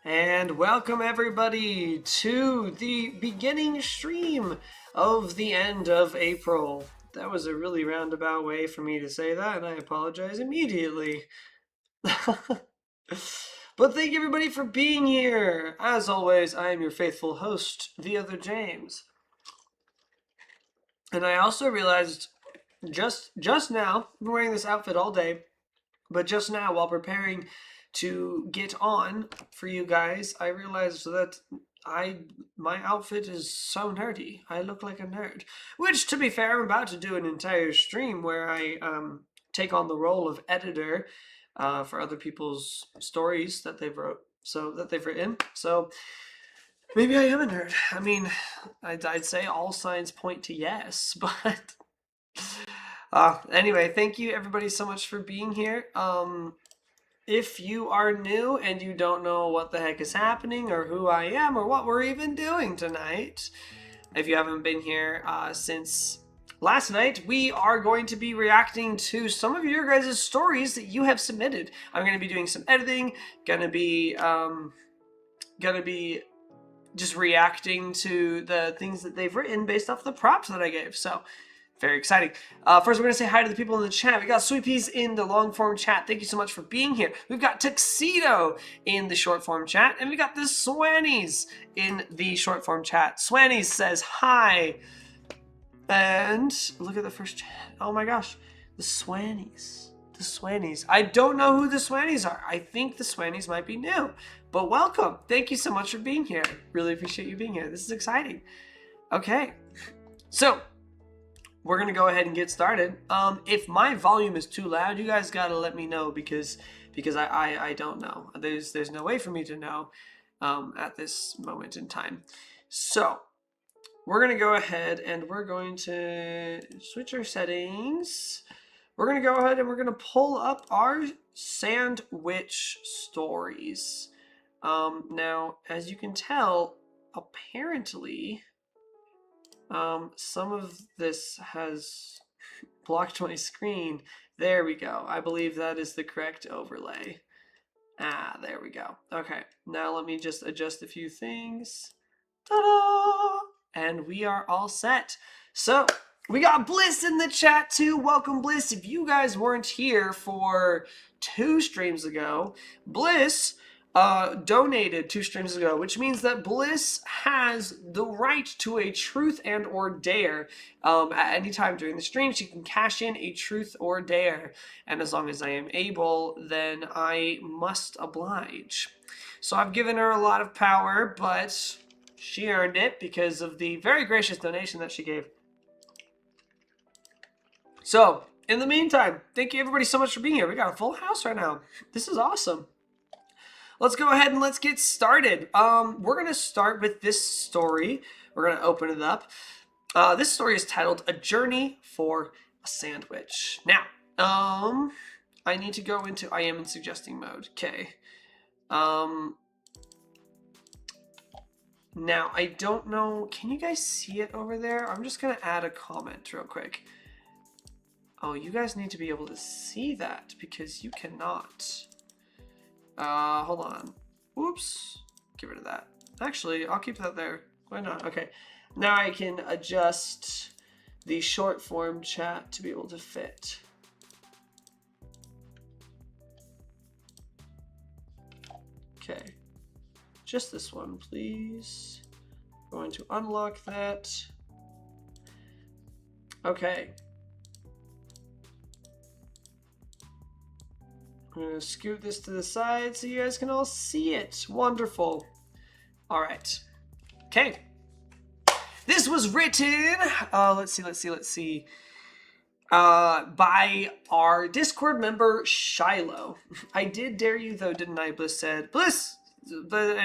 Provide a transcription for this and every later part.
And welcome everybody to the beginning stream of the end of April. That was a really roundabout way for me to say that, and I apologize immediately. But thank you everybody for being here. As always, I am your faithful host, TheOtherJames. And I also realized just now, I've been wearing this outfit all day, but just now while preparing to get on for you guys, I realized that my outfit is so nerdy. I look like a nerd. Which, to be fair, I'm about to do an entire stream where I take on the role of editor for other people's stories that they've written. So maybe I am a nerd. I mean, I'd say all signs point to yes, but anyway, thank you everybody so much for being here. If you are new and you don't know what the heck is happening or who I am or what we're even doing tonight, if you haven't been here since last night, we are going to be reacting to some of your guys' stories that you have submitted. I'm going to be doing some editing, gonna be just reacting to the things that they've written based off the props that I gave. So very exciting. First, we're going to say hi to the people in the chat. We got Sweet Peas in the long form chat. Thank you so much for being here. We've got Tuxedo in the short form chat. And we got the Swannies in the short form chat. Swannies says hi. And look at the first chat. Oh my gosh. The Swannies. The Swannies. I don't know who the Swannies are. I think the Swannies might be new. But welcome. Thank you so much for being here. Really appreciate you being here. This is exciting. Okay. So we're going to go ahead and get started. If my volume is too loud, you guys got to let me know because I don't know. There's no way for me to know at this moment in time. So we're going to go ahead and we're going to switch our settings. We're going to go ahead and we're going to pull up our sandwich stories. Now, as you can tell, apparently some of this has blocked my screen. There we go. I believe that is the correct overlay. There we go. Okay, now let me just adjust a few things. Ta-da! And we are all set. So, we got Bliss in the chat too. Welcome, Bliss. If you guys weren't here for 2 streams ago, Bliss donated 2 streams ago, which means that Bliss has the right to a truth and or dare. At any time during the stream, she can cash in a truth or dare. And as long as I am able, then I must oblige. So I've given her a lot of power, but she earned it because of the very gracious donation that she gave. So, in the meantime, thank you everybody so much for being here. We got a full house right now. This is awesome. Let's go ahead and let's get started. We're going to start with this story. We're going to open it up. This story is titled A Journey for a Sandwich. Now, I need to go into I am in suggesting mode. Okay. Now, I don't know. Can you guys see it over there? I'm just going to add a comment real quick. Oh, you guys need to be able to see that because you cannot. Hold on. Whoops. Get rid of that. Actually, I'll keep that there. Why not? Okay. Now I can adjust the short form chat to be able to fit. Okay. Just this one, please. Going to unlock that. Okay. I'm going to scoot this to the side so you guys can all see it. Wonderful. All right. Okay. This was written, let's see. By our Discord member, Shiloh. I did dare you though, didn't I? Bliss said. Bliss! But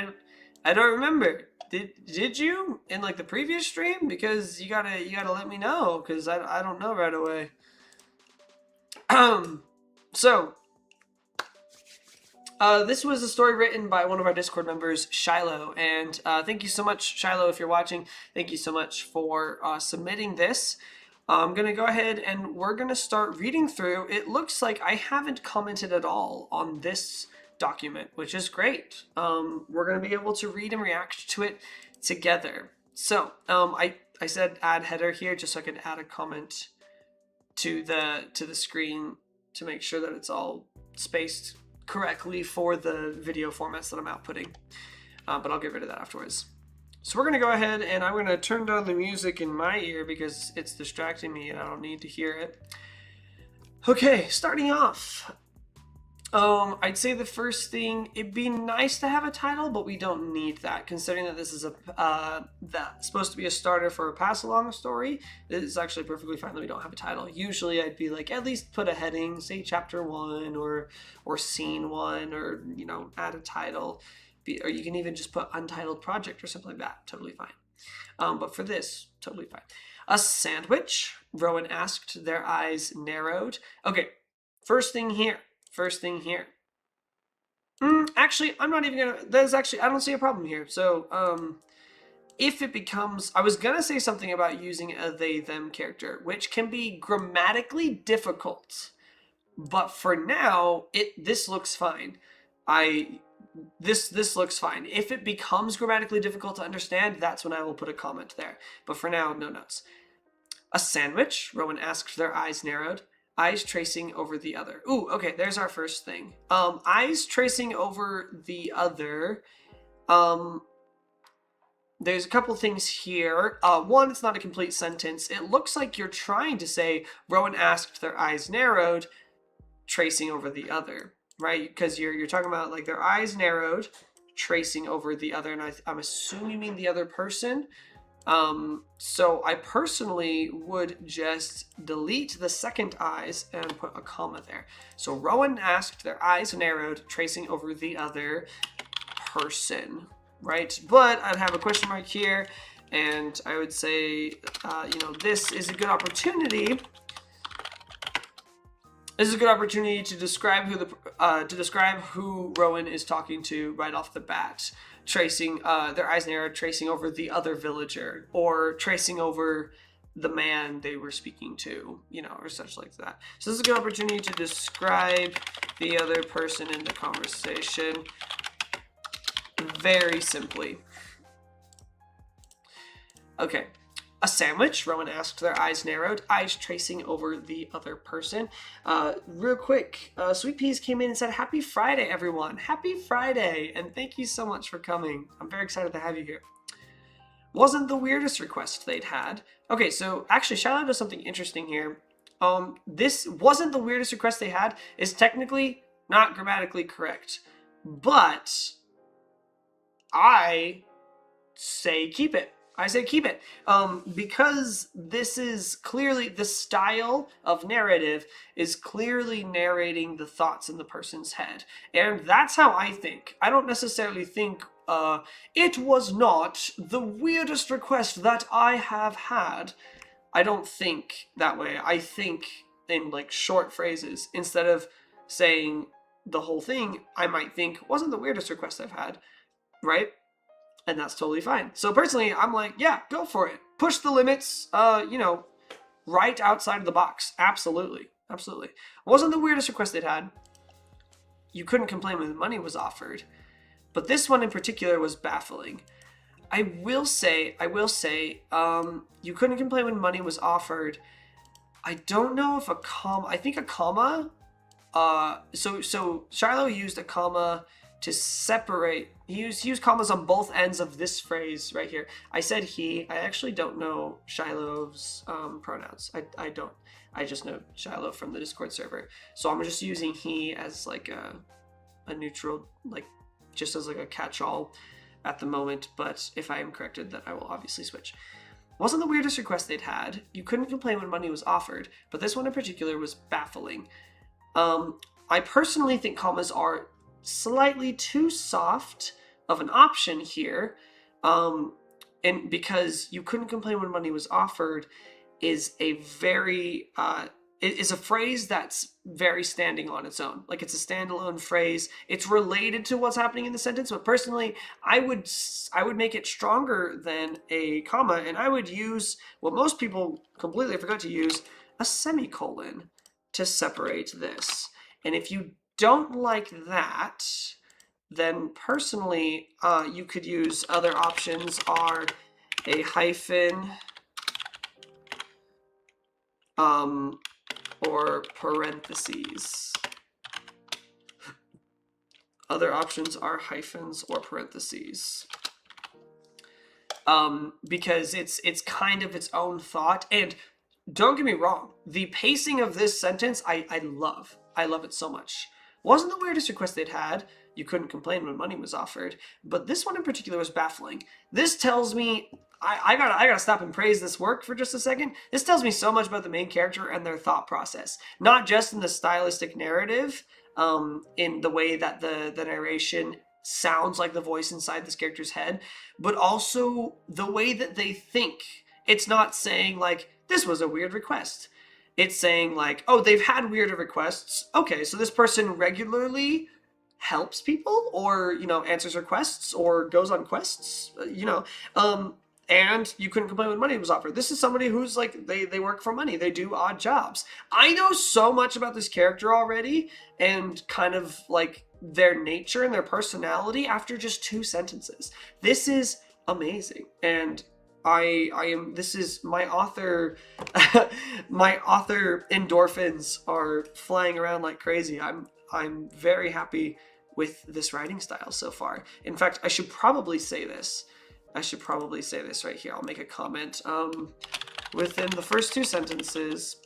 I don't remember. Did you in like the previous stream? Because you gotta let me know because I don't know right away. So this was a story written by one of our Discord members, Shiloh, and thank you so much, Shiloh, if you're watching. Thank you so much for submitting this. I'm going to go ahead and we're going to start reading through. It looks like I haven't commented at all on this document, which is great. We're going to be able to read and react to it together. So I said add header here just so I could add a comment to the screen to make sure that it's all spaced correctly for the video formats that I'm outputting. But I'll get rid of that afterwards. So we're going to go ahead and I'm going to turn down the music in my ear because it's distracting me and I don't need to hear it. Okay, starting off. I'd say the first thing, it'd be nice to have a title, but we don't need that. Considering that this is that's supposed to be a starter for a pass-along story, it's actually perfectly fine that we don't have a title. Usually I'd be like, at least put a heading, say chapter 1 or scene 1, or, you know, add a title. Or you can even just put untitled project or something like that. Totally fine. But for this, totally fine. A sandwich, Rowan asked, their eyes narrowed. Okay, first thing here. Actually, I'm not even gonna, I don't see a problem here. So, if it becomes, I was gonna say something about using a they, them character, which can be grammatically difficult. But for now, this looks fine. This looks fine. If it becomes grammatically difficult to understand, that's when I will put a comment there. But for now, no notes. A sandwich, Rowan asked, their eyes narrowed. Eyes tracing over the other. Ooh, okay, there's our first thing. Eyes tracing over the other. There's a couple things here. One, it's not a complete sentence. It looks like you're trying to say, Rowan asked, their eyes narrowed, tracing over the other, right? Because you're talking about like their eyes narrowed, tracing over the other, and I'm assuming you mean the other person. So I personally would just delete the second eyes and put a comma there. So Rowan asked, their eyes narrowed, tracing over the other person, right? But I'd have a question mark here, and I would say, you know, this is a good opportunity. This is a good opportunity to describe who Rowan is talking to right off the bat. Tracing their eyes narrowed, tracing over the other villager, or tracing over the man they were speaking to, you know, or such like that. So this is a good opportunity to describe the other person in the conversation very simply. Okay. A sandwich, Rowan asked, their eyes narrowed, eyes tracing over the other person. Real quick, Sweet Peas came in and said, Happy Friday, everyone. Happy Friday, and thank you so much for coming. I'm very excited to have you here. Wasn't the weirdest request they'd had. Okay, so actually, Shiloh does something interesting here. This wasn't the weirdest request they had is technically not grammatically correct, but I say keep it. Because this is clearly, the style of narrative is clearly narrating the thoughts in the person's head. And that's how I think. I don't necessarily think, it was not the weirdest request that I have had. I don't think that way. I think in like short phrases. Instead of saying the whole thing, I might think, wasn't the weirdest request I've had, right? And that's totally fine. So personally, I'm like, yeah, go for it. Push the limits, you know, right outside of the box. Absolutely. Absolutely. Wasn't the weirdest request they'd had. You couldn't complain when the money was offered. But this one in particular was baffling. I will say, you couldn't complain when money was offered. I don't know if a comma, I think a comma, so Shiloh used a comma to separate. He used commas on both ends of this phrase right here. I said he. I actually don't know Shiloh's pronouns. I don't. I just know Shiloh from the Discord server. So I'm just using he as like a neutral, like just as like a catch-all at the moment. But if I am corrected, that I will obviously switch. Wasn't the weirdest request they'd had. You couldn't complain when money was offered, but this one in particular was baffling. I personally think commas are slightly too soft of an option here, and because you couldn't complain when money was offered is a very is a phrase that's very standing on its own. Like it's a standalone phrase. It's related to what's happening in the sentence, but personally I would make it stronger than a comma, and I would use what most people completely forgot to use, a semicolon, to separate this. And if you don't like that, then personally, you could use other options are a hyphen, or parentheses. Other options are hyphens or parentheses. Because it's kind of its own thought. And don't get me wrong, the pacing of this sentence I love. I love it so much. Wasn't the weirdest request they'd had. You couldn't complain when money was offered. But this one in particular was baffling. This tells me I gotta stop and praise this work for just a second. This tells me so much about the main character and their thought process. Not just in the stylistic narrative, in the way that the narration sounds like the voice inside this character's head, but also the way that they think. It's not saying like, this was a weird request. It's saying like, oh, they've had weirder requests. Okay, so this person regularly helps people or, answers requests or goes on quests, and you couldn't complain when money was offered. This is somebody who's like, they work for money. They do odd jobs. I know so much about this character already and kind of like their nature and their personality after just 2 sentences. This is amazing. And this is my author, my author endorphins are flying around like crazy. I'm very happy with this writing style so far. In fact, I should probably say this right here. I'll make a comment. Within the first 2 sentences,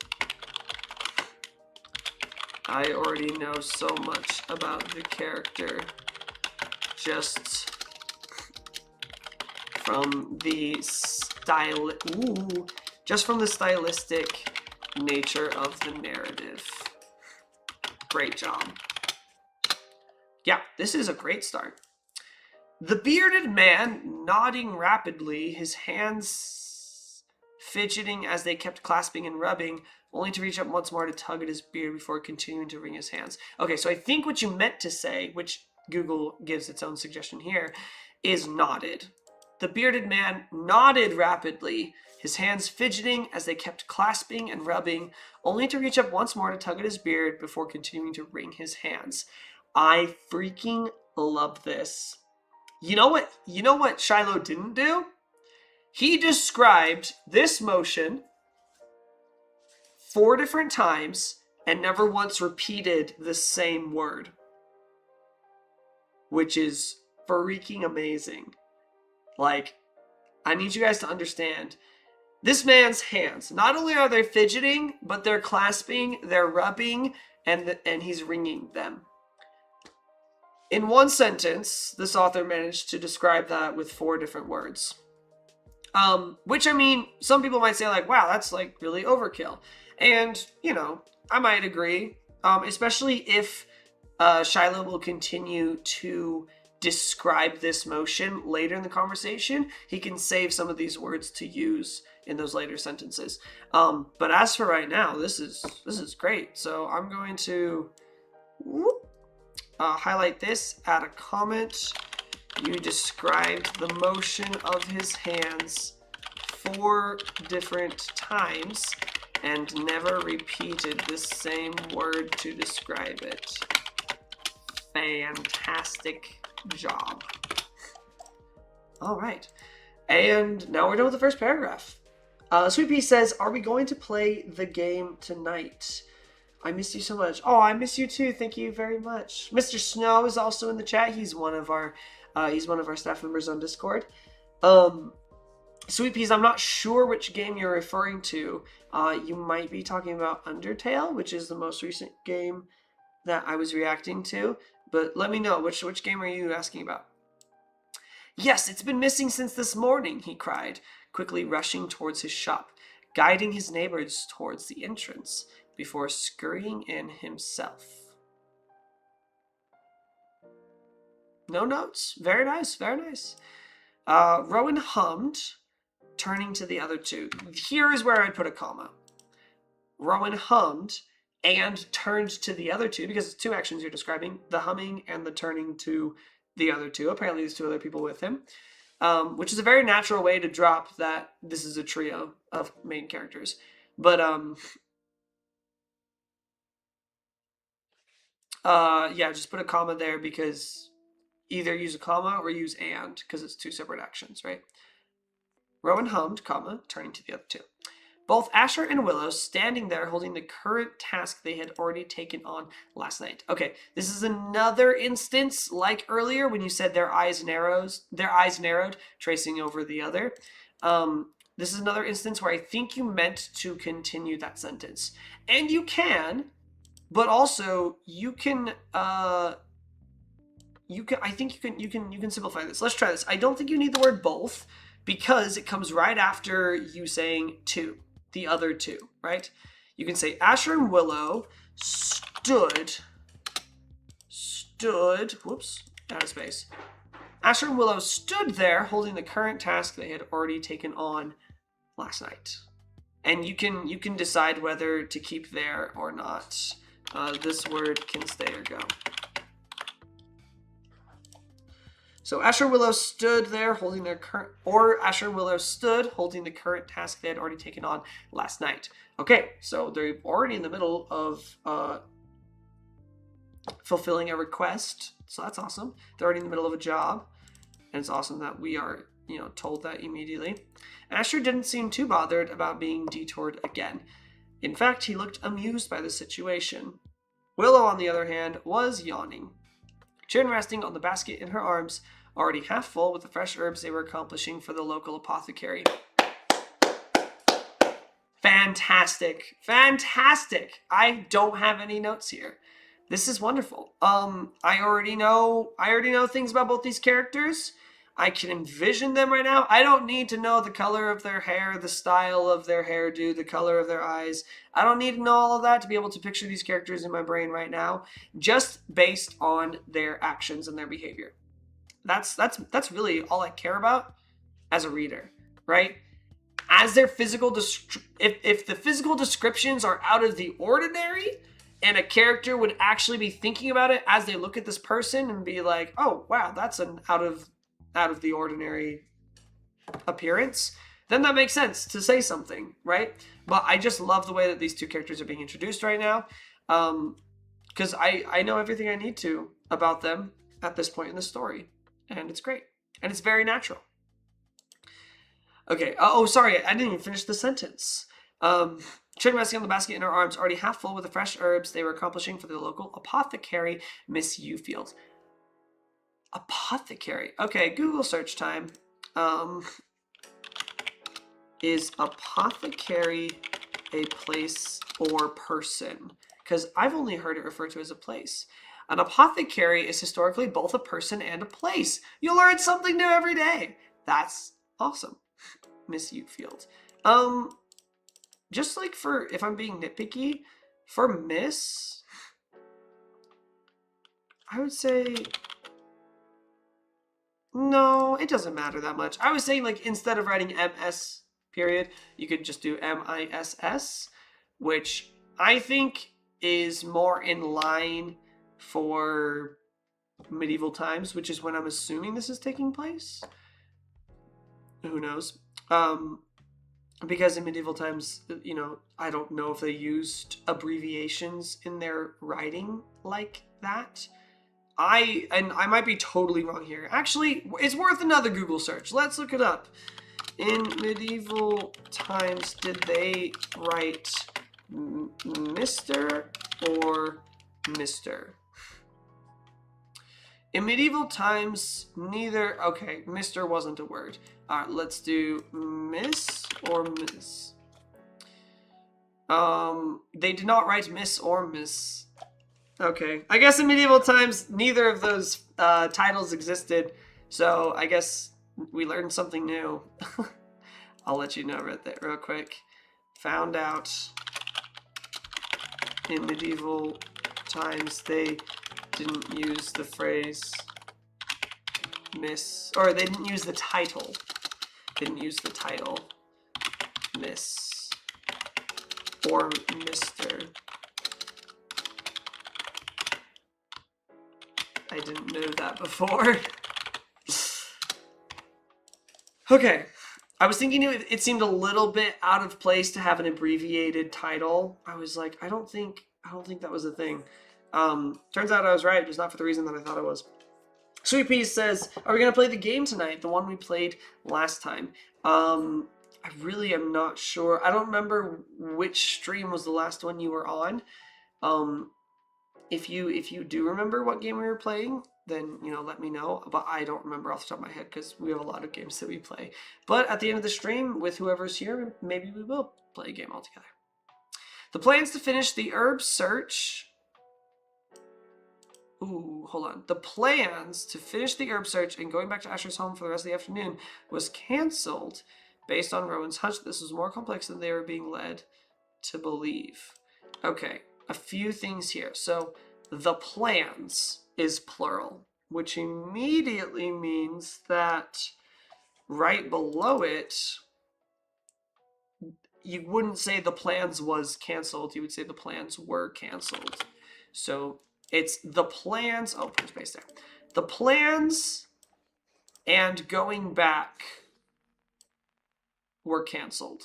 I already know so much about the character just from the stylistic nature of the narrative. Great job. Yeah, this is a great start. The bearded man, nodding rapidly, his hands fidgeting as they kept clasping and rubbing, only to reach up once more to tug at his beard before continuing to wring his hands. Okay, so I think what you meant to say, which Google gives its own suggestion here, is nodded. The bearded man nodded rapidly, his hands fidgeting as they kept clasping and rubbing, only to reach up once more to tug at his beard before continuing to wring his hands. I freaking love this. You know what Shiloh didn't do? He described this motion 4 different times and never once repeated the same word, which is freaking amazing. Like, I need you guys to understand, this man's hands, not only are they fidgeting, but they're clasping, they're rubbing, and he's wringing them. In one sentence, this author managed to describe that with 4 different words. Which, I mean, some people might say like, wow, that's like really overkill. And, I might agree, especially if Shiloh will continue to describe this motion later in the conversation. He can save some of these words to use in those later sentences. But as for right now, this is great. So I'm going to highlight this, add a comment. You described the motion of his hands 4 different times and never repeated the same word to describe it. Fantastic job. All right. And now we're done with the first paragraph. Sweet Pea says, are we going to play the game tonight? I miss you so much. Oh, I miss you too. Thank you very much. Mr. Snow is also in the chat. He's one of our staff members on Discord. Sweet Peas, I'm not sure which game you're referring to. You might be talking about Undertale, which is the most recent game that I was reacting to. But let me know, which game are you asking about? Yes, it's been missing since this morning, he cried, quickly rushing towards his shop, guiding his neighbors towards the entrance before scurrying in himself. No notes? Very nice, very nice. Rowan hummed, turning to the other 2. Here is where I'd put a comma. Rowan hummed and turned to the other 2, because it's 2 actions you're describing, the humming and the turning to the other 2. Apparently there's 2 other people with him, which is a very natural way to drop that this is a trio of main characters. But Yeah, just put a comma there because either use a comma or use and because it's two separate actions, right? Rowan hummed, comma, turning to the other two. Both Asher and Willow standing there holding the current task they had already taken on last night. Okay, this is another instance like earlier when you said their eyes narrowed, tracing over the other. This is another instance where I think you meant to continue that sentence. And you can, but also you can I think you can simplify this. Let's try this. I don't think you need the word both because it comes right after you saying two, the other two, right? You can say Asher and Willow stood, whoops, out of space. Asher and Willow stood there holding the current task they had already taken on last night. And you can decide whether to keep there or not. This word can stay or go. So Asher Willow stood there holding their current, or Asher Willow stood holding the current task they had already taken on last night. Okay, so they're already in the middle of fulfilling a request, so that's awesome. They're already in the middle of a job, and it's awesome that we are, told that immediately. Asher didn't seem too bothered about being detoured again. In fact, he looked amused by the situation. Willow, on the other hand, was yawning. Chin resting on the basket in her arms, already half full with the fresh herbs they were accomplishing for the local apothecary. Fantastic. Fantastic. I don't have any notes here. This is wonderful. I already know things about both these characters. I can envision them right now. I don't need to know the color of their hair, the style of their hairdo, the color of their eyes. I don't need to know all of that to be able to picture these characters in my brain right now, just based on their actions and their behavior. That's really all I care about as a reader, right? As their physical, if the physical descriptions are out of the ordinary, and a character would actually be thinking about it as they look at this person and be like, oh wow, that's an out of the ordinary appearance, then that makes sense to say something, right? But I just love the way that these two characters are being introduced right now, because I know everything I need to about them at this point in the story, and it's great, and it's very natural. Okay, sorry, I didn't even finish the sentence. Chin resting on the basket in her arms, already half full with the fresh herbs they were accomplishing for the local apothecary, Miss Ufield. Apothecary. Okay, Google search time. Is apothecary a place or person? Because I've only heard it referred to as a place. An apothecary is historically both a person and a place. You learn something new every day. That's awesome, Miss Ufield. Just like for, if I'm being nitpicky, for Miss, I would say, no, it doesn't matter that much. I was saying, like, instead of writing MS period, you could just do MISS, which I think is more in line for medieval times, which is when I'm assuming this is taking place. Who knows? Because in medieval times, I don't know if they used abbreviations in their writing like that. I might be totally wrong here. Actually, it's worth another Google search. Let's look it up. In medieval times, did they write Mr. or Mr.? In medieval times, neither... Okay, Mr. wasn't a word. All right, let's do Miss or Miss. They did not write Miss or Miss. Okay, I guess in medieval times, neither of those titles existed. So I guess we learned something new. I'll let you know right there, real quick. Found out in medieval times they didn't use the phrase Miss, or they didn't use the title. Didn't use the title Miss or Mr. I didn't know that before. Okay, I was thinking it seemed a little bit out of place to have an abbreviated title. I was like, I don't think that was a thing. Turns out I was right, just not for the reason that I thought I was. Sweet Pea says, are we going to play the game tonight? The one we played last time. I really am not sure. I don't remember which stream was the last one you were on. If you do remember what game we were playing, then, let me know. But I don't remember off the top of my head because we have a lot of games that we play. But at the end of the stream, with whoever's here, maybe we will play a game all together. The plans to finish the herb search... Ooh, hold on. The plans to finish the herb search and going back to Asher's home for the rest of the afternoon was cancelled based on Rowan's hunch. This was more complex than they were being led to believe. Okay, a few things here. So, the plans is plural, which immediately means that right below it, you wouldn't say the plans was cancelled. You would say the plans were cancelled. So, it's the plans, oh, put space there. The plans and going back were canceled.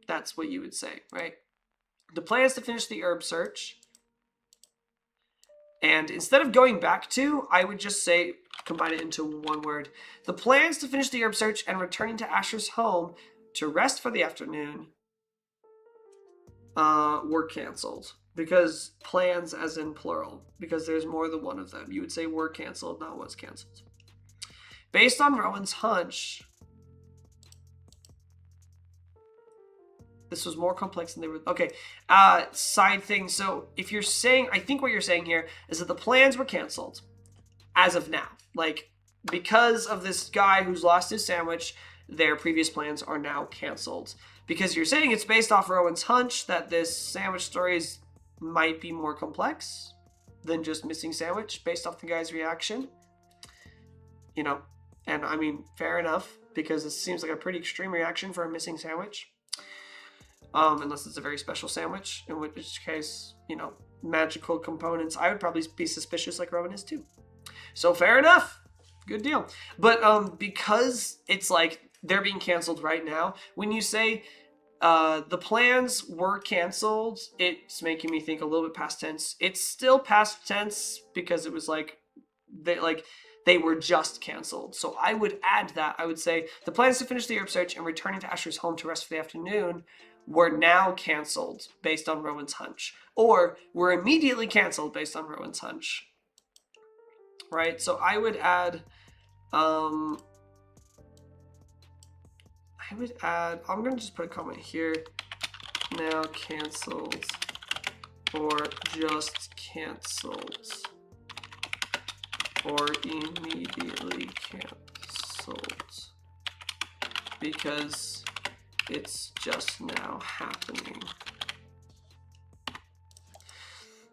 That's what you would say, right? The plans to finish the herb search. And instead of going back to, I would just say, combine it into one word. The plans to finish the herb search and returning to Asher's home to rest for the afternoon were canceled. Because plans as in plural. Because there's more than one of them. You would say were canceled, not was canceled. Based on Rowan's hunch, this was more complex than they were... Okay, side thing. So if you're saying... I think what you're saying here is that the plans were canceled as of now. Like, because of this guy who's lost his sandwich, their previous plans are now canceled. Because you're saying it's based off Rowan's hunch that this sandwich story might be more complex than just missing sandwich based off the guy's reaction. And I mean, fair enough, because it seems like a pretty extreme reaction for a missing sandwich. Unless it's a very special sandwich, in which case, magical components, I would probably be suspicious like Rowan is too. So fair enough. Good deal. But because it's like they're being canceled right now, when you say the plans were canceled, it's making me think a little bit past tense. It's still past tense because it was like they were just canceled. So I would add that. I would say the plans to finish the herb search and returning to Asher's home to rest for the afternoon were now canceled based on Rowan's hunch. Or were immediately canceled based on Rowan's hunch. Right? So I would add... I'm going to just put a comment here. Now canceled. Or just canceled. Or immediately canceled. Because it's just now happening.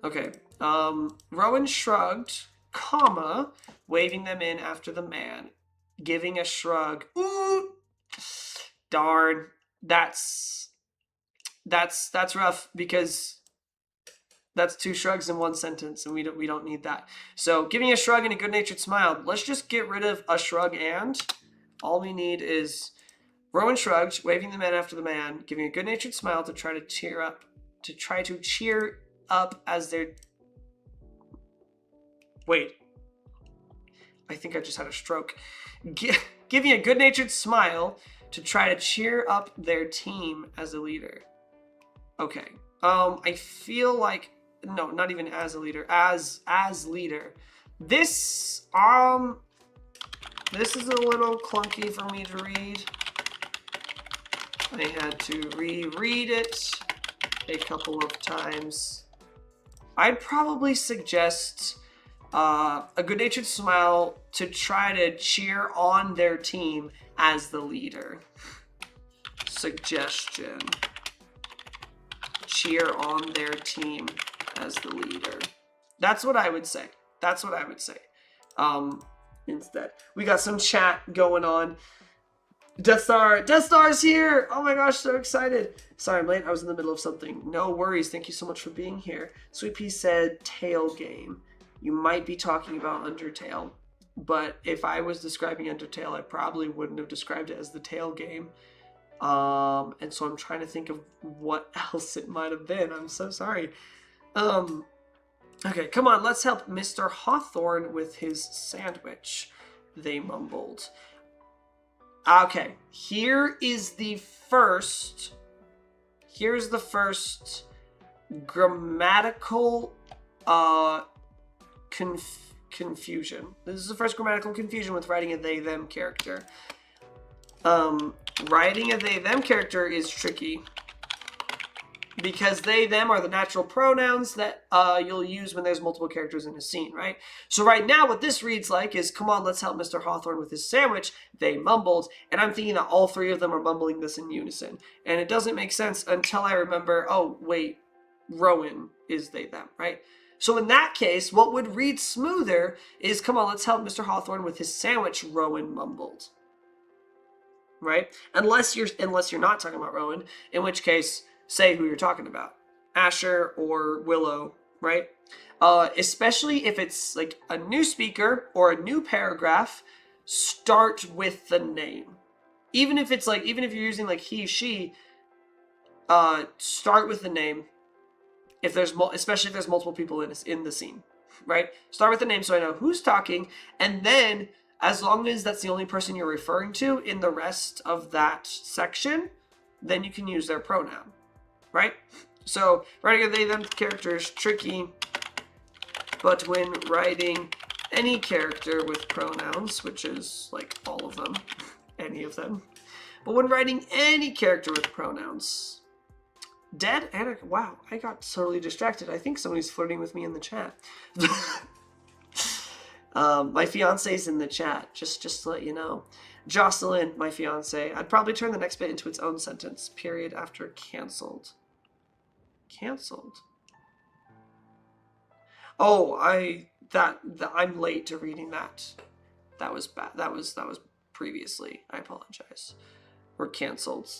Okay. Rowan shrugged, comma, waving them in after the man. Giving a shrug. Ooh! Darn, that's rough because that's two shrugs in one sentence, and we don't need that. So giving a shrug and a good-natured smile. Let's just get rid of a shrug and. All we need is Rowan shrugged, waving the man after the man, giving a good-natured smile to try to cheer up as their. Wait, I think I just had a stroke. Giving a good-natured smile to try to cheer up their team as a leader. Okay. I feel like no, not even as a leader, as leader. This is a little clunky for me to read. I had to reread it a couple of times. I'd probably suggest a good-natured smile to try to cheer on their team as the leader. Suggestion. Cheer on their team as the leader. That's what I would say. That's what I would say. Instead. We got some chat going on. Death Star's here! Oh my gosh, so excited. Sorry, I'm late. I was in the middle of something. No worries. Thank you so much for being here. Sweet Pea said tail game. You might be talking about Undertale. But if I was describing Undertale, I probably wouldn't have described it as the tail game. And so I'm trying to think of what else it might have been. I'm so sorry. Okay, come on, let's help Mr. Hawthorne with his sandwich, they mumbled. Okay, here's the first grammatical confusion. This is the first grammatical confusion with writing a they them character. Writing a they them character is tricky because they them are the natural pronouns that you'll use when there's multiple characters in a scene, right? So right now what this reads like is, come on, let's help Mr. Hawthorne with his sandwich, they mumbled, and I'm thinking that all three of them are mumbling this in unison. And it doesn't make sense until I remember, oh wait, Rowan is they them, right? So in that case, what would read smoother is, come on, let's help Mr. Hawthorne with his sandwich, Rowan mumbled. Right? Unless you're not talking about Rowan, in which case, say who you're talking about. Asher or Willow, right? Especially if it's like a new speaker or a new paragraph, start with the name. Even if you're using like he, she, start with the name. Especially if there's multiple people in the scene, right? Start with the name so I know who's talking, and then as long as that's the only person you're referring to in the rest of that section, then you can use their pronoun, right? So writing a they them character is tricky, but when writing any character with pronouns, which is like all of them, any of them, but when writing any character with pronouns, dead Anna, wow, I got totally distracted. I think somebody's flirting with me in the chat. My fiance's in the chat, just to let you know. Jocelyn, my fiance. I'd probably turn the next bit into its own sentence. Period after canceled. Canceled. Oh, I'm late to reading that. That was bad. That was previously. I apologize. We're canceled.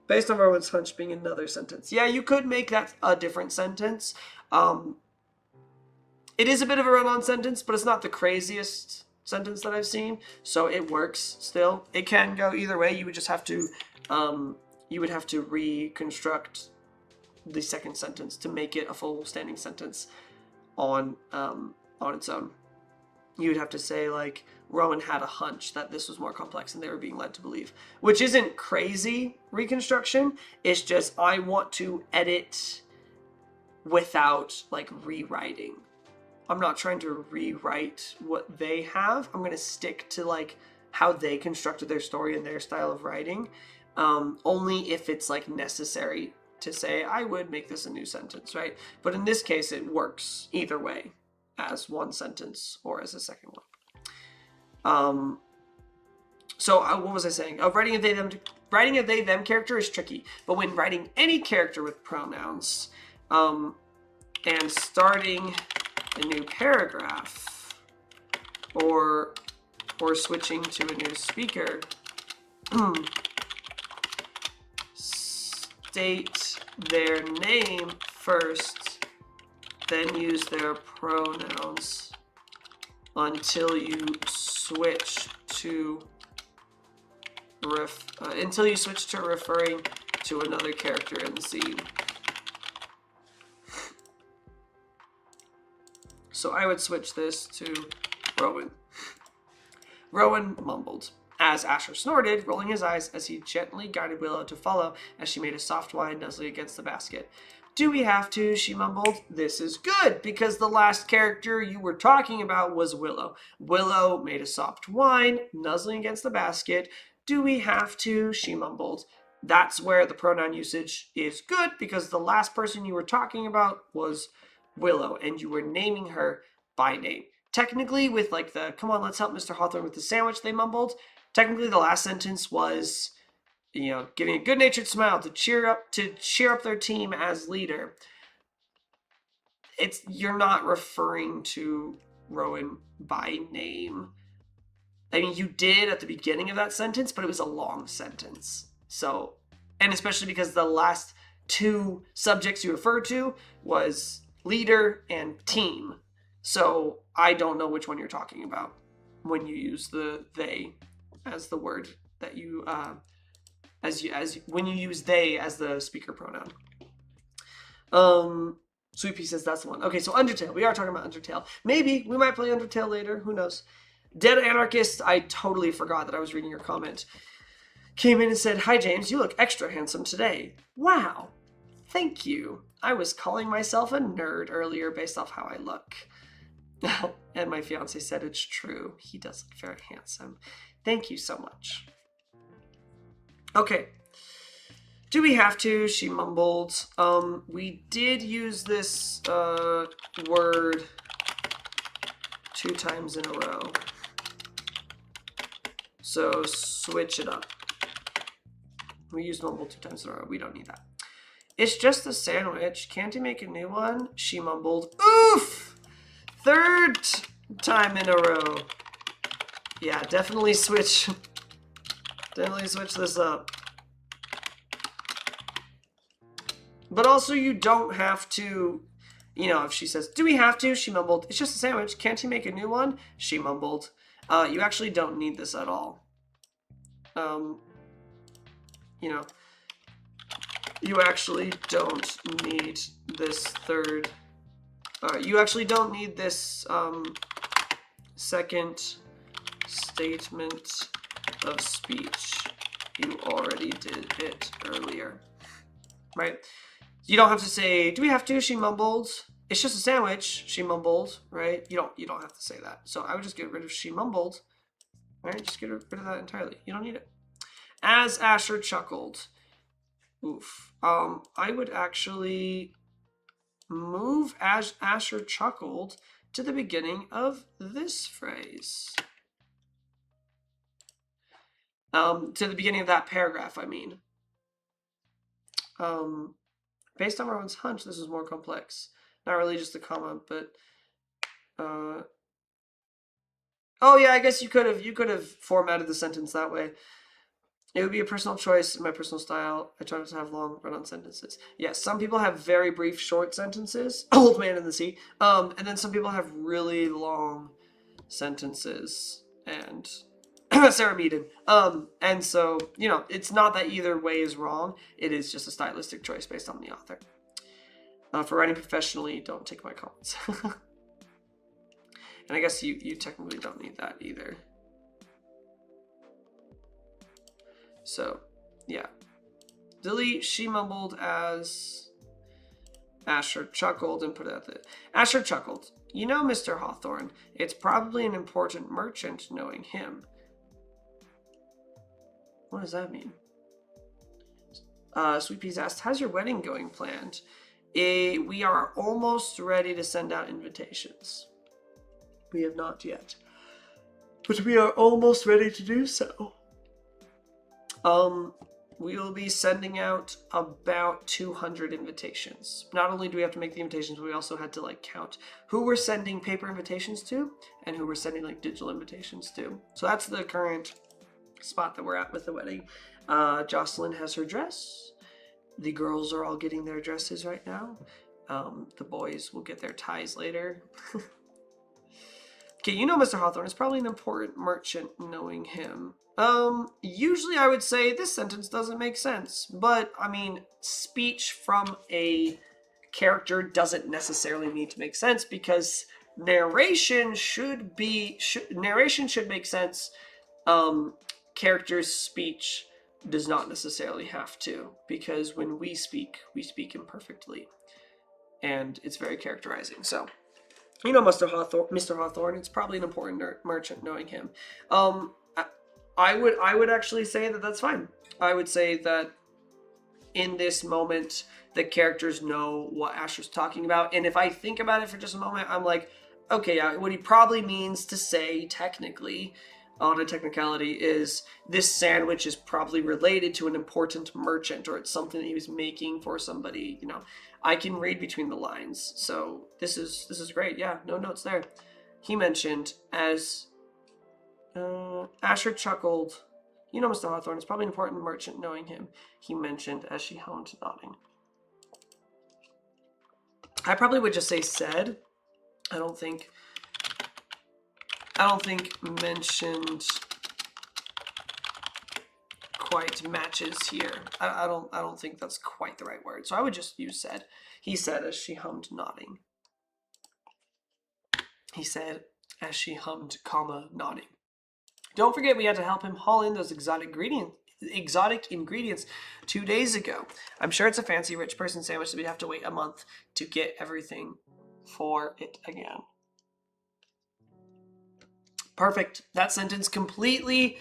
Based on Rowan's hunch being another sentence. Yeah, you could make that a different sentence. It is a bit of a run-on sentence, but it's not the craziest sentence that I've seen, so it works still. It can go either way. You would just have to, reconstruct the second sentence to make it a full standing sentence on its own. You would have to say, like, Rowan had a hunch that this was more complex than they were being led to believe, which isn't crazy reconstruction. It's just I want to edit without, like, rewriting. I'm not trying to rewrite what they have. I'm going to stick to, like, how they constructed their story and their style of writing, only if it's, like, necessary to say, I would make this a new sentence, right? But in this case, it works either way, as one sentence or as a second one. So what was I saying? Writing a they them character is tricky, but when writing any character with pronouns, and starting a new paragraph, or switching to a new speaker, state their name first, then use their pronouns until you switch to referring to another character in the scene. So I would switch this to Rowan. Rowan mumbled, as Asher snorted, rolling his eyes as he gently guided Willow to follow as she made a soft whine nuzzling against the basket. Do we have to? She mumbled. This is good, because the last character you were talking about was Willow. Willow made a soft whine, nuzzling against the basket. Do we have to? She mumbled. That's where the pronoun usage is good, because the last person you were talking about was Willow, and you were naming her by name. Technically, with like the, come on, let's help Mr. Hawthorne with the sandwich, they mumbled. Technically, the last sentence was, you know, giving a good-natured smile to cheer up their team as leader. You're not referring to Rowan by name. I mean, you did at the beginning of that sentence, but it was a long sentence. So, and especially because the last two subjects you referred to was leader and team. So I don't know which one you're talking about when you use the they as the word that you when you use they as the speaker pronoun. Sweet Pea says that's the one. Okay, so Undertale. We are talking about Undertale. Maybe we might play Undertale later. Who knows? Dead Anarchist. I totally forgot that I was reading your comment. Came in and said, "Hi James, you look extra handsome today." Wow. Thank you. I was calling myself a nerd earlier based off how I look. And my fiance said it's true. He does look very handsome. Thank you so much. Okay. Do we have to? She mumbled. We did use this word 2 times in a row. So switch it up. We used mumble 2 times in a row. We don't need that. It's just a sandwich. Can't you make a new one? She mumbled. Oof! 3rd time in a row. Yeah, definitely switch. Definitely switch this up. But also, you don't have to, you know, if she says, "Do we have to?" She mumbled. "It's just a sandwich. Can't you make a new one?" She mumbled. You actually don't need this at all. You know, you actually don't need this third. You actually don't need this second statement of speech. You already did it earlier, right? You don't have to say, "Do we have to?" She mumbled. "It's just a sandwich." She mumbled, right? You don't have to say that. So I would just get rid of "she mumbled," right? Just get rid of that entirely. You don't need it. As Asher chuckled. Oof. I would actually move as Asher chuckled to the beginning of this phrase. To the beginning of that paragraph, I mean. Based on everyone's hunch, this is more complex. Not really just a comma, but oh yeah, I guess you could have formatted the sentence that way. It would be a personal choice in my personal style. I try not to have long run-on sentences. Yes, some people have very brief, short sentences. Old Man in the Sea. And then some people have really long sentences. And Sarah Meaden. And so, you know, it's not that either way is wrong. It is just a stylistic choice based on the author. For writing professionally, don't take my comments. And I guess you technically don't need that either. So, yeah. Delete, she mumbled as Asher chuckled and put it at the... Asher chuckled. "You know, Mr. Hawthorne, it's probably an important merchant knowing him." What does that mean? Sweet Peas asked, "How's your wedding going planned?" We are almost ready to send out invitations. We have not yet. But we are almost ready to do so. We will be sending out about 200 invitations. Not only do we have to make the invitations, but we also had to like count who we're sending paper invitations to and who we're sending like digital invitations to. So that's the current spot that we're at with the wedding. Jocelyn has her dress. The girls are all getting their dresses right now. The boys will get their ties later. Okay, you know Mr. Hawthorne is probably an important merchant knowing him. Usually I would say this sentence doesn't make sense, but I mean, speech from a character doesn't necessarily need to make sense because narration should make sense. Character's speech does not necessarily have to, because when we speak imperfectly, and it's very characterizing. So, you know, Mr. Hawthorne, it's probably an important merchant knowing him. I would actually say that that's fine. I would say that in this moment, the characters know what Asher's talking about. And if I think about it for just a moment, I'm like, okay, yeah, what he probably means to say technically, on a technicality, is this sandwich is probably related to an important merchant, or it's something that he was making for somebody. You know, I can read between the lines. So this is great. Yeah, no notes there. He mentioned as... Asher chuckled. You know Mr. Hawthorne is probably an important merchant knowing him. He mentioned as she honed, nodding. I probably would just say said. I don't think mentioned quite matches here. I don't think that's quite the right word. So I would just use said. He said as she hummed, nodding. He said as she hummed, comma, nodding. Don't forget we had to help him haul in those exotic ingredients 2 days ago. I'm sure it's a fancy rich person sandwich that we'd have to wait a month to get everything for it again. Perfect. That sentence completely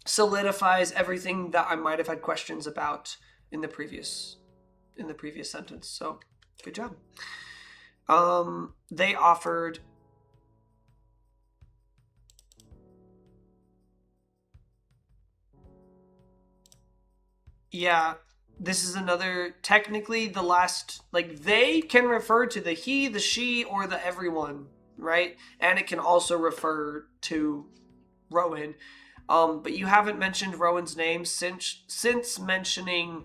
solidifies everything that I might have had questions about in the previous sentence. So good job. They offered yeah, this is another, technically the last, like, they can refer to the he, the she, or the everyone, right? And it can also refer to Rowan. But you haven't mentioned Rowan's name since mentioning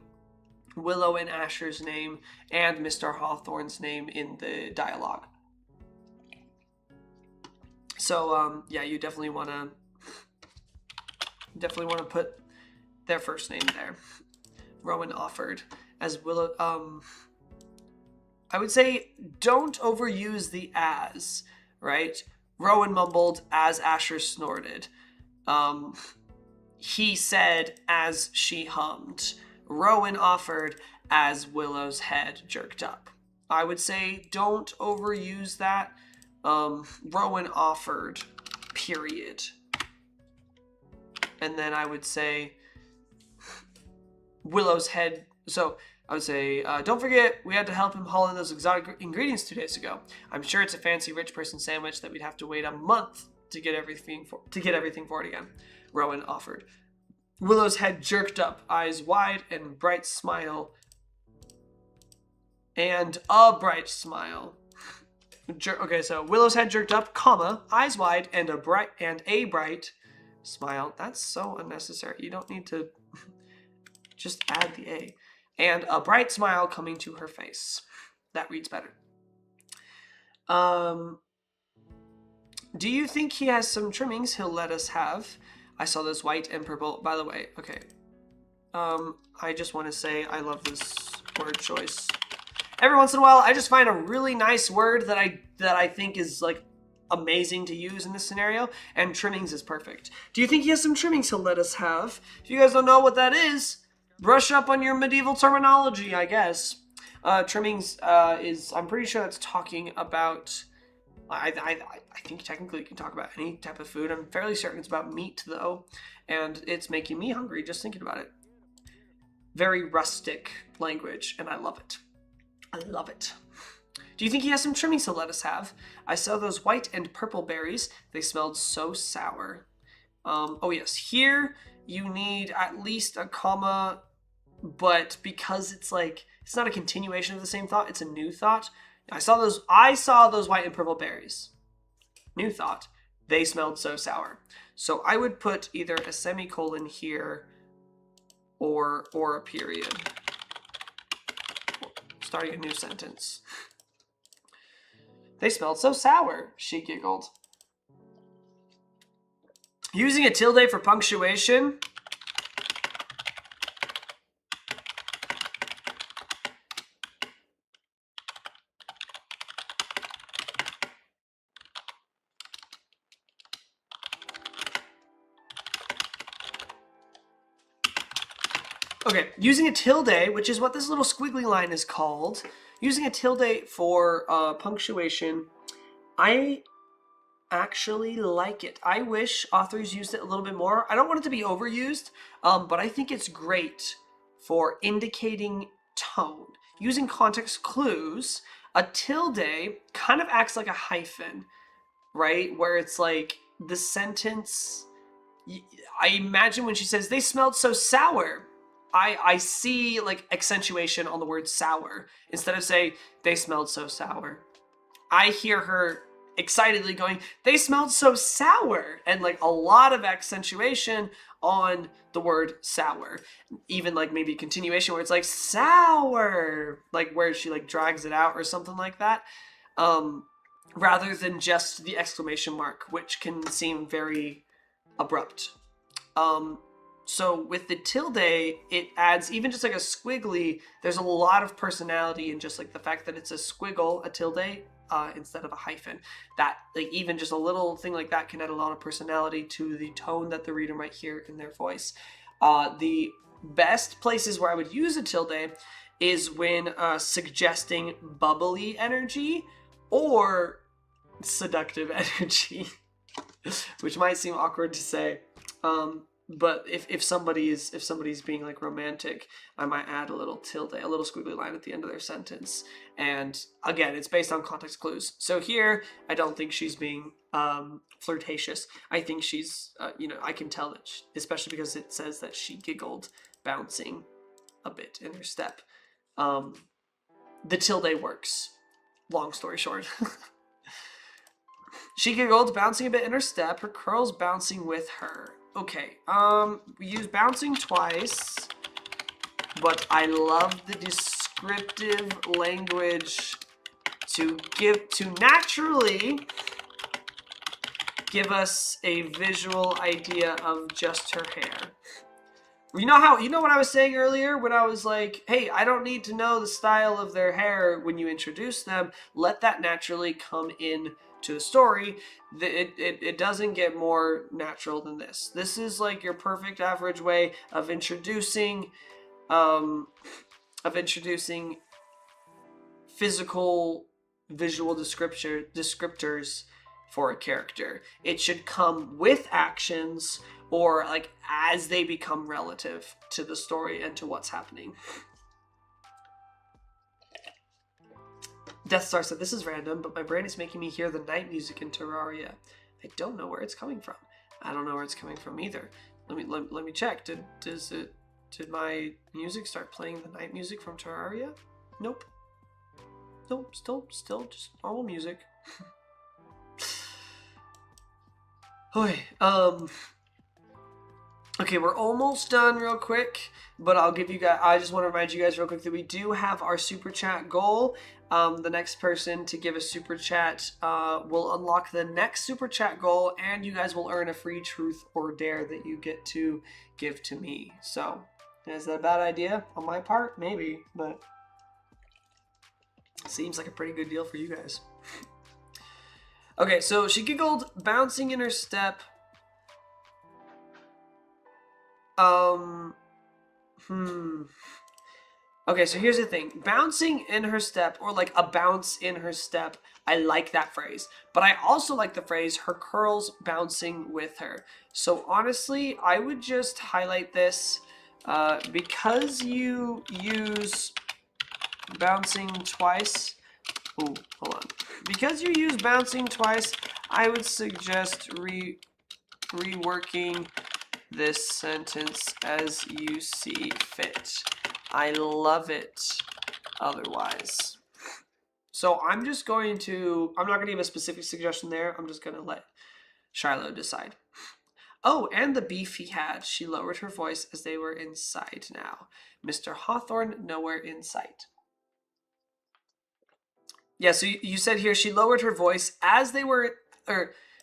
Willow and Asher's name and Mr. Hawthorne's name in the dialogue. So, yeah, you definitely want to put their first name there. Rowan offered as Willow. I would say don't overuse the as, right? Rowan mumbled as Asher snorted. He said as she hummed. Rowan offered as Willow's head jerked up. I would say don't overuse that. Rowan offered, period. And then I would say Willow's head. So I would say, don't forget, we had to help him haul in those exotic ingredients 2 days ago. I'm sure it's a fancy rich person sandwich that we'd have to wait a month to get everything for it again. Rowan offered. Willow's head jerked up, eyes wide and bright smile. And a bright smile. Okay, so Willow's head jerked up, comma, eyes wide and a bright smile. That's so unnecessary. You don't need to just add the A. And a bright smile coming to her face. That reads better. Do you think he has some trimmings he'll let us have? I saw those white and purple. By the way, okay. I just want to say I love this word choice. Every once in a while, I just find a really nice word that I think is like amazing to use in this scenario, and trimmings is perfect. Do you think he has some trimmings he'll let us have? If you guys don't know what that is, brush up on your medieval terminology, I guess. Trimmings is, I'm pretty sure that's talking about, I think technically you can talk about any type of food. I'm fairly certain it's about meat, though, and it's making me hungry just thinking about it. Very rustic language, and I love it. I love it. Do you think he has some trimmings he'll let us have? I saw those white and purple berries. They smelled so sour. Oh yes, here you need at least a comma, but because it's like, it's not a continuation of the same thought, it's a new thought. I saw those white and purple berries. New thought. They smelled so sour. So I would put either a semicolon here or a period. Starting a new sentence. They smelled so sour, she giggled. Using a tilde for punctuation. Okay, using a tilde, which is what this little squiggly line is called, using a tilde for punctuation, I actually like it. I wish authors used it a little bit more. I don't want it to be overused, but I think it's great for indicating tone. Using context clues, a tilde kind of acts like a hyphen, right? Where it's like the sentence, I imagine when she says, they smelled so sour, I see like accentuation on the word sour. Instead of say, they smelled so sour, I hear her excitedly going, they smelled so sour, and like a lot of accentuation on the word sour. Even like maybe continuation where it's like sour, like where she like drags it out or something like that, rather than just the exclamation mark, which can seem very abrupt. So with the tilde, it adds even just like a squiggly, there's a lot of personality in just like the fact that it's a squiggle, a tilde, instead of a hyphen. That, like, even just a little thing like that can add a lot of personality to the tone that the reader might hear in their voice. The best places where I would use a tilde is when suggesting bubbly energy or seductive energy, which might seem awkward to say. But if somebody's being like romantic, I might add a little tilde, a little squiggly line at the end of their sentence. And again, it's based on context clues. So here, I don't think she's being flirtatious. I think she's, I can tell that, especially because it says that she giggled, bouncing a bit in her step. The tilde works. Long story short. She giggled, bouncing a bit in her step, her curls bouncing with her. Okay, we use bouncing twice, but I love the descriptive language to naturally give us a visual idea of just her hair. You know what I was saying earlier when I was like, hey, I don't need to know the style of their hair when you introduce them. Let that naturally come in to the story. It doesn't get more natural than this. This is like your perfect average way of introducing physical visual descriptors for a character. It should come with actions or like as they become relative to the story and to what's happening. Death Star said, this is random, but my brain is making me hear the night music in Terraria. I don't know where it's coming from. I don't know where it's coming from either. Let me check. Did my music start playing the night music from Terraria? Nope. Nope, still just normal music. Okay, we're almost done real quick, but I just want to remind you guys real quick that we do have our super chat goal. The next person to give a super chat will unlock the next super chat goal, and you guys will earn a free truth or dare that you get to give to me. So, is that a bad idea on my part? Maybe, but seems like a pretty good deal for you guys. Okay, so she giggled, bouncing in her step. Okay, so here's the thing. Bouncing in her step, or like a bounce in her step, I like that phrase. But I also like the phrase, her curls bouncing with her. So honestly, I would just highlight this because you use bouncing twice. Oh, hold on. Because you use bouncing twice, I would suggest reworking this sentence as you see fit. I love it otherwise. So I'm not going to give a specific suggestion there. I'm just going to let Shiloh decide. Oh, and the beef he had. She lowered her voice as they were in sight now. Mr. Hawthorne nowhere in sight. Yeah, so you said here she lowered her voice as they were,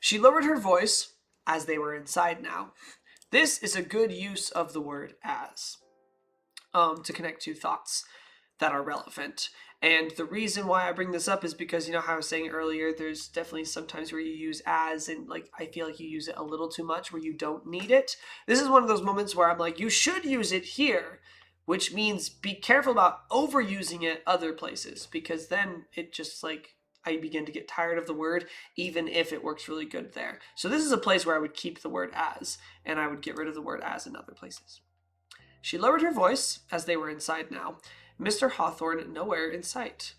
she lowered her voice as they were inside now. This is a good use of the word as to connect two thoughts that are relevant. And the reason why I bring this up is because, you know how I was saying earlier, there's definitely sometimes where you use as, and like I feel like you use it a little too much where you don't need it. This is one of those moments where I'm like, you should use it here, which means be careful about overusing it other places, because then it just like, I begin to get tired of the word, even if it works really good there. So this is a place where I would keep the word as, and I would get rid of the word as in other places. She lowered her voice as they were inside now. Mr. Hawthorne nowhere in sight.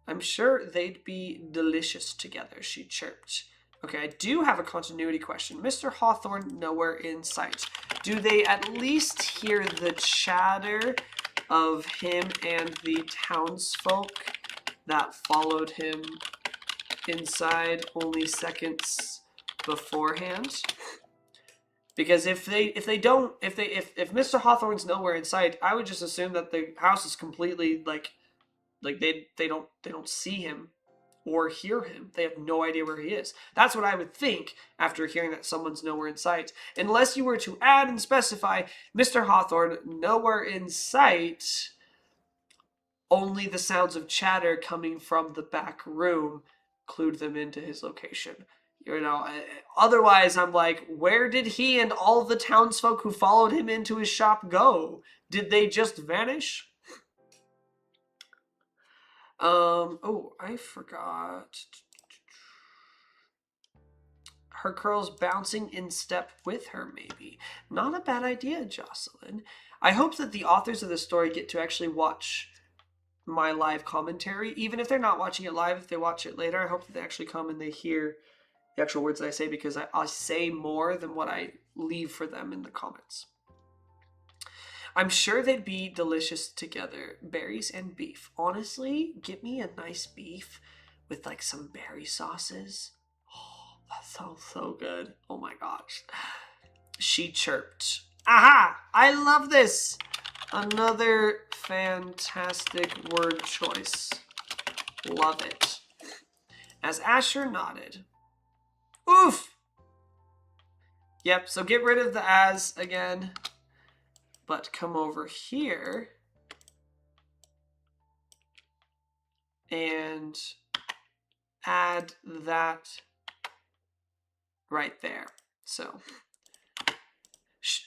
I'm sure they'd be delicious together, she chirped. Okay, I do have a continuity question. Mr. Hawthorne nowhere in sight. Do they at least hear the chatter of him and the townsfolk that followed him inside only seconds beforehand? Because if Mr. Hawthorne's nowhere in sight, I would just assume that the house is completely like they don't see him or hear him. They have no idea where he is. That's what I would think after hearing that someone's nowhere in sight. Unless you were to add and specify Mr. Hawthorne nowhere in sight, only the sounds of chatter coming from the back room clued them into his location. You know, otherwise I'm like, where did he and all the townsfolk who followed him into his shop go? Did they just vanish? Oh, I forgot. Her curls bouncing in step with her, maybe. Not a bad idea, Jocelyn. I hope that the authors of the story get to actually watch my live commentary, even if they're not watching it live, if they watch it later. I hope that they actually come and they hear the actual words that I say, because I say more than what I leave for them in the comments. I'm sure they'd be delicious together, berries and beef. Honestly, get me a nice beef with like some berry sauces. Oh, that sounds so good. Oh my gosh. She chirped. Aha! I love this! Another fantastic word choice. Love it. As Asher nodded. Oof! Yep, so get rid of the as again. But come over here. And add that right there. So,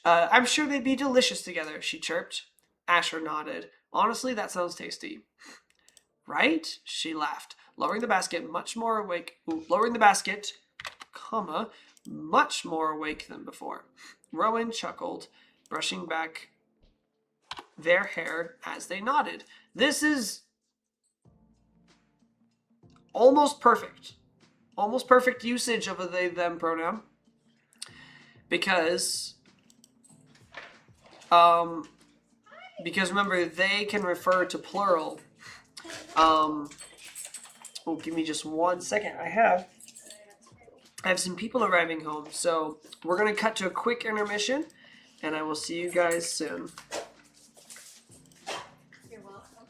I'm sure they'd be delicious together, she chirped. Asher nodded. Honestly, that sounds tasty. Right? She laughed, lowering the basket much more awake. Lowering the basket, comma, much more awake than before. Rowan chuckled, brushing back their hair as they nodded. This is almost perfect. Almost perfect usage of a they them pronoun. Because remember, they can refer to plural. Oh, give me just 1 second. I have some people arriving home, so we're gonna cut to a quick intermission, and I will see you guys soon. You're welcome.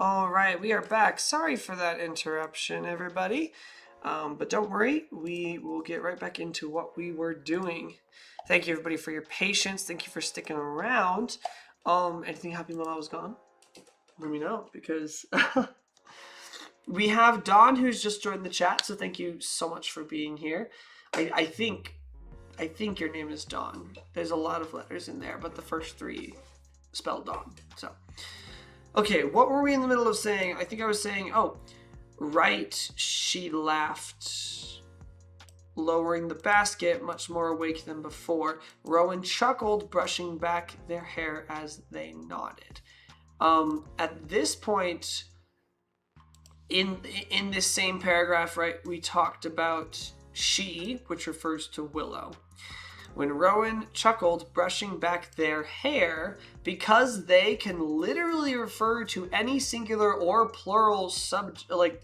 All right, we are back. Sorry for that interruption, everybody. But don't worry, we will get right back into what we were doing. Thank you, everybody, for your patience. Thank you for sticking around. Anything happy while I was gone? Let me know, because we have Dawn, who's just joined the chat, so thank you so much for being here. I think your name is Dawn. There's a lot of letters in there, but the first three spell Dawn. So, okay, what were we in the middle of saying? I think I was saying, oh, right, she laughed, lowering the basket, much more awake than before. Rowan chuckled, brushing back their hair as they nodded. At this point, in this same paragraph, right, we talked about she, which refers to Willow. When Rowan chuckled, brushing back their hair, because they can literally refer to any singular or plural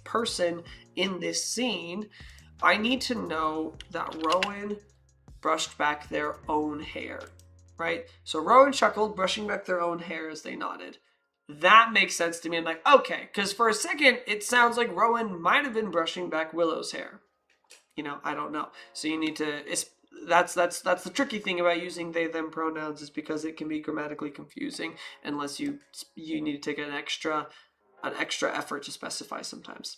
person in this scene, I need to know that Rowan brushed back their own hair, right? So Rowan chuckled, brushing back their own hair as they nodded. That makes sense to me. I'm like, okay, because for a second, it sounds like Rowan might have been brushing back Willow's hair. You know, I don't know. So you need to... That's the tricky thing about using they them pronouns, is because it can be grammatically confusing unless you need to take an extra effort to specify sometimes.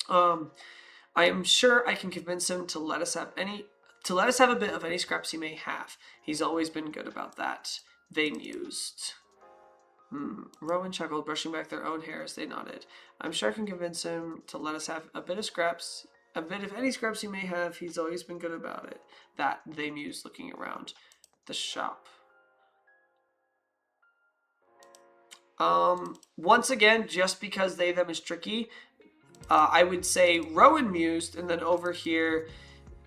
I am sure I can convince him to let us have a bit of any scraps he may have. He's always been good about that, they mused. Rowan chuckled, brushing back their own hair as they nodded. I'm sure I can convince him to let us have a bit of any scraps he may have. He's always been good about it. That, they mused, looking around the shop. Once again, just because they them is tricky, I would say Rowan mused, and then over here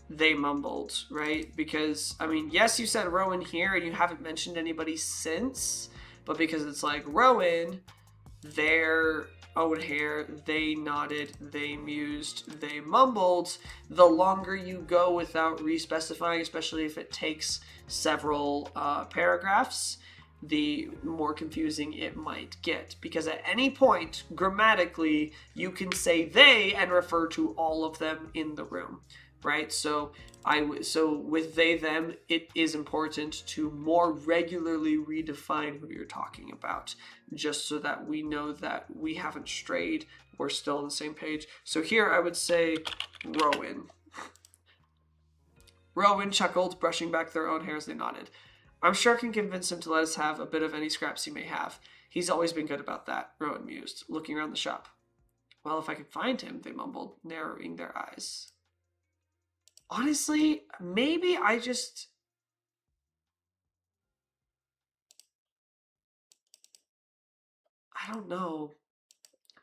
they mumbled, right? Because, I mean, yes, you said Rowan here, and you haven't mentioned anybody since, but because it's like Rowan, their own hair, they nodded, they mused, they mumbled, the longer you go without re-specifying, especially if it takes several paragraphs, the more confusing it might get. Because at any point, grammatically, you can say they and refer to all of them in the room, right? So with they, them, it is important to more regularly redefine who you're talking about, just so that we know that we haven't strayed, we're still on the same page. So here I would say Rowan. Rowan chuckled, brushing back their own hair as they nodded. I'm sure I can convince him to let us have a bit of any scraps he may have. He's always been good about that, Rowan mused, looking around the shop. Well, if I can find him, they mumbled, narrowing their eyes. Honestly, maybe I don't know.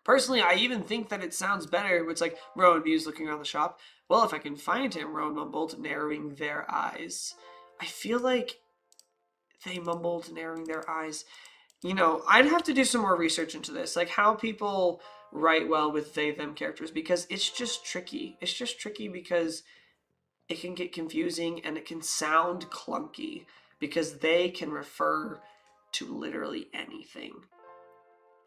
Personally, I even think that it sounds better. It's like Rowan mused, looking around the shop. Well, if I can find him, Rowan mumbled, narrowing their eyes. I feel like they mumbled, narrowing their eyes. You know, I'd have to do some more research into this, like how people write well with they, them characters, because it's just tricky. It's just tricky because it can get confusing and it can sound clunky because they can refer to literally anything,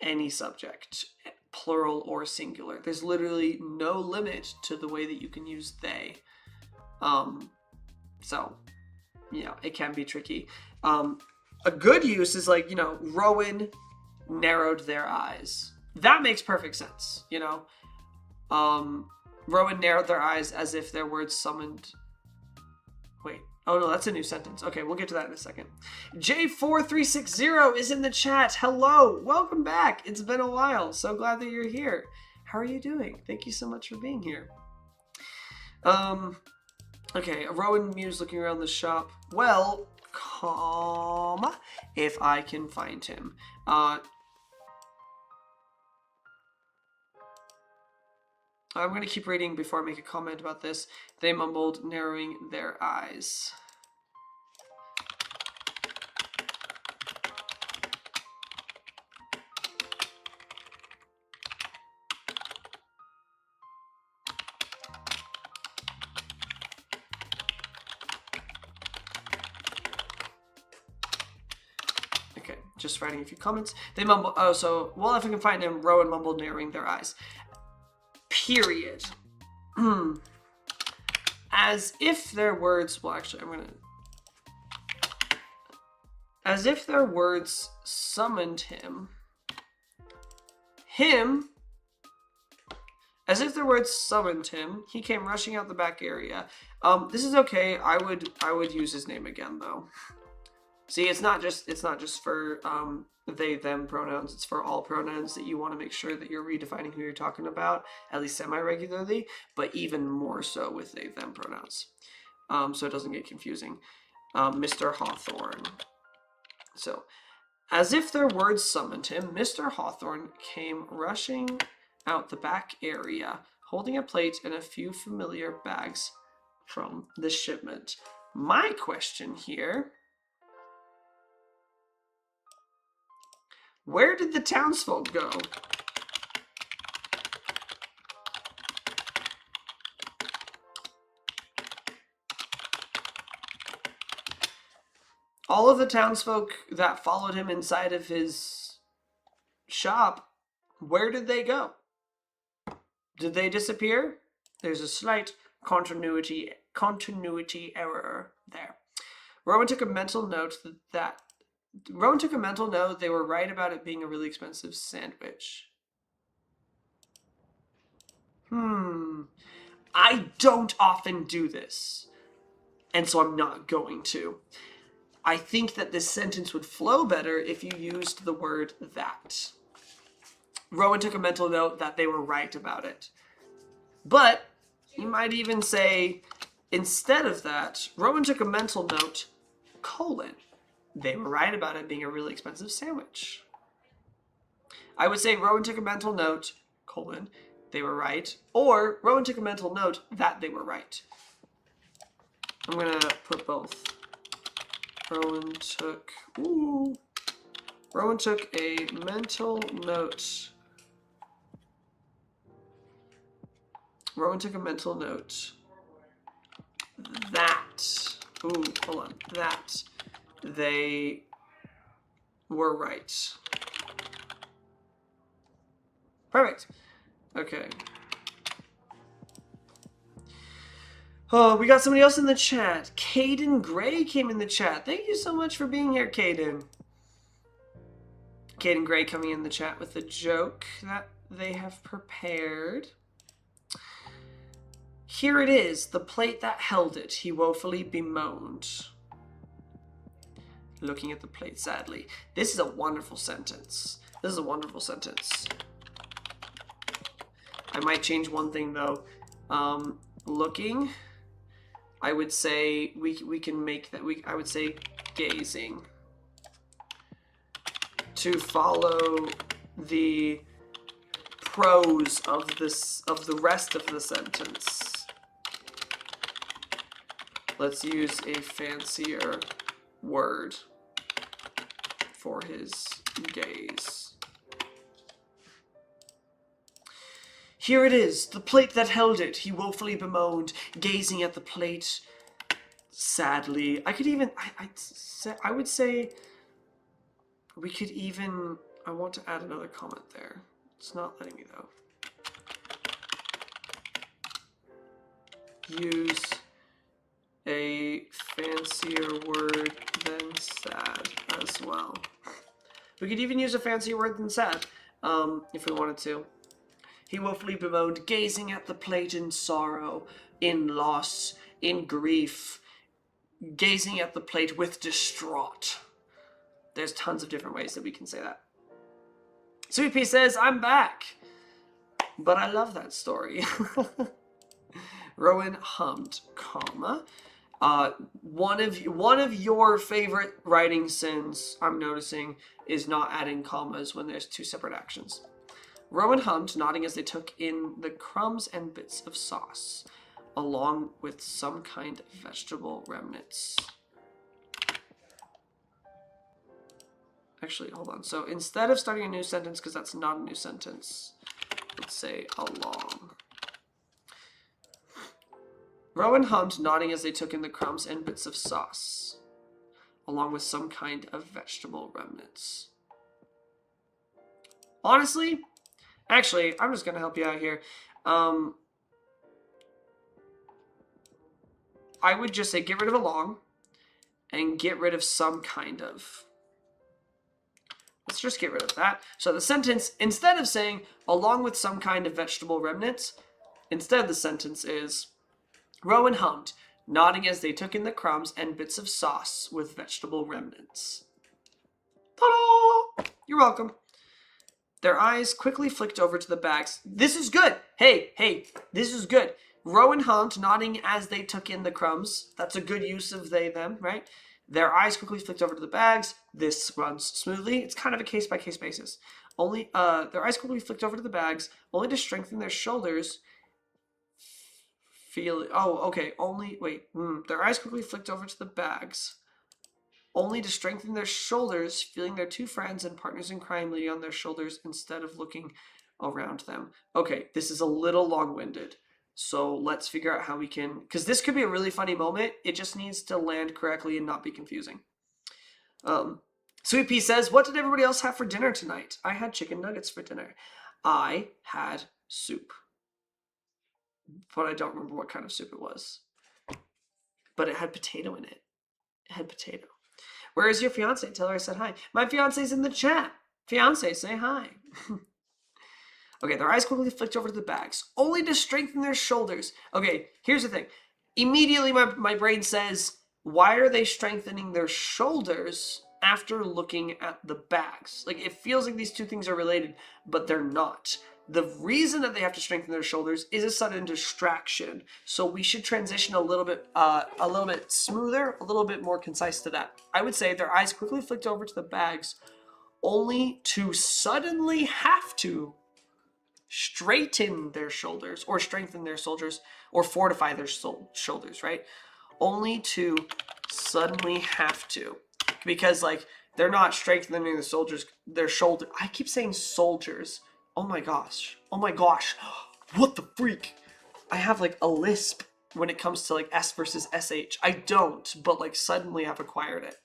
any subject, plural or singular. There's literally no limit to the way that you can use they. So, you know, it can be tricky. A good use is like, you know, Rowan narrowed their eyes. That makes perfect sense, you know. Rowan narrowed their eyes as if their words summoned... Wait. Oh, no, that's a new sentence. Okay, we'll get to that in a second. J4360 is in the chat. Hello. Welcome back. It's been a while. So glad that you're here. How are you doing? Thank you so much for being here. Okay, Rowan mused, looking around the shop. Well, if I can find him. I'm going to keep reading before I make a comment about this. They mumbled, narrowing their eyes. just writing a few comments. They mumble, oh, so, well, if I can find him, Rowan mumbled, narrowing their eyes. Period. As if their words, well, actually, as if their words summoned him. As if their words summoned him, he came rushing out the back area. This is okay. I would use his name again though. See, it's not just for they them pronouns. It's for all pronouns that you want to make sure that you're redefining who you're talking about, at least semi-regularly, but even more so with they them pronouns. So it doesn't get confusing. Mr. Hawthorne. So, as if their words summoned him, Mr. Hawthorne came rushing out the back area, holding a plate and a few familiar bags from the shipment. My question here: where did the townsfolk go? All of the townsfolk that followed him inside of his shop, where did they go? Did they disappear? There's a slight continuity error there. Rowan took a mental note they were right about it being a really expensive sandwich. I don't often do this, and so I'm not going to. I think that this sentence would flow better if you used the word that. Rowan took a mental note that they were right about it. But you might even say, instead of that, Rowan took a mental note, they were right about it being a really expensive sandwich. I would say Rowan took a mental note, they were right, or Rowan took a mental note that they were right. I'm going to put both. Rowan took a mental note. Rowan took a mental note that, that they were right. Perfect. Okay. Oh, we got somebody else in the chat. Caden Gray came in the chat. Thank you so much for being here, Caden. Caden Gray coming in the chat with a joke that they have prepared. Here it is, the plate that held it, he woefully bemoaned. Looking at the plate sadly. This is a wonderful sentence. This is a wonderful sentence. I might change one thing though. Looking, I would say we can make that I would say gazing. To follow the prose of the rest of the sentence. Let's use a fancier word for his gaze. Here it is, the plate that held it, he woefully bemoaned, gazing at the plate sadly. I could even, I would say, we could even, I want to add another comment there. It's not letting me though. Use a fancier word than sad as well. We could even use a fancier word than sad, if we wanted to. He woefully bemoaned, gazing at the plate in sorrow, in loss, in grief, gazing at the plate with distraught. There's tons of different ways that we can say that. Sweet Pea says, I'm back. But I love that story. Rowan hummed, comma. One of your favorite writing sins, I'm noticing, is not adding commas when there's two separate actions. Rowan hummed, nodding as they took in the crumbs and bits of sauce, along with some kind of vegetable remnants. Actually, hold on. So instead of starting a new sentence, because that's not a new sentence, let's say along. Rowan hummed, nodding as they took in the crumbs and bits of sauce, along with some kind of vegetable remnants. Honestly, actually, I'm just going to help you out here. I would just say get rid of along and get rid of some kind of. Let's just get rid of that. So the sentence, instead of saying along with some kind of vegetable remnants, instead the sentence is Rowan hummed, nodding as they took in the crumbs and bits of sauce with vegetable remnants. Ta-da! You're welcome. Their eyes quickly flicked over to the bags. This is good. Hey, this is good. Rowan hummed, nodding as they took in the crumbs. That's a good use of they, them, right? Their eyes quickly flicked over to the bags. This runs smoothly. It's kind of a case-by-case basis. Their eyes quickly flicked over to the bags, only to strengthen their shoulders. Their eyes quickly flicked over to the bags, only to strengthen their shoulders, feeling their two friends and partners in crime leaning on their shoulders instead of looking around them. Okay, this is a little long-winded. So let's figure out how we can, because this could be a really funny moment. It just needs to land correctly and not be confusing. Sweet Pea says, what did everybody else have for dinner tonight? I had chicken nuggets for dinner. I had soup. But I don't remember what kind of soup it was. But it had potato in it. It had potato. Where is your fiance? Tell her I said hi. My fiance's in the chat. Fiance, say hi. Okay, their eyes quickly flicked over to the bags, only to strengthen their shoulders. Okay, here's the thing. Immediately my brain says, why are they strengthening their shoulders after looking at the bags? Like, it feels like these two things are related, but they're not. The reason that they have to strengthen their shoulders is a sudden distraction. So we should transition a little bit smoother, a little bit more concise to that. I would say their eyes quickly flicked over to the bags, only to suddenly have to straighten their shoulders or strengthen their shoulders or fortify their shoulders, right? Only to suddenly have to, because like they're not strengthening their shoulder. I keep saying soldiers. Oh my gosh. What the freak? I have like a lisp when it comes to like S versus SH. I don't, but like suddenly I've acquired it.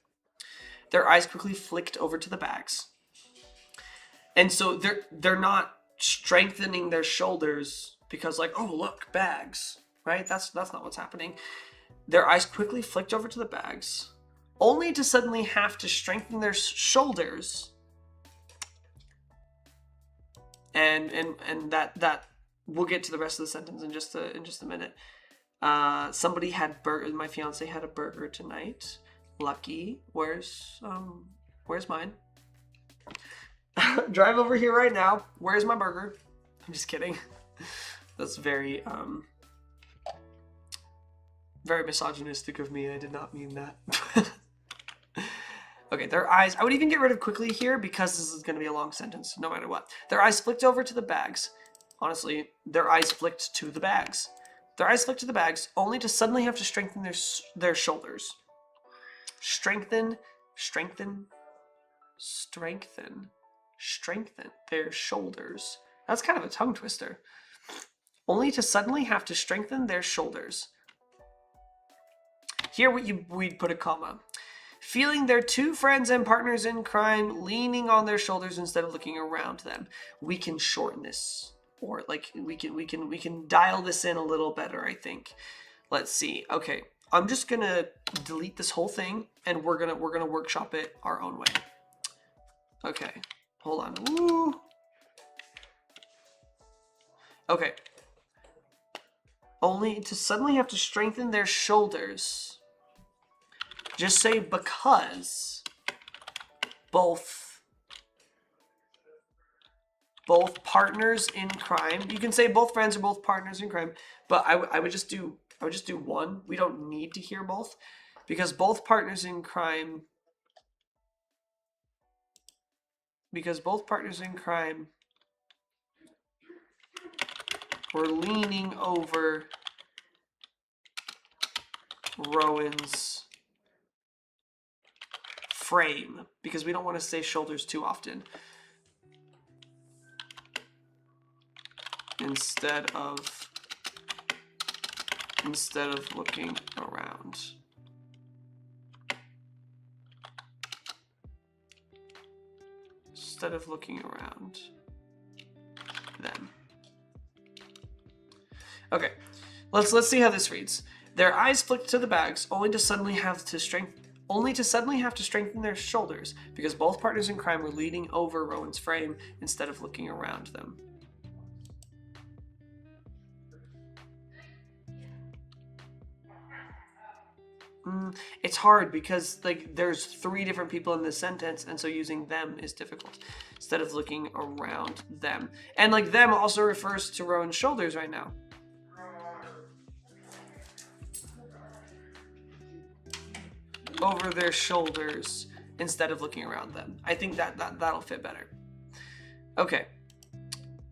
Their eyes quickly flicked over to the bags. And so they're not strengthening their shoulders because like, oh look, bags, right? That's not what's happening. Their eyes quickly flicked over to the bags, only to suddenly have to strengthen their shoulders. And that we'll get to the rest of the sentence in just a minute. Somebody had burger. My fiance had a burger tonight. Lucky. Where's mine? Drive over here right now. Where's my burger? I'm just kidding. That's very very misogynistic of me. I did not mean that. Okay, their eyes. I would even get rid of quickly here because this is going to be a long sentence no matter what. Their eyes flicked over to the bags. Honestly, their eyes flicked to the bags. Their eyes flicked to the bags, only to suddenly have to strengthen their shoulders. Strengthen their shoulders. That's kind of a tongue twister. Only to suddenly have to strengthen their shoulders. Here we'd put a comma. Feeling their two friends and partners in crime leaning on their shoulders instead of looking around them. We can shorten this, or like we can dial this in a little better, I think. Let's see. Okay, I'm just gonna delete this whole thing, and we're gonna workshop it our own way. Okay, hold on. Woo. Okay. Only to suddenly have to strengthen their shoulders. Just say because both partners in crime. You can say both friends or both partners in crime, but I would just do one. We don't need to hear both, because both partners in crime. Were leaning over Rowan's frame, because we don't want to say shoulders too often. Instead of looking around. Instead of looking around. them. Okay, let's see how this reads. Their eyes flicked to the bags, only to suddenly have to strengthen their shoulders because both partners in crime were leaning over Rowan's frame instead of looking around them. It's hard because like there's 3 different people in this sentence, and so using them is difficult instead of looking around them. And like them also refers to Rowan's shoulders right now. Over their shoulders instead of looking around them. I think that'll fit better. Okay,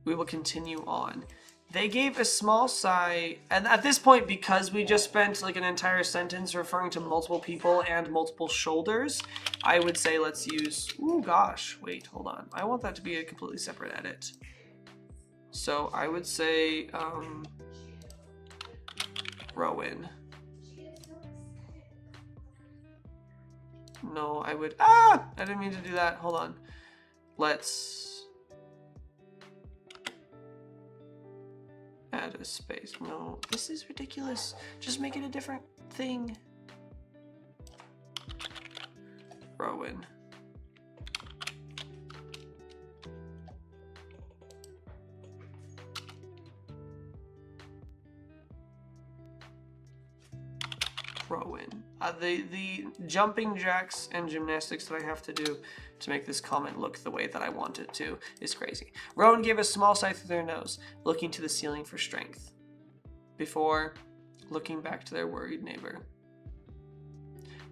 we will continue on. They gave a small sigh, and at this point, because we just spent like an entire sentence referring to multiple people and multiple shoulders, I would say let's use, oh gosh, wait, hold on. I want that to be a completely separate edit. So I would say Rowan. No, I would, I didn't mean to do that. Hold on. Let's add a space. No, this is ridiculous. Just make it a different thing. Rowan. Rowan. The jumping jacks and gymnastics that I have to do to make this comment look the way that I want it to is crazy. Rowan gave a small sigh through their nose, looking to the ceiling for strength, before looking back to their worried neighbor.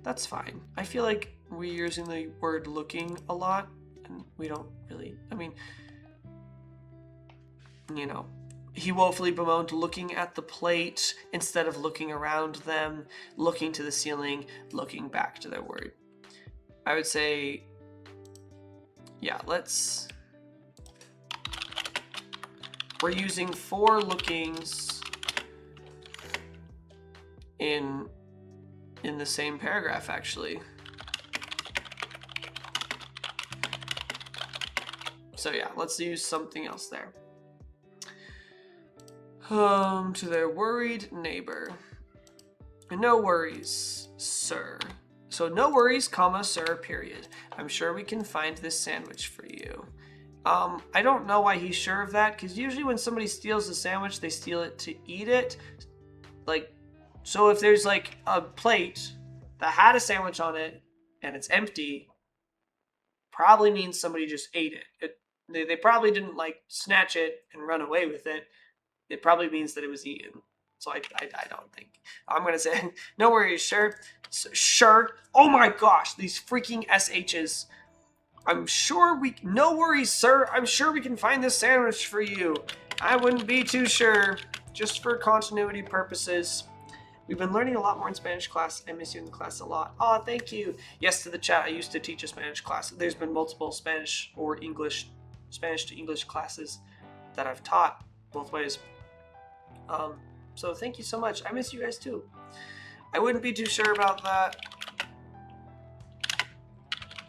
That's fine. I feel like we're using the word looking a lot, and we don't really, I mean, you know, he woefully bemoaned, looking at the plate instead of looking around them, looking to the ceiling, looking back to their word. I would say, yeah, we're using 4 lookings in the same paragraph, actually. So yeah, let's use something else there. To their worried neighbor. No worries, sir. So no worries, comma, sir, period. I'm sure we can find this sandwich for you. I don't know why he's sure of that, because usually when somebody steals a sandwich, they steal it to eat it. Like, so if there's like a plate that had a sandwich on it and it's empty, probably means somebody just ate it. They probably didn't like snatch it and run away with it. It probably means that it was eaten. So I don't think. I'm going to say, no worries, sure. Sure. Oh my gosh, these freaking SHs. No worries, sir. I'm sure we can find this sandwich for you. I wouldn't be too sure, just for continuity purposes. We've been learning a lot more in Spanish class. I miss you in the class a lot. Oh, thank you. Yes, to the chat. I used to teach a Spanish class. There's been multiple Spanish to English classes that I've taught both ways. So thank you so much. I miss you guys too. I wouldn't be too sure about that,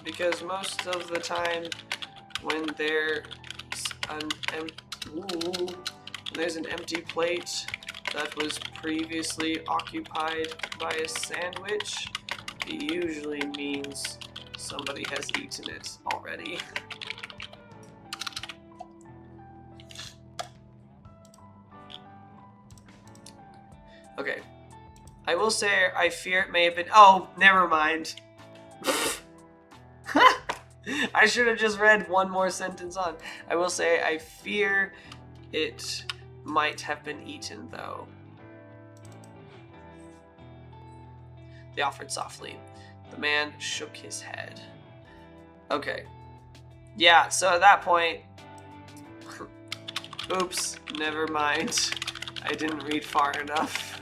because most of the time when there's an empty plate that was previously occupied by a sandwich, it usually means somebody has eaten it already. Okay, I will say I fear it may have been, oh, never mind. I should have just read one more sentence on. I will say I fear it might have been eaten, though. They offered softly. The man shook his head. Okay. Yeah, so at that point, oops, never mind. I didn't read far enough.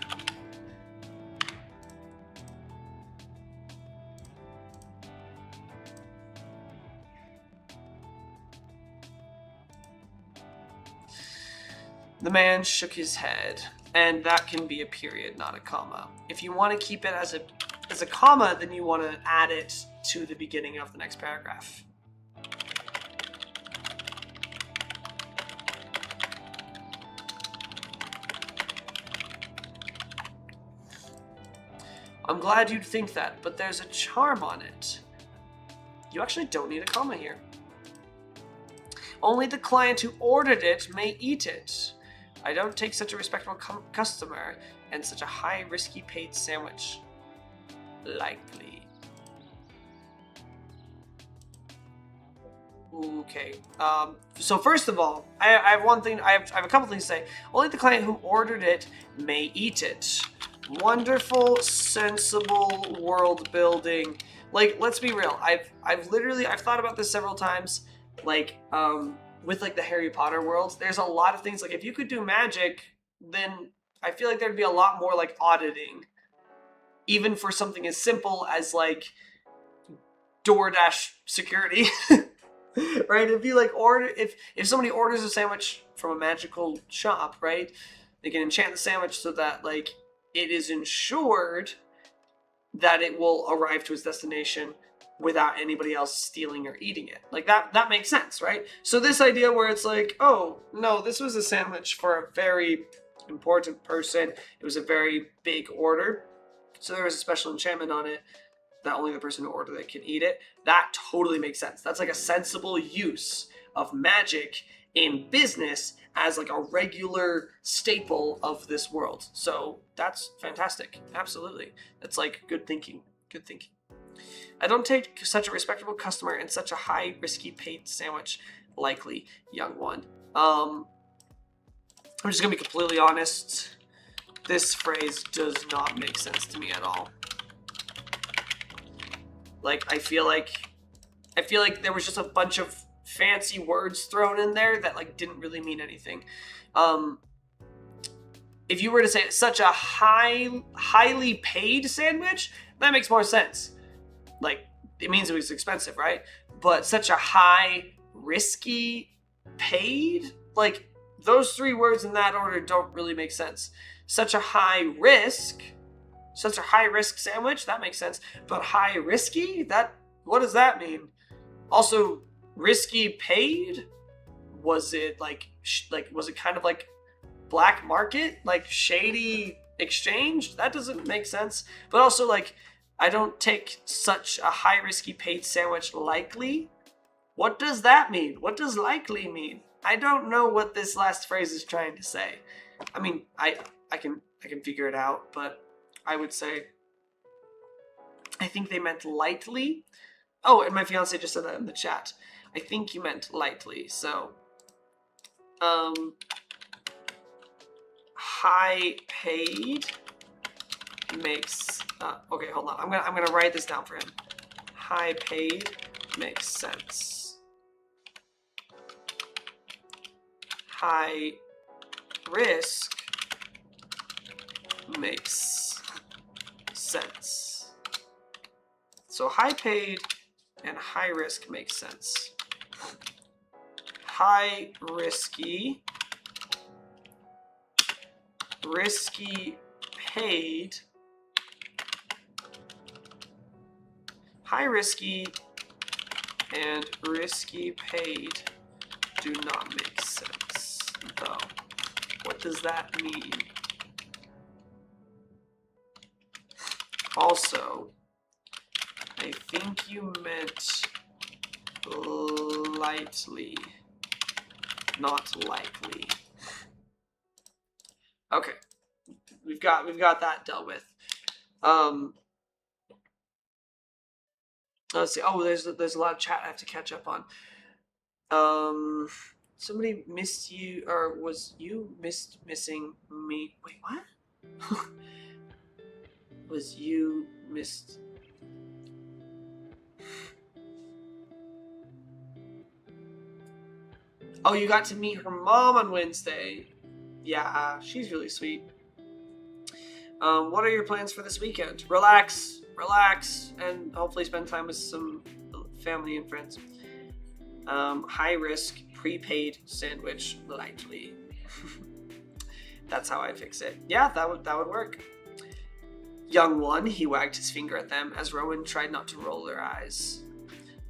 The man shook his head, and that can be a period, not a comma. If you want to keep it as a comma, then you want to add it to the beginning of the next paragraph. I'm glad you'd think that, but there's a charm on it. You actually don't need a comma here. Only the client who ordered it may eat it. I don't take such a respectable customer and such a high, risky paid sandwich lightly. Okay. So first of all, I have one thing. I have a couple things to say. Only the client who ordered it may eat it. Wonderful, sensible world building. Like, let's be real. I've thought about this several times. Like, with like the Harry Potter world, there's a lot of things. Like, if you could do magic, then I feel like there'd be a lot more like auditing, even for something as simple as like DoorDash security. Right? If you like if somebody orders a sandwich from a magical shop, right, they can enchant the sandwich so that like it is ensured that it will arrive to its destination without anybody else stealing or eating it. Like that makes sense, right? So this idea where it's like, oh no, this was a sandwich for a very important person. It was a very big order, so there was a special enchantment on it that only the person who ordered it can eat it. That totally makes sense. That's like a sensible use of magic in business as like a regular staple of this world. So that's fantastic. Absolutely. That's like good thinking. Good thinking. I don't take such a respectable customer and such a high risky paid sandwich likely, young one. I'm just gonna be completely honest. This phrase does not make sense to me at all. Like, I feel like there was just a bunch of fancy words thrown in there that like didn't really mean anything. If you were to say such a highly paid sandwich, that makes more sense. Like, it means it was expensive, right? But such a high risky paid, like those three words in that order don't really make sense. Such a high risk sandwich, that makes sense. But high risky, what does that mean? Also, risky paid? Was it was it kind of like black market? Like shady exchange? That doesn't make sense. But also, like, I don't take such a high risky paid sandwich likely. What does that mean? What does likely mean? I don't know what this last phrase is trying to say. I mean, I can figure it out, but I would say I think they meant lightly. Oh, and my fiance just said that in the chat. I think you meant lightly. So, high paid makes. Okay, hold on. I'm gonna write this down for him. High paid makes sense. High risk makes sense. So high paid and high risk makes sense. High risky paid. High risky and risky paid do not make sense, though. What does that mean? Also, I think you meant lightly, not likely. Okay, we've got that dealt with. Let's see. Oh, there's a lot of chat I have to catch up on. Somebody missed you, or was you missing me? Wait, what? Was you missed? Oh, you got to meet her mom on Wednesday. Yeah, she's really sweet. What are your plans for this weekend? Relax, and hopefully spend time with some family and friends. High risk, prepaid sandwich, lightly. That's how I fix it. Yeah, that would work. Young one, he wagged his finger at them as Rowan tried not to roll their eyes.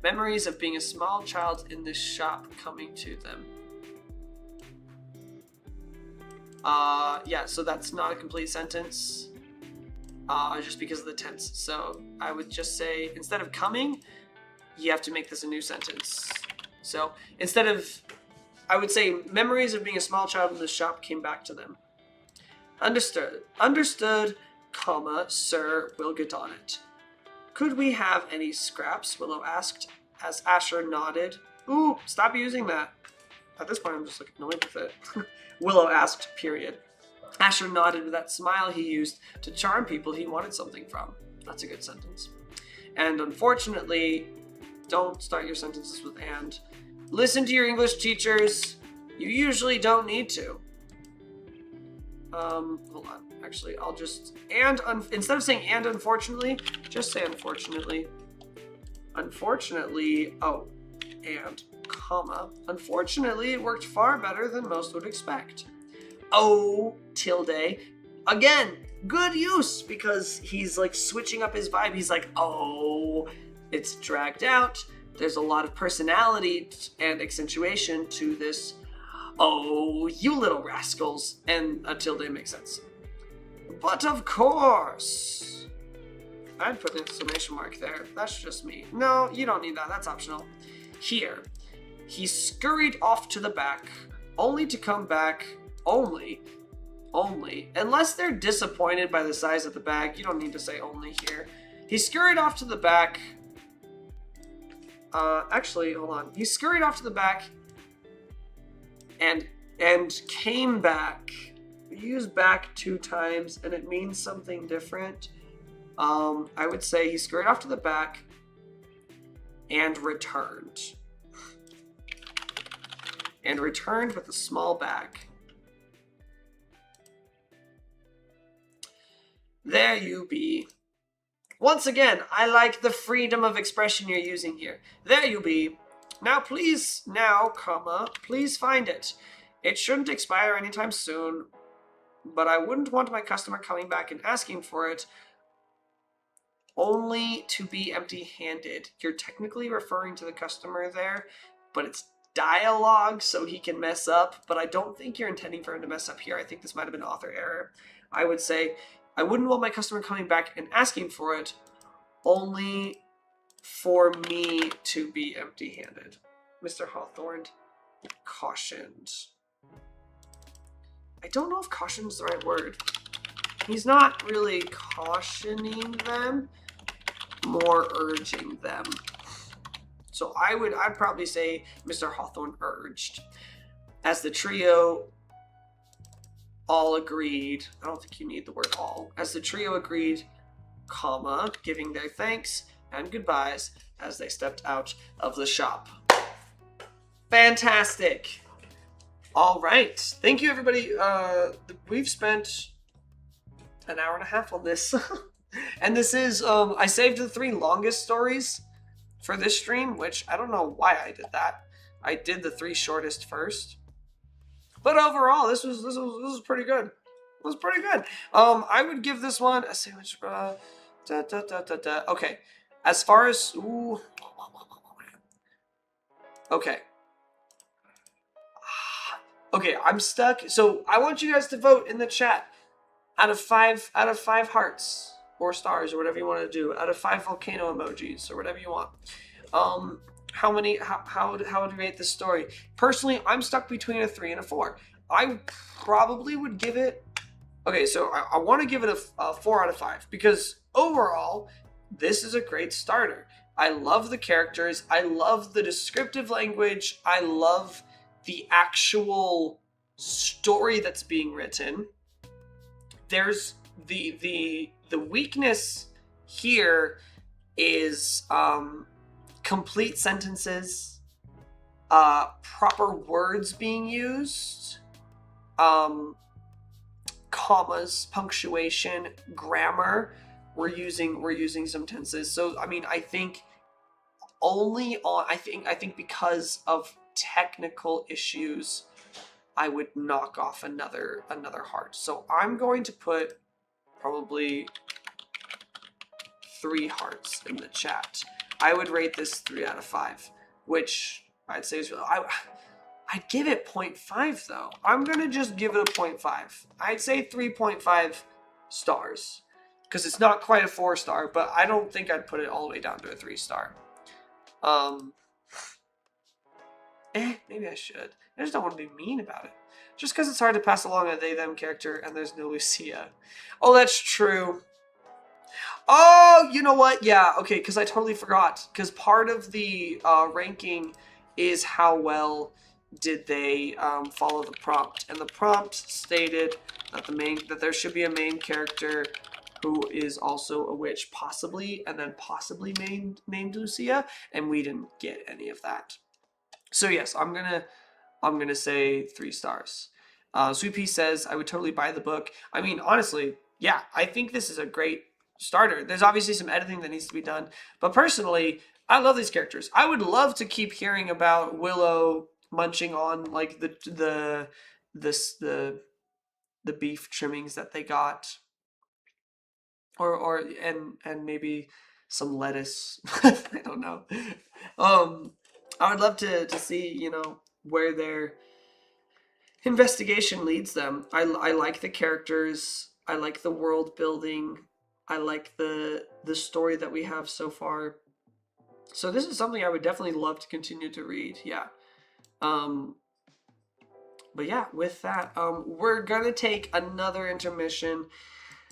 Memories of being a small child in this shop coming to them. Yeah, so that's not a complete sentence. just because of the tense. So I would just say, instead of coming, you have to make this a new sentence. So instead of, I would say, memories of being a small child in the shop came back to them. Understood. Understood, comma, sir, we'll get on it. Could we have any scraps? Willow asked, as Asher nodded. Ooh, stop using that. At this point, I'm just like annoyed with it. Willow asked, period. Asher nodded with that smile he used to charm people he wanted something from. That's a good sentence. And unfortunately, don't start your sentences with and. Listen to your English teachers. You usually don't need to. Hold on. Actually, I'll just, instead of saying and unfortunately, just say unfortunately. Unfortunately, oh, and, comma. Unfortunately, it worked far better than most would expect. Oh, tilde. Again, good use, because he's like switching up his vibe. He's like, oh, it's dragged out. There's a lot of personality and accentuation to this. Oh, you little rascals. And a tilde makes sense. But of course. I'd put an exclamation mark there. That's just me. No, you don't need that. That's optional. Here. He scurried off to the back, only to come back. Only. Unless they're disappointed by the size of the bag, you don't need to say only here. He scurried off to the back. Actually, hold on. He scurried off to the back and came back. We use back 2 times and it means something different. I would say he scurried off to the back and returned. And returned with a small bag. There you be. Once again, I like the freedom of expression you're using here. There you be. Now please, comma, please find it. It shouldn't expire anytime soon, but I wouldn't want my customer coming back and asking for it only to be empty-handed. You're technically referring to the customer there, but it's dialogue, so he can mess up, but I don't think you're intending for him to mess up here. I think this might have been author error. I would say, I wouldn't want my customer coming back and asking for it only for me to be empty-handed. Mr. Hawthorne cautioned. I don't know if caution's the right word. He's not really cautioning them, more urging them. So I'd probably say Mr. Hawthorne urged. As the trio all agreed, I don't think you need the word all. As the trio agreed, comma, giving their thanks and goodbyes as they stepped out of the shop. Fantastic. All right. Thank you, everybody. We've spent an hour and a half on this. And this is, I saved the 3 longest stories for this stream, which I don't know why I did that. I did the 3 shortest first. But overall, this was pretty good. It was pretty good. I would give this one a sandwich. Okay. As far as, ooh. Okay. Okay, I'm stuck. So I want you guys to vote in the chat. Out of 5 hearts or stars or whatever you want to do. Out of 5 volcano emojis or whatever you want. How would you rate this story? Personally, I'm stuck between a 3 and a 4. I probably would give it. Okay, so I want to give it a 4 out of 5 because overall, this is a great starter. I love the characters. I love the descriptive language. I love the actual story that's being written. There's the weakness here is complete sentences, proper words being used, commas, punctuation, grammar. We're using some tenses. So I mean, I think because of technical issues, I would knock off another heart. So I'm going to put probably 3 hearts in the chat. I would rate this 3 out of 5, which I'd say is really, I'd give it 0.5 though. I'm gonna just give it a 0.5. I'd say 3.5 stars. because it's not quite a 4-star, but I don't think I'd put it all the way down to a 3-star. Maybe I should. I just don't want to be mean about it. Just because it's hard to pass along a they-them character and there's no Lucia. Oh, that's true. Oh, you know what? Yeah, okay, because I totally forgot. Because part of the ranking is how well did they follow the prompt. And the prompt stated that there should be a main character who is also a witch, possibly, and then possibly named Lucia, and we didn't get any of that. So yes, I'm gonna say 3 stars. Sweet Pea says I would totally buy the book. I mean, honestly, yeah, I think this is a great starter. There's obviously some editing that needs to be done, but personally, I love these characters. I would love to keep hearing about Willow munching on like the beef trimmings that they got, or and maybe some lettuce. I don't know. I would love to see, you know, where their investigation leads them. I like the characters. I like the world building. I like the story that we have so far. So this is something I would definitely love to continue to read. Yeah. Um, but yeah, with that, we're gonna take another intermission.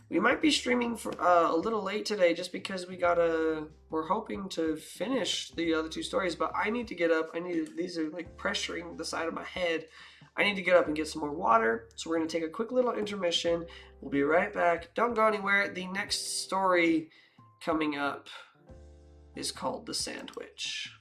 We might be streaming for a little late today just because we're hoping to finish the other 2 stories, but I need to get up. These are like pressuring the side of my head. I need to get up and get some more water. So we're going to take a quick little intermission. We'll be right back. Don't go anywhere. The next story coming up is called The Sandwich.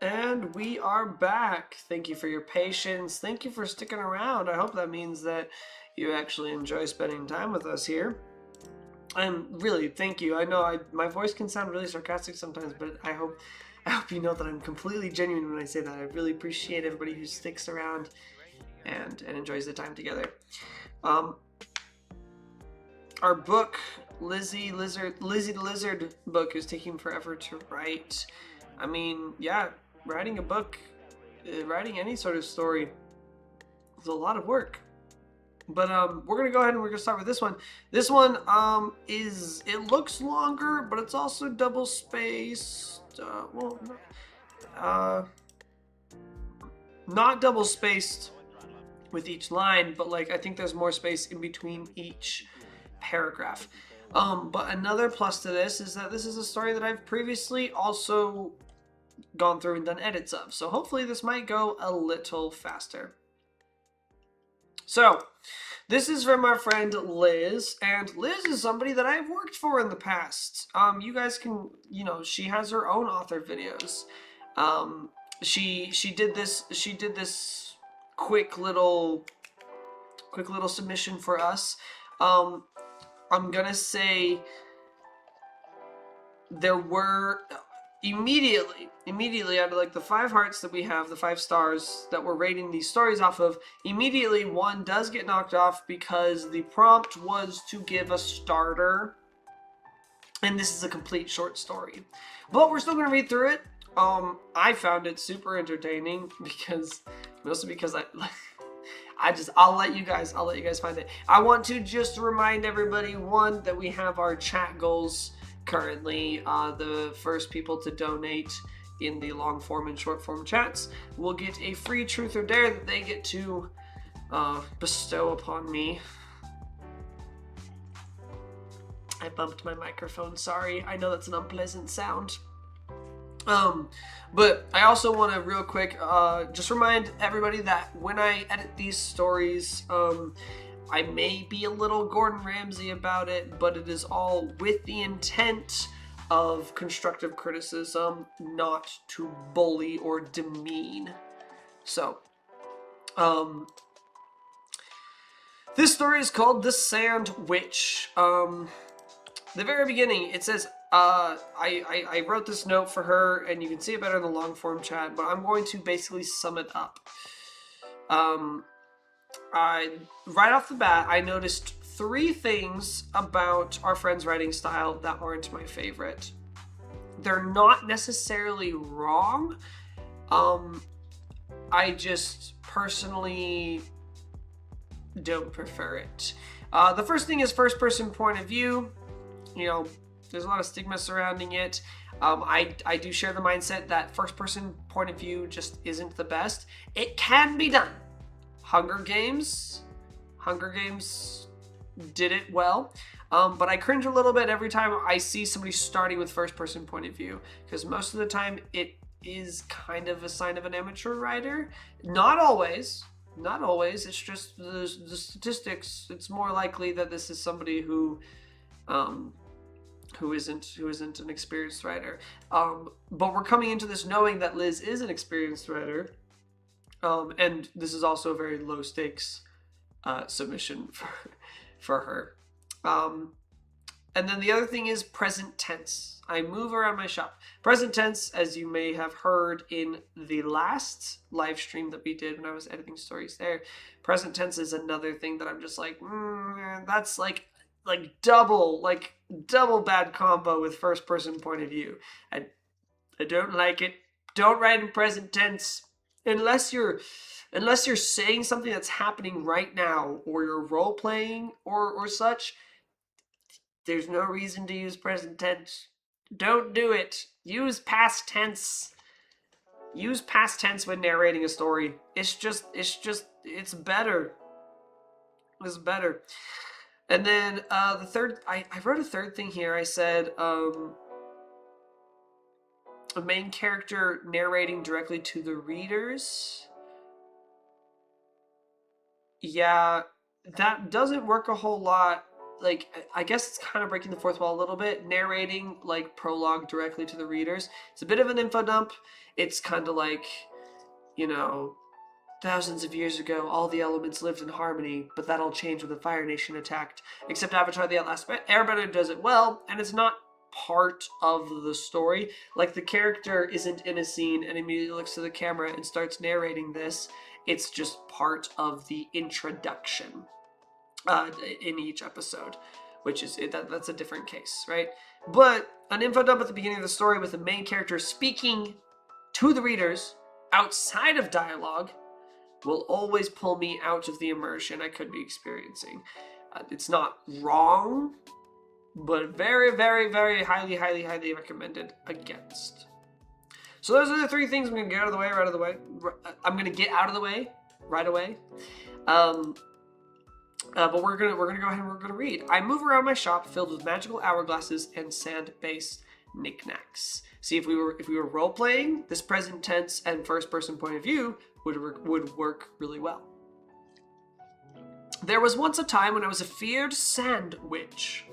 And we are back. Thank you for your patience. Thank you for sticking around. I hope that means that you actually enjoy spending time with us here. And really, thank you. I know my voice can sound really sarcastic sometimes, but I hope you know that I'm completely genuine when I say that. I really appreciate everybody who sticks around and enjoys the time together. Our book, Lizzie the Lizard book, is taking forever to write. I mean, yeah, writing a book, writing any sort of story is a lot of work. But we're gonna go ahead and we're gonna start with this one. This one it looks longer, but it's also double spaced. Not double spaced with each line, but like I think there's more space in between each paragraph. But another plus to this is that this is a story that I've previously also gone through and done edits of. So hopefully this might go a little faster. So this is from our friend Liz, and Liz is somebody that I've worked for in the past. You guys can, she has her own author videos. She did this quick little submission for us. I'm gonna say there were immediately out of like the 5 hearts that we have, the 5 stars that we're rating these stories off of, immediately one does get knocked off because the prompt was to give a starter, and this is a complete short story. But we're still gonna read through it. I found it super entertaining mostly because I'll let you guys find it. I want to just remind everybody, one, that we have our chat goals currently. The first people to donate in the long form and short form chats will get a free truth or dare that they get to bestow upon me. I bumped my microphone, sorry. I know that's an unpleasant sound. But I also want to real quick just remind everybody that when I edit these stories, I may be a little Gordon Ramsay about it, but it is all with the intent of constructive criticism, not to bully or demean. So, this story is called The Sand Witch. The very beginning, it says, I wrote this note for her, and you can see it better in the long form chat, but I'm going to basically sum it up. Right off the bat, I noticed 3 things about our friend's writing style that aren't my favorite. They're not necessarily wrong. I just personally don't prefer it. The first thing is first person point of view. There's a lot of stigma surrounding it. I do share the mindset that first person point of view just isn't the best. It can be done. Hunger Games did it well. But I cringe a little bit every time I see somebody starting with first person point of view, because most of the time it is kind of a sign of an amateur writer. Not always. It's just the statistics. It's more likely that this is somebody who isn't an experienced writer. But we're coming into this knowing that Liz is an experienced writer. And this is also a very low stakes submission for her. And then the other thing is present tense. I move around my shop. Present tense, as you may have heard in the last live stream that we did when I was editing stories there, present tense is another thing that I'm just like, that's like double bad combo with first person point of view. I don't like it. Don't write in present tense unless you're saying something that's happening right now, or you're role playing or such. There's no reason to use present tense. Don't do it. Use past tense. Use past tense when narrating a story. It's better. It's better. And then the third, I wrote a third thing here. I said a main character narrating directly to the readers. Yeah, that doesn't work a whole lot like, I guess it's kind of breaking the fourth wall a little bit, narrating like prologue directly to the readers. It's a bit of an info dump. It's kind of like, you know, thousands of years ago, all the elements lived in harmony, but that all changed when the Fire Nation attacked. Except Avatar: The Last Airbender does it well, and it's not part of the story. Like, the character isn't in a scene and immediately looks to the camera and starts narrating this. It's just part of the introduction in each episode, which is that's a different case, right? But an info dump at the beginning of the story with the main character speaking to the readers outside of dialogue will always pull me out of the immersion I could be experiencing. It's not wrong, but very, very, very highly, highly, highly recommended against. So those are the three things I'm going to get out of the way right away. I'm going to get out of the way right away. But we're gonna go ahead and we're gonna read. I move around my shop filled with magical hourglasses and sand-based knickknacks. See, if we were role playing, this present tense and first person point of view would work really well. There was once a time when I was a feared sand witch,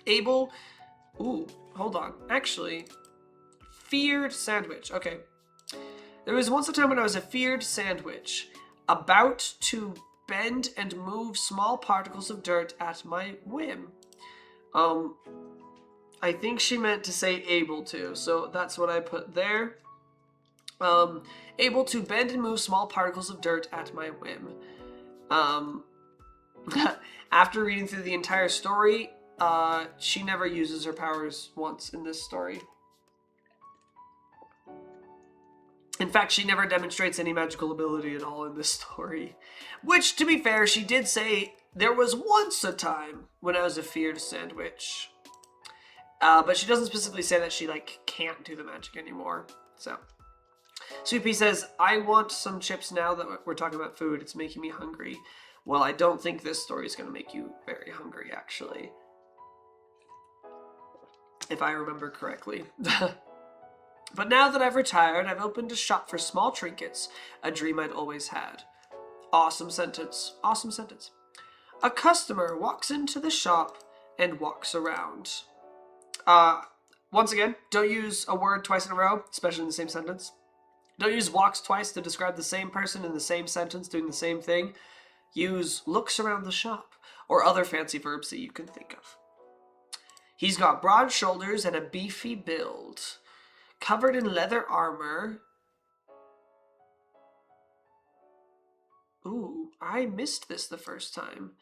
able. Ooh, hold on. Actually, feared sandwich. Okay. There was once a time when I was a feared sandwich, about to bend and move small particles of dirt at my whim. I think she meant to say able to, so that's what I put there. Able to bend and move small particles of dirt at my whim. After reading through the entire story, she never uses her powers once in this story. In fact, she never demonstrates any magical ability at all in this story. Which, to be fair, she did say, there was once a time when I was a feared sandwich. But she doesn't specifically say that she, like, can't do the magic anymore. So, Sweet Pea says, I want some chips now that we're talking about food. It's making me hungry. Well, I don't think this story is going to make you very hungry, actually. If I remember correctly. But now that I've retired, I've opened a shop for small trinkets, a dream I'd always had. Awesome sentence. Awesome sentence. A customer walks into the shop and walks around. Once again, don't use a word twice in a row, especially in the same sentence. Don't use walks twice to describe the same person in the same sentence doing the same thing. Use looks around the shop, or other fancy verbs that you can think of. He's got broad shoulders and a beefy build. Covered in leather armor. Ooh, I missed this the first time.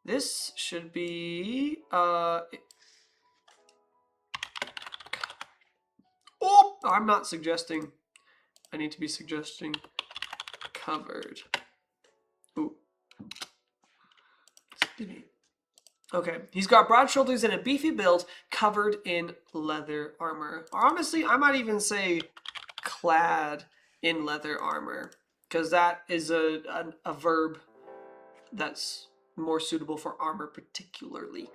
This should be, Oh, I'm not suggesting. I need to be suggesting covered. Ooh. Excuse me. Okay, he's got broad shoulders and a beefy build, covered in leather armor. Honestly, I might even say clad in leather armor, because that is a verb that's more suitable for armor particularly.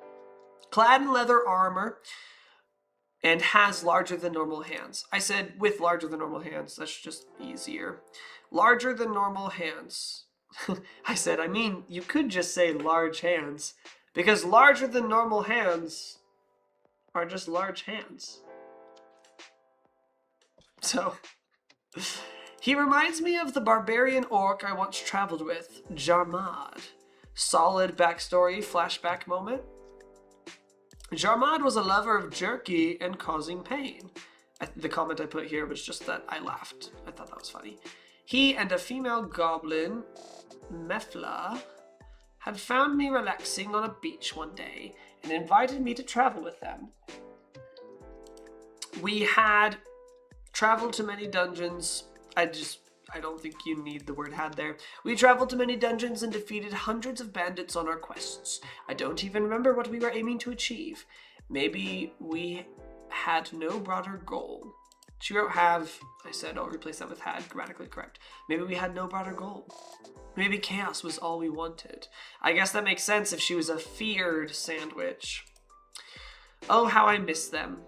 Clad in leather armor and has larger than normal hands. I said with larger than normal hands, that's just easier. Larger than normal hands. I mean, you could just say large hands. Because larger than normal hands are just large hands. So, he reminds me of the barbarian orc I once traveled with, Jarmad. Solid backstory, flashback moment. Jarmad was a lover of jerky and causing pain. The comment I put here was just that I laughed. I thought that was funny. He and a female goblin, Mefla, had found me relaxing on a beach one day and invited me to travel with them. We had traveled to many dungeons. I don't think you need the word had there. We traveled to many dungeons and defeated hundreds of bandits on our quests. I don't even remember what we were aiming to achieve. Maybe we had no broader goal. She wrote have. I said I'll replace that with had, grammatically correct. Maybe we had no broader goal. Maybe chaos was all we wanted. I guess that makes sense if she was a feared sandwich. Oh, how I miss them.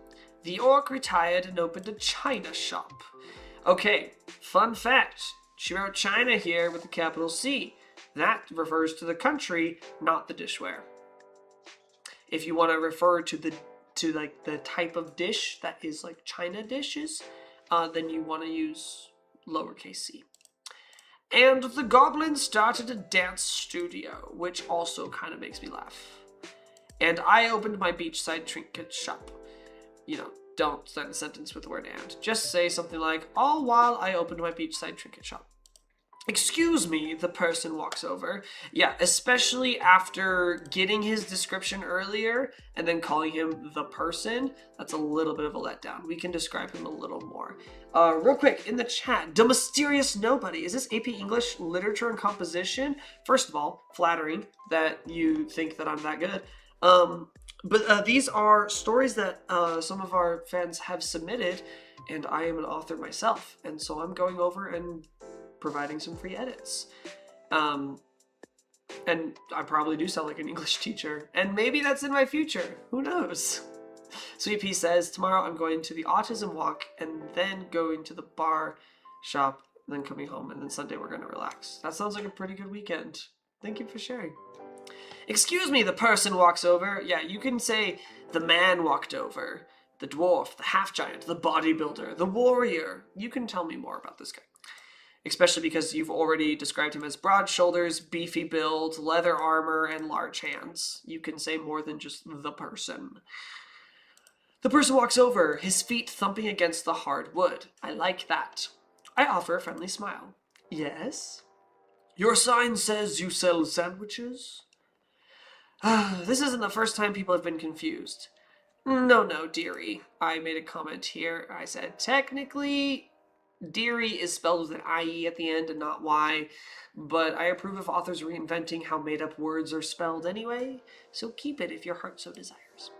The orc retired and opened a china shop. Okay, fun fact. She wrote China here with a capital C. That refers to the country, not the dishware. If you want to refer to the type of dish that is like China dishes, then you want to use lowercase c. And the goblin started a dance studio, which also kind of makes me laugh. And I opened my beachside trinket shop. You know, don't start a sentence with the word and. Just say something like, all while I opened my beachside trinket shop. Excuse me, the person walks over. Yeah, especially after getting his description earlier and then calling him the person, that's a little bit of a letdown. We can describe him a little more. Real quick, in the chat, the mysterious nobody. Is this AP English literature and composition? First of all, flattering that you think that I'm that good. But these are stories that some of our fans have submitted, and I am an author myself, and so I'm going over and providing some free edits. And I probably do sound like an English teacher, and maybe that's in my future. Who knows? Sweet Pea says, tomorrow I'm going to the autism walk and then going to the bar shop, and then coming home, and then Sunday we're going to relax. That sounds like a pretty good weekend. Thank you for sharing. Excuse me, the person walks over. Yeah, you can say the man walked over, the dwarf, the half-giant, the bodybuilder, the warrior. You can tell me more about this guy. Especially because you've already described him as broad shoulders, beefy build, leather armor, and large hands. You can say more than just the person. The person walks over, his feet thumping against the hard wood. I like that. I offer a friendly smile. Yes? Your sign says you sell sandwiches? This isn't the first time people have been confused. No, dearie. I made a comment here. I said, technically, dearie is spelled with an IE at the end and not Y, but I approve of authors reinventing how made-up words are spelled anyway, so keep it if your heart so desires.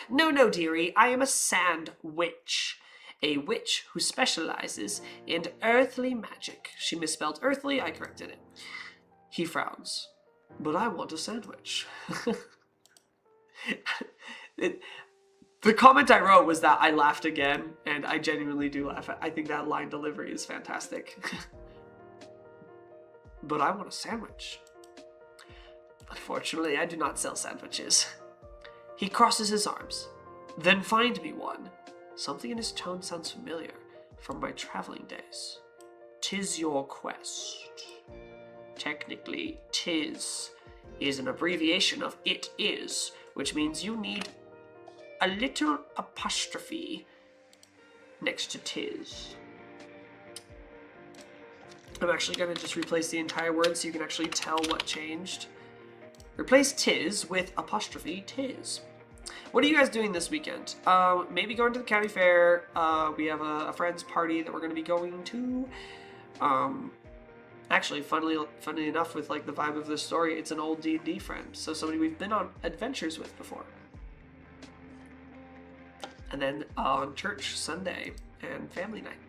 No, dearie. I am a sand witch. A witch who specializes in earthly magic. She misspelled earthly, I corrected it. He frowns. But I want a sandwich. The comment I wrote was that I laughed again, and I genuinely do laugh. I think that line delivery is fantastic. But I want a sandwich. Unfortunately, I do not sell sandwiches. He crosses his arms. Then find me one. Something in his tone sounds familiar from my traveling days. 'Tis your quest. Technically, 'tis is an abbreviation of it is, which means you need a little apostrophe next to 'tis. I'm actually going to just replace the entire word so you can actually tell what changed. Replace 'tis with apostrophe 'tis. What are you guys doing this weekend? Maybe going to the county fair. We have a friend's party that we're going to be going to. Actually, funnily enough, with like the vibe of this story, it's an old D&D friend, so somebody we've been on adventures with before. And then on church Sunday and family night.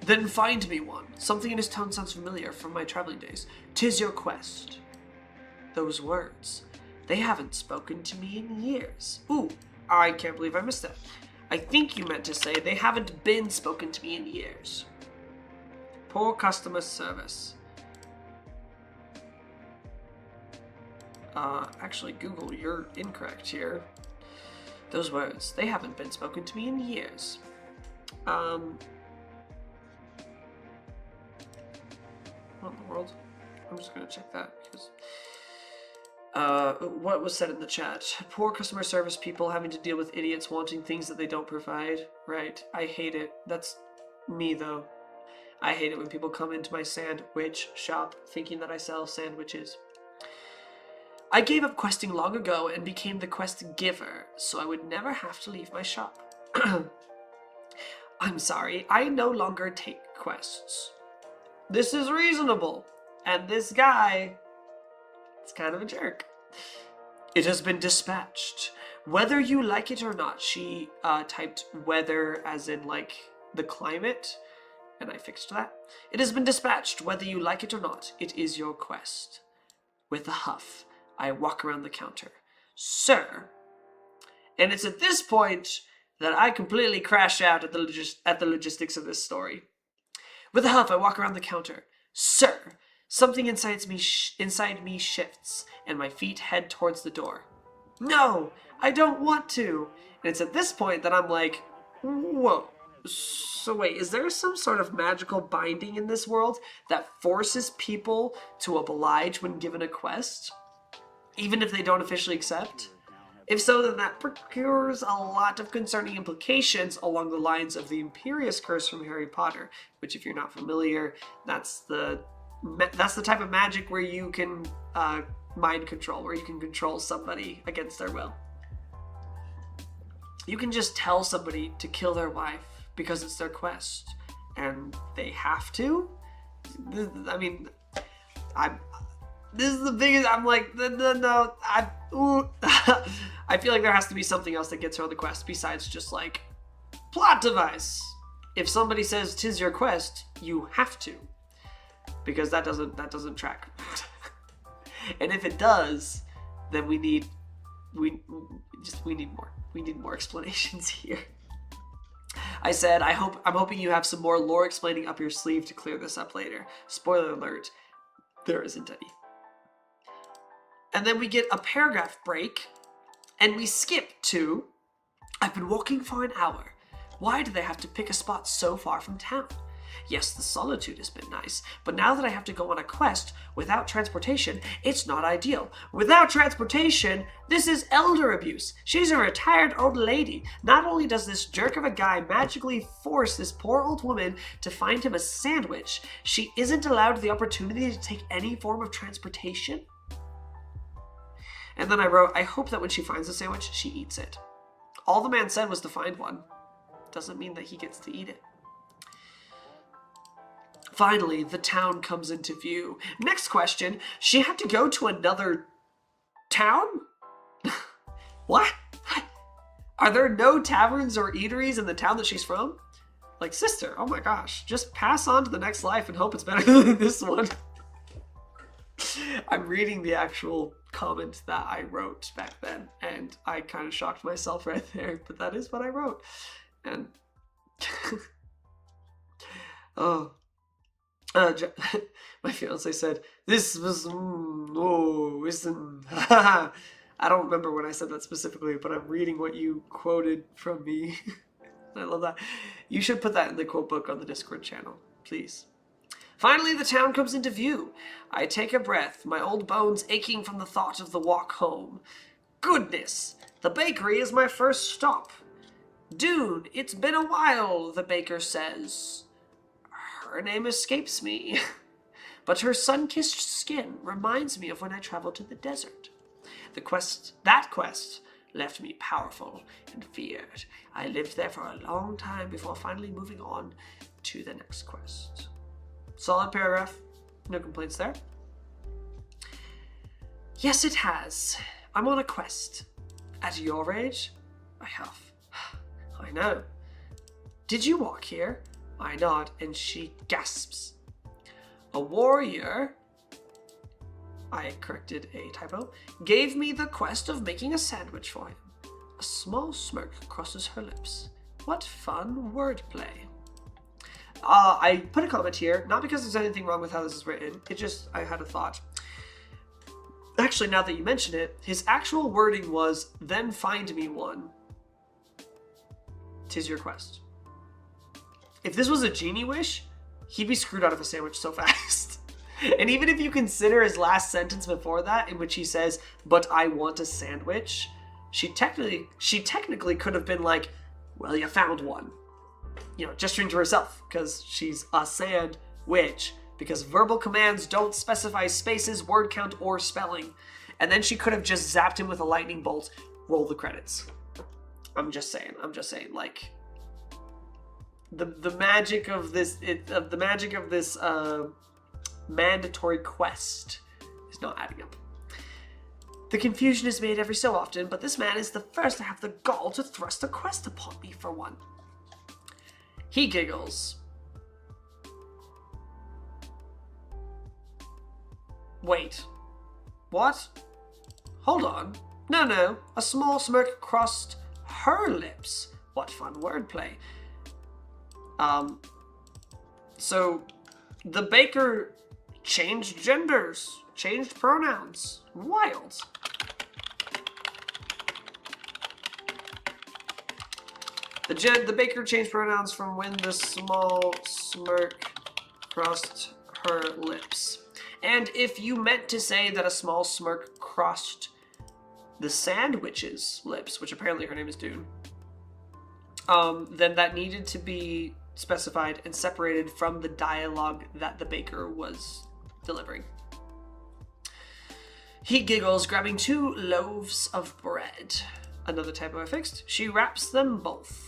Then find me one. Something in his tone sounds familiar from my traveling days. 'Tis your quest. Those words. They haven't spoken to me in years. Ooh, I can't believe I missed that. I think you meant to say they haven't been spoken to me in years. Poor customer service. Actually, Google, you're incorrect here. Those words, they haven't been spoken to me in years. What in the world? I'm just gonna check that because what was said in the chat? Poor customer service people having to deal with idiots wanting things that they don't provide. Right. I hate it. That's me though. I hate it when people come into my sandwich shop thinking that I sell sandwiches. I gave up questing long ago and became the quest giver, so I would never have to leave my shop. I'm sorry, I no longer take quests. This is reasonable, and this guy is kind of a jerk. It has been dispatched. Whether you like it or not, she typed weather as in like the climate, and I fixed that. It has been dispatched, whether you like it or not. It is your quest. With a huff, I walk around the counter. Sir. And it's at this point that I completely crash out at the logistics of this story. With a huff, I walk around the counter. Sir, Something inside me shifts, and my feet head towards the door. No, I don't want to. And it's at this point that I'm like, whoa. So wait, is there some sort of magical binding in this world that forces people to oblige when given a quest, even if they don't officially accept? If so, then that procures a lot of concerning implications along the lines of the Imperious Curse from Harry Potter, which, if you're not familiar, that's the type of magic where you can mind control, where you can control somebody against their will. You can just tell somebody to kill their wife because it's their quest, and they have to. I mean, this is the biggest. I'm like, no. I feel like there has to be something else that gets her on the quest besides just like plot device. If somebody says 'tis your quest, you have to, because that doesn't track. And if it does, then we need more. We need more explanations here. I said, I'm hoping you have some more lore explaining up your sleeve to clear this up later. Spoiler alert, there isn't any. And then we get a paragraph break, and we skip to, I've been walking for an hour. Why do they have to pick a spot so far from town? Yes, the solitude has been nice, but now that I have to go on a quest without transportation, it's not ideal. Without transportation, this is elder abuse. She's a retired old lady. Not only does this jerk of a guy magically force this poor old woman to find him a sandwich, she isn't allowed the opportunity to take any form of transportation. And then I wrote, I hope that when she finds a sandwich, she eats it. All the man said was to find one. Doesn't mean that he gets to eat it. Finally, the town comes into view. Next question, she had to go to another town? What? Are there no taverns or eateries in the town that she's from? Like, sister, oh my gosh, just pass on to the next life and hope it's better than this one. I'm reading the actual comment that I wrote back then, and I kind of shocked myself right there, but that is what I wrote. And oh, my fiance said, this was, I don't remember when I said that specifically, but I'm reading what you quoted from me. I love that. You should put that in the quote book on the Discord channel, please. Finally, the town comes into view. I take a breath, my old bones aching from the thought of the walk home. Goodness, the bakery is my first stop. Dude, it's been a while, the baker says. Her name escapes me, but her sun-kissed skin reminds me of when I traveled to the desert. That quest left me powerful and feared. I lived there for a long time before finally moving on to the next quest. Solid paragraph. No complaints there. Yes, it has. I'm on a quest. At your age? I have. I know. Did you walk here? I nod, and she gasps. A warrior, I corrected a typo, gave me the quest of making a sandwich for him. A small smirk crosses her lips. What fun wordplay. I put a comment here, not because there's anything wrong with how this is written, I had a thought. Actually, now that you mention it, his actual wording was, then find me one. 'Tis your quest. If this was a genie wish, he'd be screwed out of a sandwich so fast. And even if you consider his last sentence before that, in which he says, but I want a sandwich, she technically could have been like, well, you found one. You know, gesturing to herself, because she's a sandwich, because verbal commands don't specify spaces, word count, or spelling. And then she could have just zapped him with a lightning bolt, roll the credits. I'm just saying, like, the magic of this, mandatory quest is not adding up. The confusion is made every so often, but this man is the first to have the gall to thrust a quest upon me for one. He giggles. Wait. What? Hold on. No. A small smirk crossed her lips. What fun wordplay. So, the baker changed genders, changed pronouns. Wild. The baker changed pronouns from when the small smirk crossed her lips. And if you meant to say that a small smirk crossed the sandwich's lips, which apparently her name is Dune, then that needed to be specified and separated from the dialogue that the baker was delivering. He giggles, grabbing 2 loaves of bread. Another typo I fixed. She wraps them both.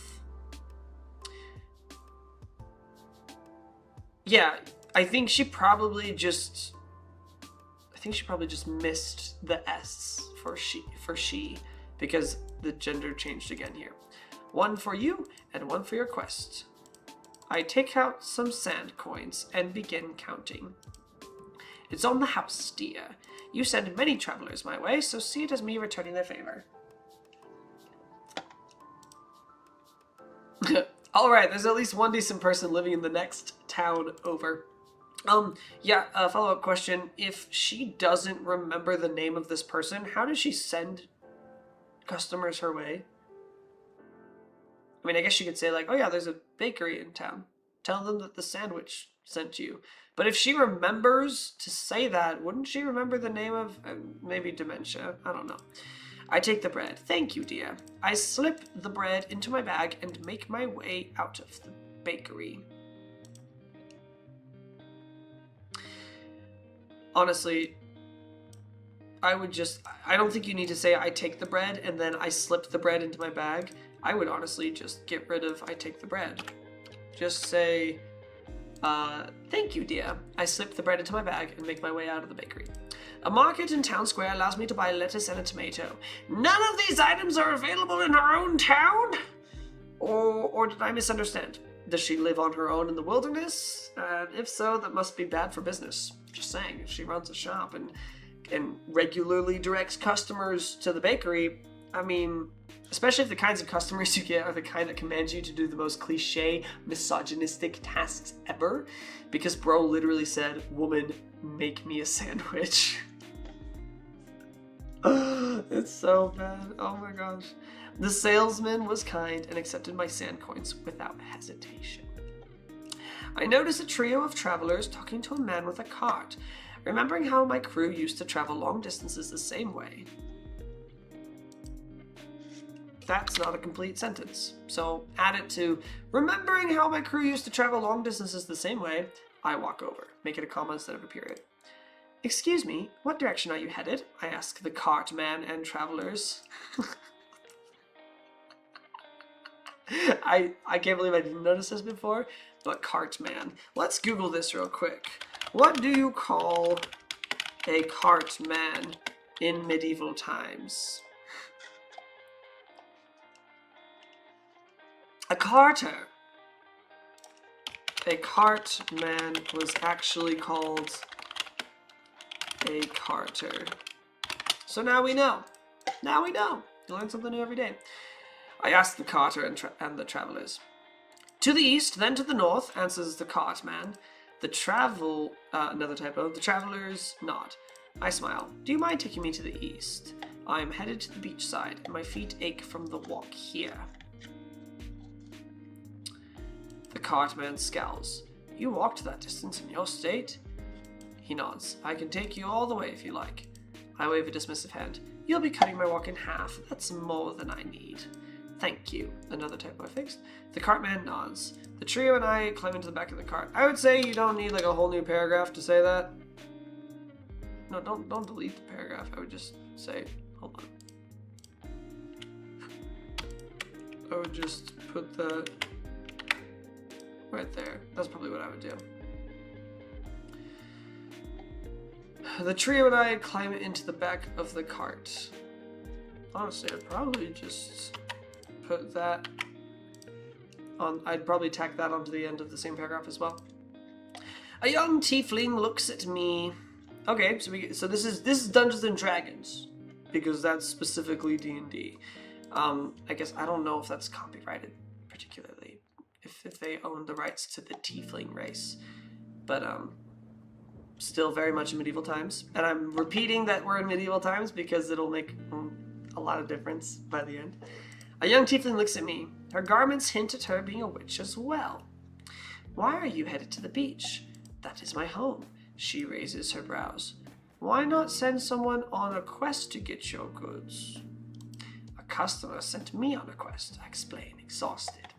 Yeah, I think she probably just missed the S for she, because the gender changed again here. 1 for you and 1 for your quest. I take out some sand coins and begin counting. It's on the house, dear. You send many travelers my way, so see it as me returning their favor. Alright, there's at least one decent person living in the next town over. Follow-up question. If she doesn't remember the name of this person, how does she send customers her way? I mean, I guess you could say, like, oh yeah, there's a bakery in town. Tell them that the sandwich sent you. But if she remembers to say that, wouldn't she remember the name of, maybe dementia? I don't know. I take the bread. Thank you, dear. I slip the bread into my bag and make my way out of the bakery. Honestly, I don't think you need to say I take the bread and then I slip the bread into my bag. I would honestly just get rid of I take the bread. Just say, thank you, dear. I slip the bread into my bag and make my way out of the bakery. A market in town square allows me to buy lettuce and a tomato. None of these items are available in her own town? Or did I misunderstand? Does she live on her own in the wilderness? If so, that must be bad for business. Just saying, if she runs a shop and regularly directs customers to the bakery, I mean, especially if the kinds of customers you get are the kind that command you to do the most cliche, misogynistic tasks ever. Because bro literally said, woman, make me a sandwich. It's so bad. Oh my gosh. The salesman was kind and accepted my sand coins without hesitation. I noticed a trio of travelers talking to a man with a cart, remembering how my crew used to travel long distances the same way. That's not a complete sentence. So add it to, remembering how my crew used to travel long distances the same way. I walk over. Make it a comma instead of a period. Excuse me, what direction are you headed? I ask the cart man and travelers. I can't believe I didn't notice this before, but cart man. Let's Google this real quick. What do you call a cart man in medieval times? A carter. A cart man was actually called a carter. So now we know. Now we know. You learn something new every day. I ask the carter and the travelers. To the east, then to the north, answers the cart man. Another typo, the travelers nod. I smile. Do you mind taking me to the east? I am headed to the beach side, and my feet ache from the walk here. The cartman scowls. You walked that distance in your state? He nods. I can take you all the way if you like. I wave a dismissive hand. You'll be cutting my walk in half. That's more than I need. Thank you. Another typo I fixed. The cartman nods. The trio and I climb into the back of the cart. I would say you don't need like a whole new paragraph to say that. No, don't delete the paragraph. I would just say, hold on. I would just put the right there. That's probably what I would do. The trio and I climb into the back of the cart. Honestly, I'd probably just put that on. I'd probably tack that onto the end of the same paragraph as well. A young tiefling looks at me. Okay, so this is Dungeons and Dragons because that's specifically D&D. I guess I don't know if that's copyrighted particularly. If they own the rights to the tiefling race, but still very much in medieval times. And I'm repeating that we're in medieval times because it'll make a lot of difference by the end. A young tiefling looks at me. Her garments hint at her being a witch as well. Why are you headed to the beach? That is my home. She raises her brows. Why not send someone on a quest to get your goods? A customer sent me on a quest, I explain, exhausted.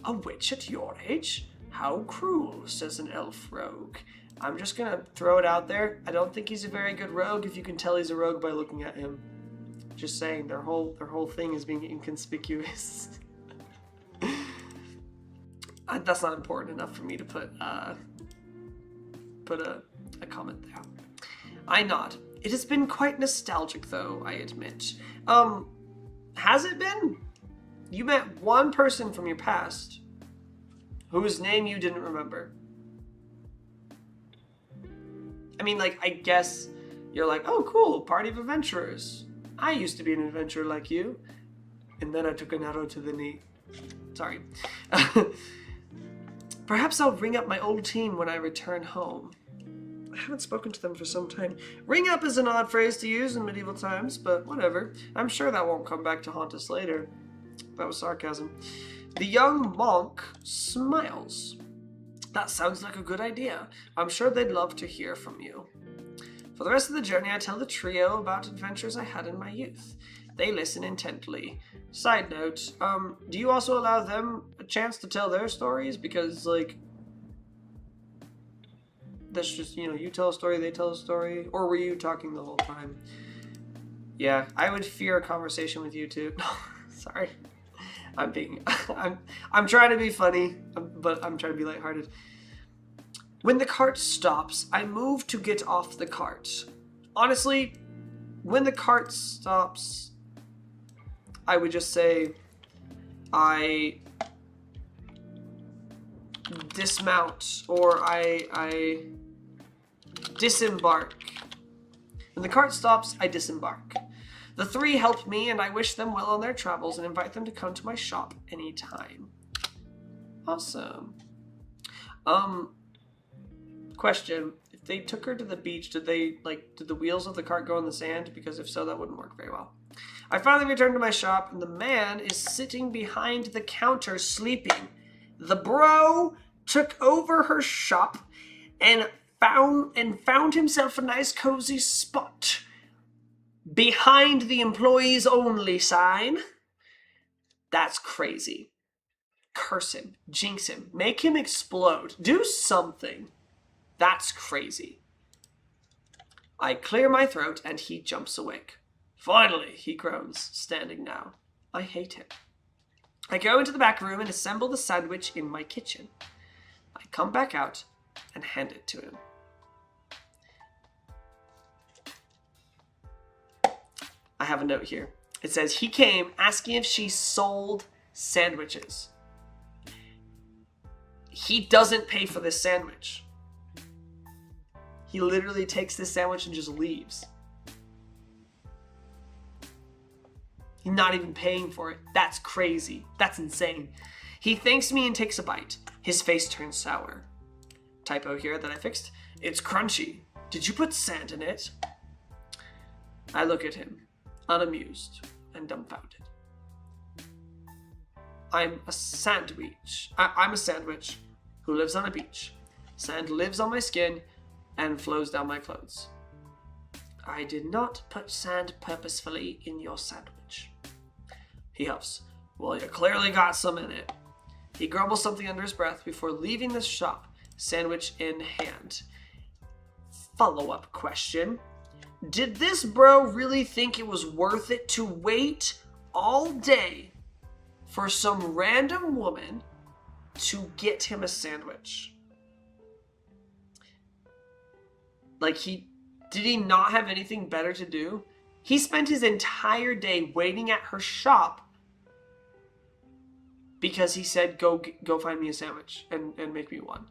A witch at your age? How cruel, says an elf rogue. I'm just gonna throw it out there. I don't think he's a very good rogue if you can tell he's a rogue by looking at him. Just saying, their whole thing is being inconspicuous. That's not important enough for me to put a comment there. I nod. It has been quite nostalgic, though, I admit. Has it been? You met one person from your past whose name you didn't remember. I mean, like, I guess you're like, oh, cool, party of adventurers. I used to be an adventurer like you. And then I took an arrow to the knee. Sorry. Perhaps I'll ring up my old team when I return home. I haven't spoken to them for some time. Ring up is an odd phrase to use in medieval times, but whatever. I'm sure that won't come back to haunt us later. That was sarcasm. The young monk smiles. That sounds like a good idea. I'm sure they'd love to hear from you. For the rest of the journey, I tell the trio about adventures I had in my youth. They listen intently. Side note, do you also allow them a chance to tell their stories? Because, like, that's just, you know, you tell a story, they tell a story. Or were you talking the whole time? Yeah, I would fear a conversation with you too. Sorry. I'm trying to be funny, but I'm trying to be lighthearted. When the cart stops, I move to get off the cart. Honestly, when the cart stops, I would just say I dismount or I disembark. When the cart stops, I disembark. The three help me, and I wish them well on their travels and invite them to come to my shop anytime. Awesome. Question. If they took her to the beach, did the wheels of the cart go in the sand? Because if so, that wouldn't work very well. I finally return to my shop, and the man is sitting behind the counter sleeping. The bro took over her shop and found himself a nice cozy spot behind the employees only sign. That's crazy. Curse him, jinx him, make him explode, do something. That's crazy. I clear my throat and he jumps awake. Finally, he groans, standing now. I hate him. I go into the back room and assemble the sandwich in my kitchen. I come back out and hand it to him. I have a note here. It says, he came asking if she sold sandwiches. He doesn't pay for this sandwich. He literally takes this sandwich and just leaves. He's not even paying for it. That's crazy. That's insane. He thanks me and takes a bite. His face turns sour. Typo here that I fixed. It's crunchy. Did you put sand in it? I look at him, unamused and dumbfounded. I'm a sandwich who lives on a beach. Sand lives on my skin and flows down my clothes. I did not put sand purposefully in your sandwich. He huffs. Well, you clearly got some in it. He grumbles something under his breath before leaving the shop, sandwich in hand. Follow-up question. Did this bro really think it was worth it to wait all day for some random woman to get him a sandwich? Like, did he not have anything better to do? He spent his entire day waiting at her shop because he said, go find me a sandwich and make me one.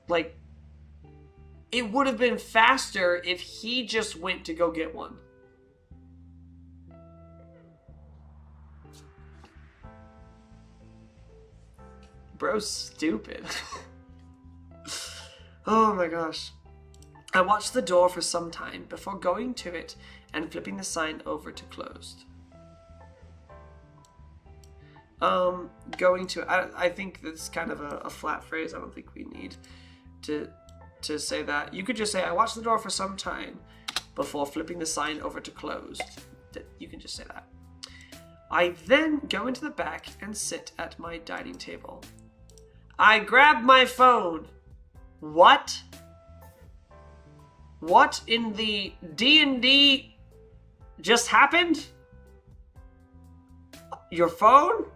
Like, it would have been faster if he just went to go get one. Bro's stupid. Oh my gosh. I watched the door for some time before going to it and flipping the sign over to closed. Going to, I think that's kind of a flat phrase. I don't think we need to say that. You could just say, I watched the door for some time before flipping the sign over to closed. You can just say that. I then go into the back and sit at my dining table. I grab my phone. What? What in the D&D just happened? Your phone?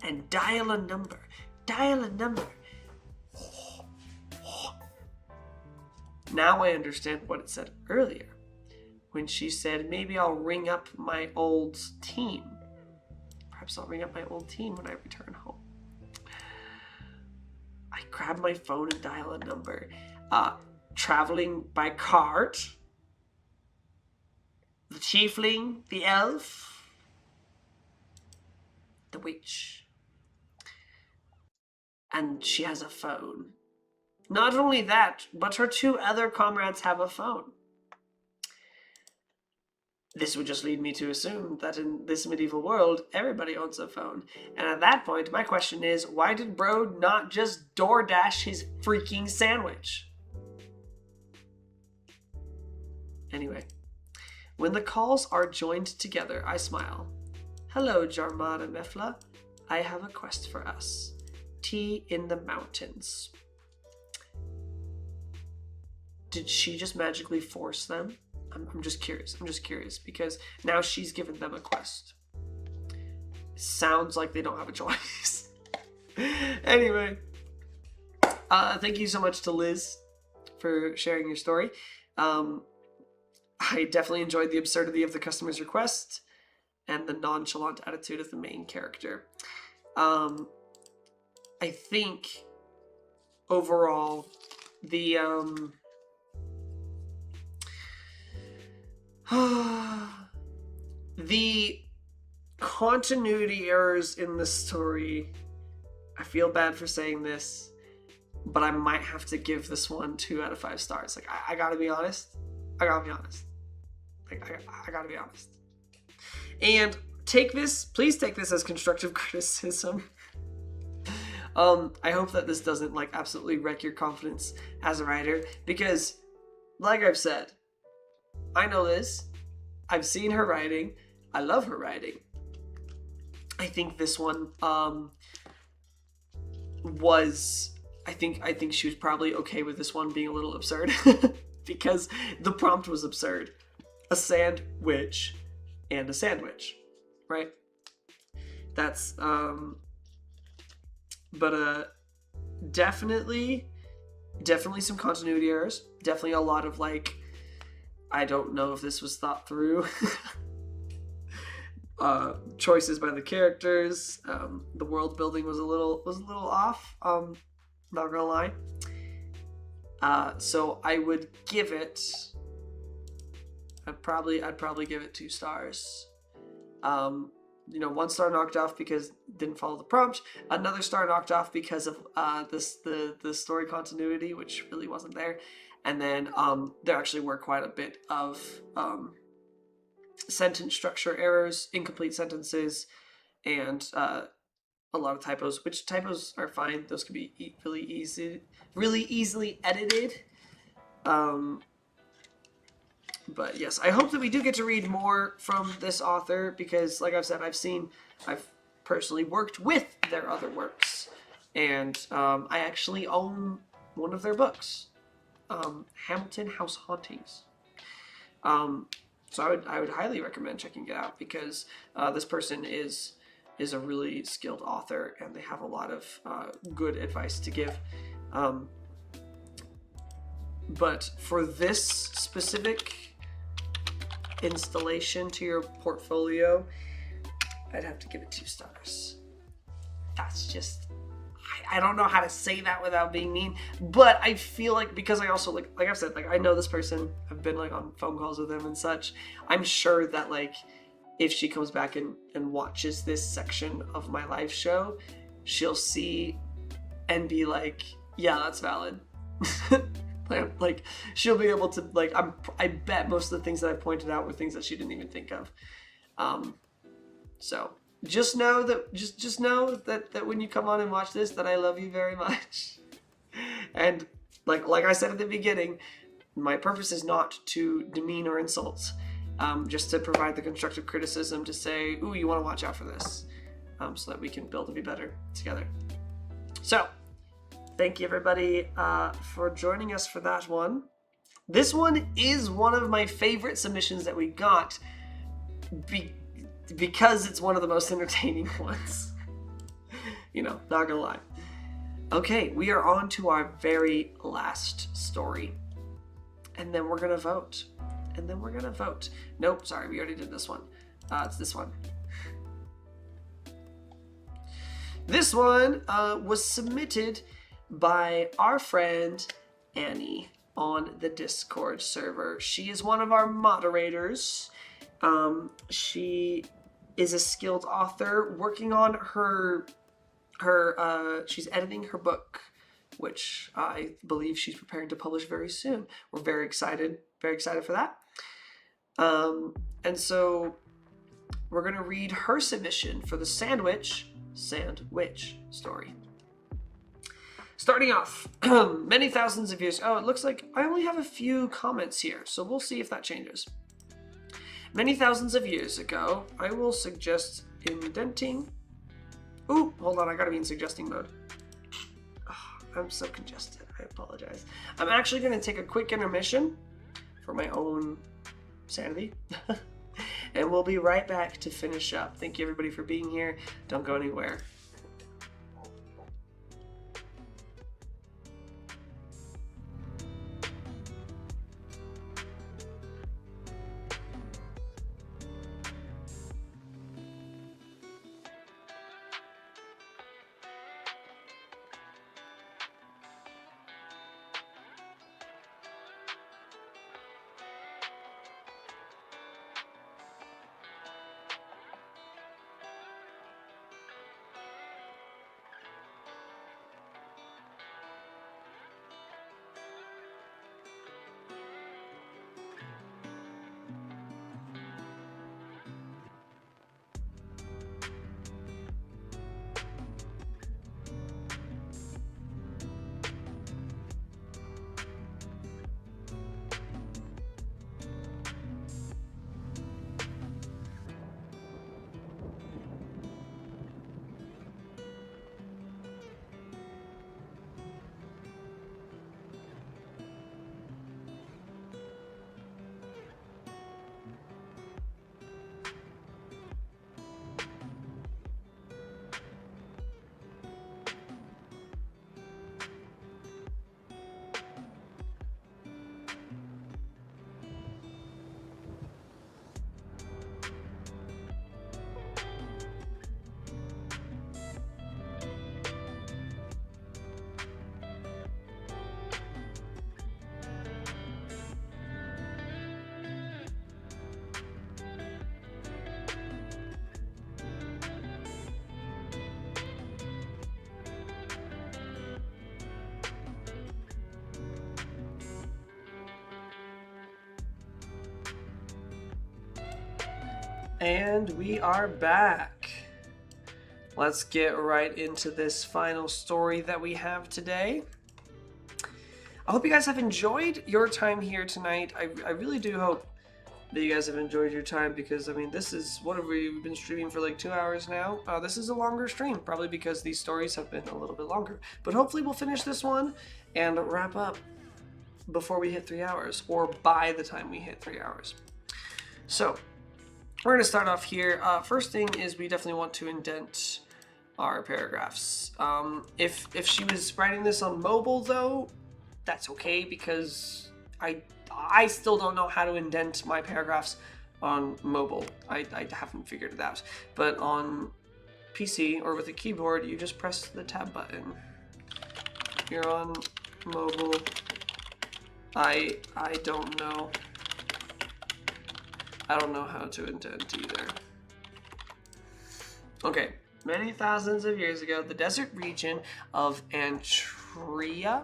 And dial a number. Dial a number. Now I understand what it said earlier. When she said, maybe I'll ring up my old team. Perhaps I'll ring up my old team when I return home. I grab my phone and dial a number. Traveling by cart. The tiefling, the elf, the witch. And she has a phone. Not only that, but her two other comrades have a phone. This would just lead me to assume that in this medieval world, everybody owns a phone. And at that point, my question is, why did Bro not just DoorDash his freaking sandwich? Anyway, when the calls are joined together, I smile. Hello, Jarmada Mefla. I have a quest for us. Tea in the mountains. Did she just magically force them? I'm just curious. I'm just curious because now she's given them a quest. Sounds like they don't have a choice. Anyway, thank you so much to Lizz for sharing your story. I definitely enjoyed the absurdity of the customer's request and the nonchalant attitude of the main character. I think overall the the continuity errors in the story, I feel bad for saying this, but I might have to give this one 2 out of 5 stars. Like, I gotta be honest. I gotta be honest. Like, I gotta be honest. And please take this as constructive criticism. I hope that this doesn't, like, absolutely wreck your confidence as a writer, because, like I've said, I know Liz. I've seen her writing. I love her writing. I think this one was... I think she was probably okay with this one being a little absurd because the prompt was absurd. A sandwich and a sandwich, right? That's definitely some continuity errors. Definitely a lot of, like, I don't know if this was thought through. Choices by the characters. The world building was a little off. Not gonna lie. So I would give it. I'd probably give it 2 stars. 1 star knocked off because didn't follow the prompt. Another star knocked off because of the story continuity, which really wasn't there. And then there actually were quite a bit of sentence structure errors, incomplete sentences, and a lot of typos, which typos are fine. Those can be really easily edited. But yes, I hope that we do get to read more from this author because, like I've said, I've personally worked with their other works, and I actually own one of their books, Hamilton House Hauntings. So I would highly recommend checking it out because this person is a really skilled author and they have a lot of good advice to give. But for this specific installation to your portfolio, I'd have to give it 2 stars. That's just, I don't know how to say that without being mean, but I feel like, because I also, like I've said, like, I know this person, I've been, like, on phone calls with them and such, I'm sure that, like, if she comes back and watches this section of my live show, she'll see and be like, yeah, that's valid. Like, she'll be able to, like, I bet most of the things that I pointed out were things that she didn't even think of. So just know that, just know that when you come on and watch this, that I love you very much. And like I said at the beginning, my purpose is not to demean or insult, just to provide the constructive criticism to say, ooh, you want to watch out for this, so that we can build and be better together. So thank you, everybody, for joining us for that one. This one is one of my favorite submissions that we got, because it's one of the most entertaining ones. You know, not gonna lie. Okay, we are on to our very last story. And then we're gonna vote. Nope, sorry, we already did this one. It's this one. This one was submitted by our friend Annie on the Discord server. She is one of our moderators. She is a skilled author working on her she's editing her book, which I believe she's preparing to publish very soon. We're very excited for that. And so we're gonna read her submission for the sandwich story. Starting off, many thousands of years. Oh, it looks like I only have a few comments here, so we'll see if that changes. Many thousands of years ago, I will suggest indenting. Ooh, hold on, I gotta be in suggesting mode. Oh, I'm so congested, I apologize. I'm actually gonna take a quick intermission for my own sanity. And we'll be right back to finish up. Thank you, everybody, for being here. Don't go anywhere. And we are back. Let's get right into this final story that we have today. I hope you guys have enjoyed your time here tonight. I really do hope that you guys have enjoyed your time, because, I mean, this is, what have we been streaming for, like 2 hours now? This is a longer stream, probably because these stories have been a little bit longer. But hopefully we'll finish this one and wrap up before we hit 3 hours, or by the time we hit 3 hours. So, we're going to start off here. First thing is we definitely want to indent our paragraphs. If she was writing this on mobile, though, that's okay, because I still don't know how to indent my paragraphs on mobile. I haven't figured it out. But on PC or with a keyboard, you just press the tab button. If you're on mobile, I don't know I don't know how to indent either. Okay. Many thousands of years ago, the desert region of Antria.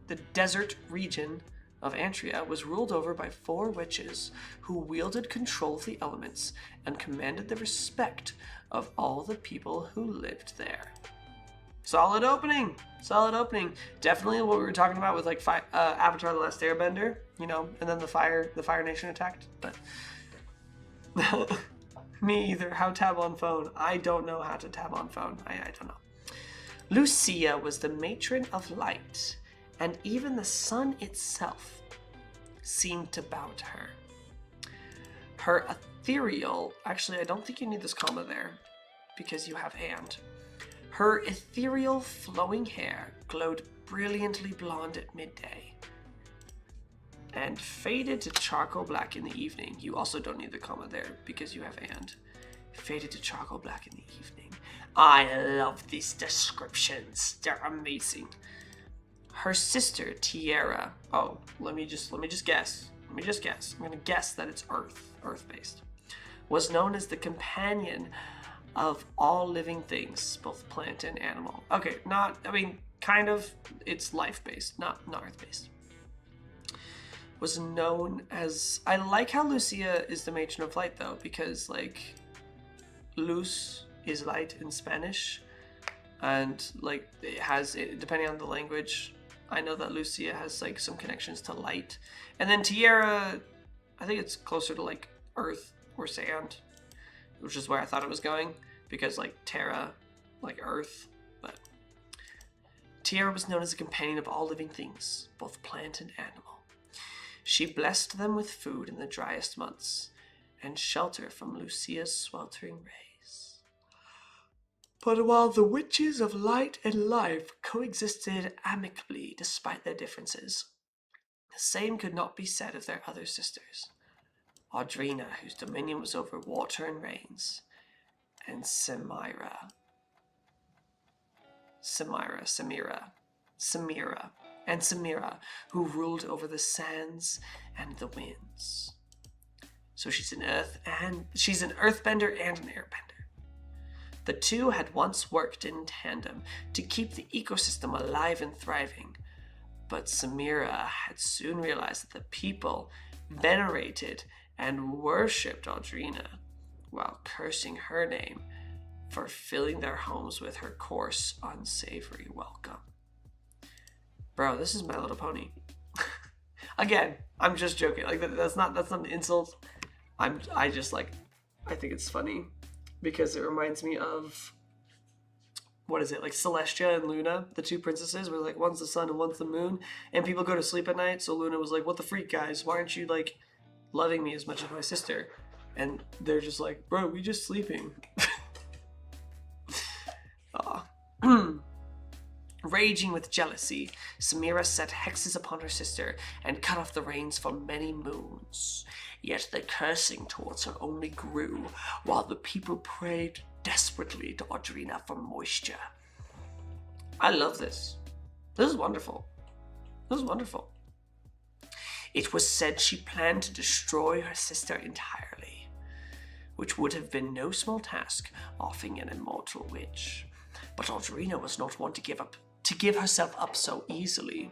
The desert region of Antria was ruled over by 4 witches who wielded control of the elements and commanded the respect of all the people who lived there. Solid opening. Solid opening. Definitely what we were talking about with like Avatar: The Last Airbender, you know, and then the Fire Nation attacked. But me either. How tab on phone? I don't know how to tab on phone. I don't know. Lucia was the matron of light, and even the sun itself seemed to bow to her. Her ethereal, actually I don't think you need this comma there, because you have and. Her ethereal flowing hair glowed brilliantly blonde at midday and faded to charcoal black in the evening. You also don't need the comma there because you have and. Faded to charcoal black in the evening. I love these descriptions. They're amazing. Her sister, Tierra. Oh, let me just guess. I'm gonna guess that it's Earth-based. Was known as the companion of all living things, both plant and animal. Okay, kind of, it's life-based, not Earth-based. Was known as, I like how Lucia is the matron of light though, because like, luz is light in Spanish, and like it has, depending on the language, I know that Lucia has like some connections to light. And then Tierra, I think it's closer to like earth or sand, which is where I thought it was going, because like terra, like earth. But Tierra was known as a companion of all living things, both plant and animal. She blessed them with food in the driest months and shelter from Lucia's sweltering rays. But while the witches of light and life coexisted amicably despite their differences, the same could not be said of their other sisters, Audrina, whose dominion was over water and rains, and Samira, who ruled over the sands and the winds. So she's an earthbender and an airbender. The two had once worked in tandem to keep the ecosystem alive and thriving, but Samira had soon realized that the people venerated and worshipped Audrina, while cursing her name for filling their homes with her coarse, unsavory welcome. Bro, this is My Little Pony. Again, I'm just joking. Like that's not an insult. I think it's funny because it reminds me of, what is it, like Celestia and Luna, the 2 princesses, where like one's the sun and one's the moon, and people go to sleep at night. So Luna was like, "What the freak, guys? Why aren't you like loving me as much as my sister?" And they're just like, "Bro, we just sleeping." Raging with jealousy, Samira set hexes upon her sister and cut off the rains for many moons. Yet the cursing towards her only grew, while the people prayed desperately to Audrina for moisture. I love this. This is wonderful. It was said she planned to destroy her sister entirely, which would have been no small task, offing an immortal witch. But Audrina was not one to give herself up so easily.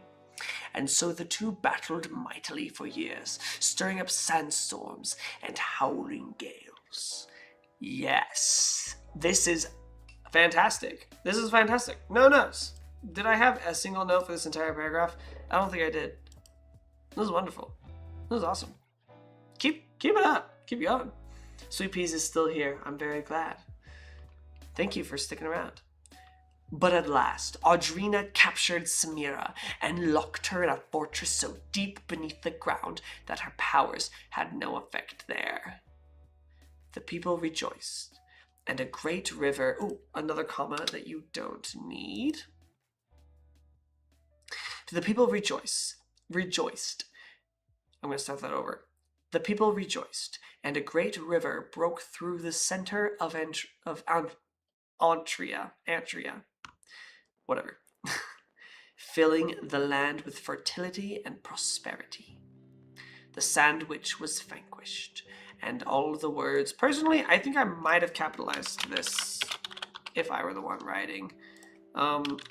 And so the two battled mightily for years, stirring up sandstorms and howling gales. Yes, this is fantastic. No notes. Did I have a single note for this entire paragraph? I don't think I did. This is wonderful. This is awesome. Keep it up. Keep going. Sweet Peas is still here. I'm very glad. Thank you for sticking around. But at last, Audrina captured Samira and locked her in a fortress so deep beneath the ground that her powers had no effect there. The people rejoiced, and a great river... Oh, another comma that you don't need. The people rejoiced. I'm going to start that over. The people rejoiced, and a great river broke through the center of Antria. Whatever. filling the land with fertility and prosperity. The sandwich was vanquished, and all the words... Personally, I think I might have capitalized this if I were the one writing.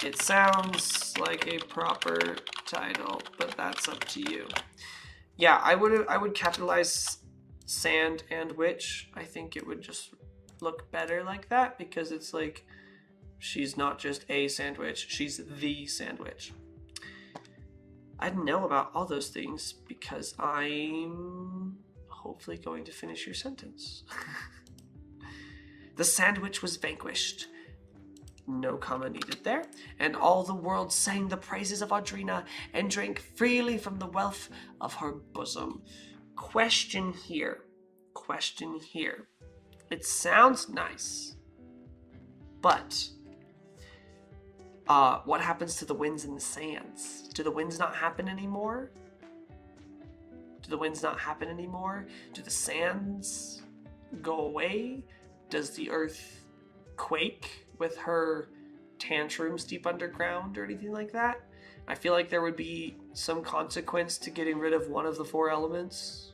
It sounds like a proper title, but that's up to you. Yeah, I would capitalize sand and witch. I think it would just look better like that, because it's like she's not just a sandwich, she's the sandwich. I know about all those things because I'm hopefully going to finish your sentence. The sandwich was vanquished. No comma needed there. And all the world sang the praises of Audrina and drank freely from the wealth of her bosom. Question here. Question here. It sounds nice, but what happens to the winds and the sands? Do the winds not happen anymore? Do the winds not happen anymore? Do the sands go away? Does the earth quake with her tantrums deep underground or anything like that? I feel like there would be some consequence to getting rid of one of the 4 elements.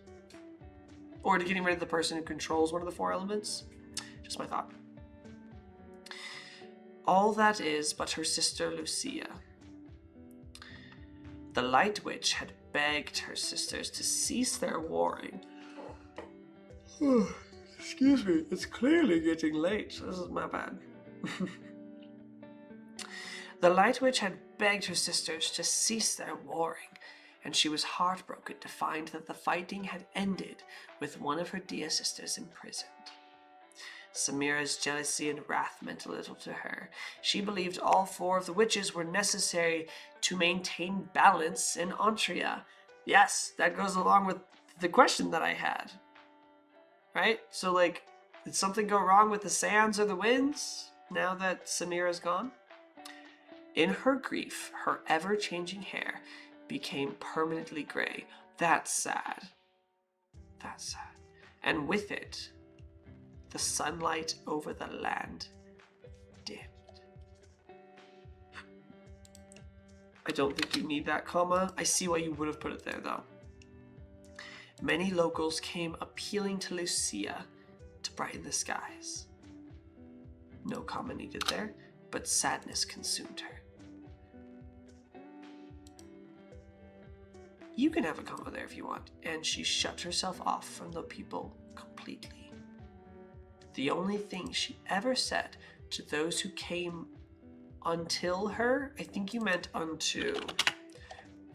Or to getting rid of the person who controls one of the 4 elements. Just my thought. All that is but her sister Lucia. The Light Witch had begged her sisters to cease their warring. Excuse me, it's clearly getting late. This is my bad. The Light Witch had begged her sisters to cease their warring, and she was heartbroken to find that the fighting had ended with one of her dear sisters imprisoned. Samira's jealousy and wrath meant little to her. She believed all 4 of the witches were necessary to maintain balance in Antria. Yes, that goes along with the question that I had. Right? So, like, did something go wrong with the sands or the winds now that Samira's gone? In her grief, her ever-changing hair became permanently gray. That's sad. That's sad. And with it, the sunlight over the land dimmed. I don't think you need that comma. I see why you would have put it there, though. Many locals came appealing to Lucia to brighten the skies. No comma needed there, but sadness consumed her. You can have a comma there if you want, and she shut herself off from the people completely. The only thing she ever said to those who came until her, I think you meant unto,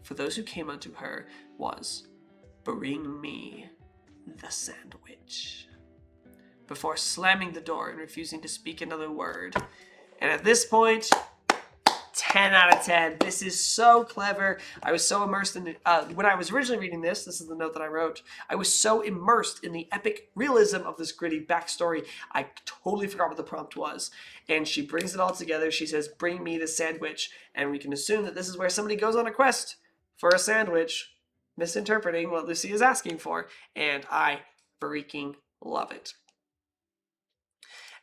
for those who came unto her, was, "Bring me the sandwich," before slamming the door and refusing to speak another word. And at this point, 10 out of 10. This is so clever. I was so immersed in it. When I was originally reading this is the note that I wrote, I was so immersed in the epic realism of this gritty backstory, I totally forgot what the prompt was. And she brings it all together. She says, "Bring me the sandwich." And we can assume that this is where somebody goes on a quest for a sandwich, misinterpreting what Lucy is asking for. And I freaking love it.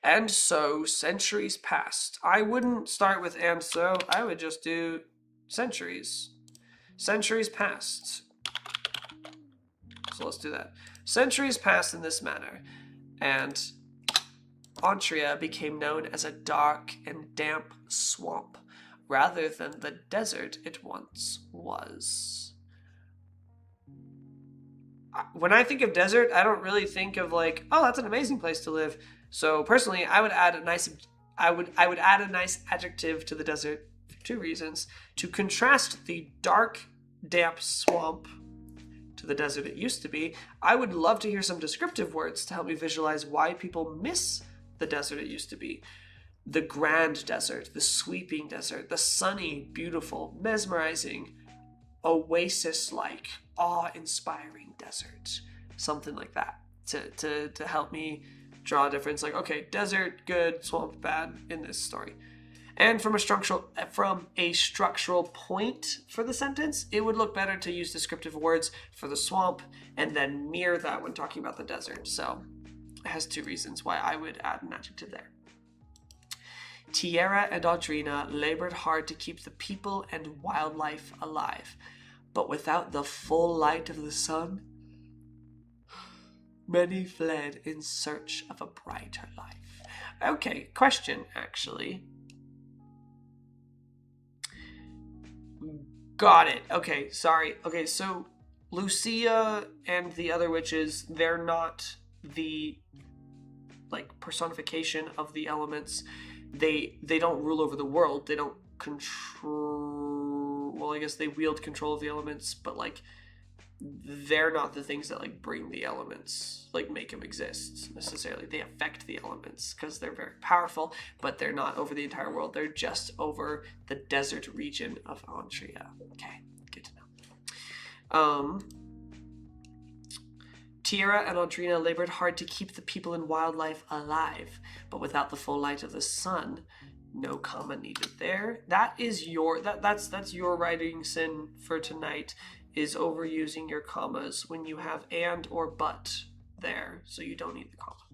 And so, centuries passed. I wouldn't start with "and so," I would just do centuries. Centuries passed. So let's do that. Centuries passed in this manner, and Antria became known as a dark and damp swamp, rather than the desert it once was. When I think of desert, I don't really think of like, oh, that's an amazing place to live. So personally, I would add a nice adjective to the desert for 2 reasons. To contrast the dark, damp swamp to the desert it used to be, I would love to hear some descriptive words to help me visualize why people miss the desert it used to be. The grand desert, the sweeping desert, the sunny, beautiful, mesmerizing, oasis-like, awe-inspiring desert. Something like that to help me draw a difference. Like, okay, desert, good, swamp, bad in this story. And from a structural point for the sentence, it would look better to use descriptive words for the swamp and then mirror that when talking about the desert. So it has 2 reasons why I would add an adjective there. Tierra and Audrina labored hard to keep the people and wildlife alive, but without the full light of the sun, many fled in search of a brighter life. Okay, question, actually. Got it. Okay, sorry. Okay, so Lucia and the other witches, they're not the, like, personification of the elements. They don't rule over the world. They don't control... Well, I guess they wield control of the elements, but, like, they're not the things that, like, bring the elements, like, make them exist, necessarily. They affect the elements, because they're very powerful, but they're not over the entire world. They're just over the desert region of Antria. Okay, good to know. Tierra and Audrina labored hard to keep the people and wildlife alive, but without the full light of the sun, no comma needed there. That is your... That's your writing sin for tonight, is overusing your commas when you have and or but there, so you don't need the comma.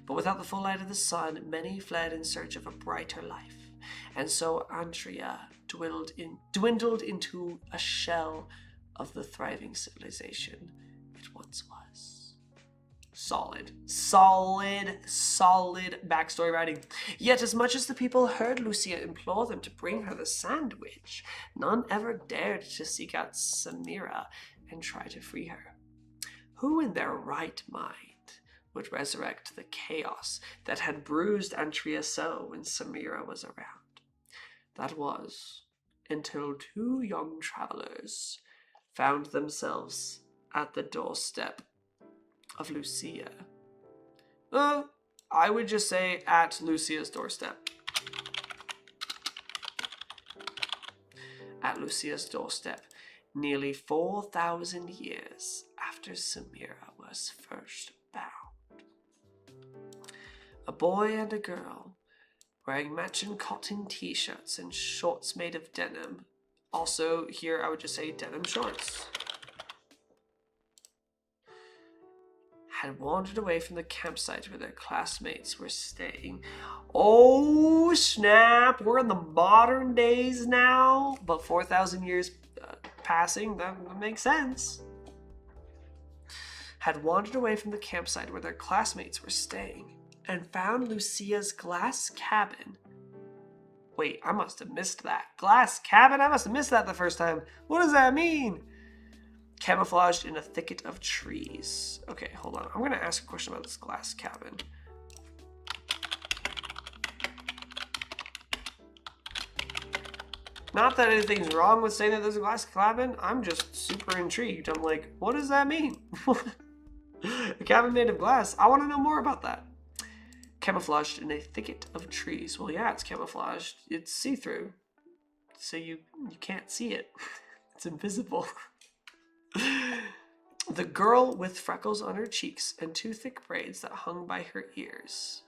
But without the full light of the sun, many fled in search of a brighter life, and so Antria dwindled into a shell of the thriving civilization it once was. Solid backstory writing. Yet as much as the people heard Lucia implore them to bring her the sandwich, none ever dared to seek out Samira and try to free her. Who in their right mind would resurrect the chaos that had bruised Antria so when Samira was around? That was until two young travelers found themselves at the doorstep of Lucia. I would just say at Lucia's doorstep. At Lucia's doorstep, nearly 4,000 years after Samira was first bound. A boy and a girl, wearing matching cotton t-shirts and shorts made of denim. Also, here I would just say denim shorts. Had wandered away from the campsite where their classmates were staying. Oh, snap! We're in the modern days now, but 4,000 years passing, that makes sense. Had wandered away from the campsite where their classmates were staying and found Lucia's glass cabin. Wait, I must have missed that. Glass cabin? I must have missed that the first time. What does that mean? Camouflaged in a thicket of trees. Okay, hold on. I'm going to ask a question about this glass cabin. Not that anything's wrong with saying that there's a glass cabin. I'm just super intrigued. I'm like, what does that mean? A cabin made of glass. I want to know more about that. Camouflaged in a thicket of trees. Well, yeah, it's camouflaged. It's see-through. So you can't see it. It's invisible. The girl with freckles on her cheeks and two thick braids that hung by her ears.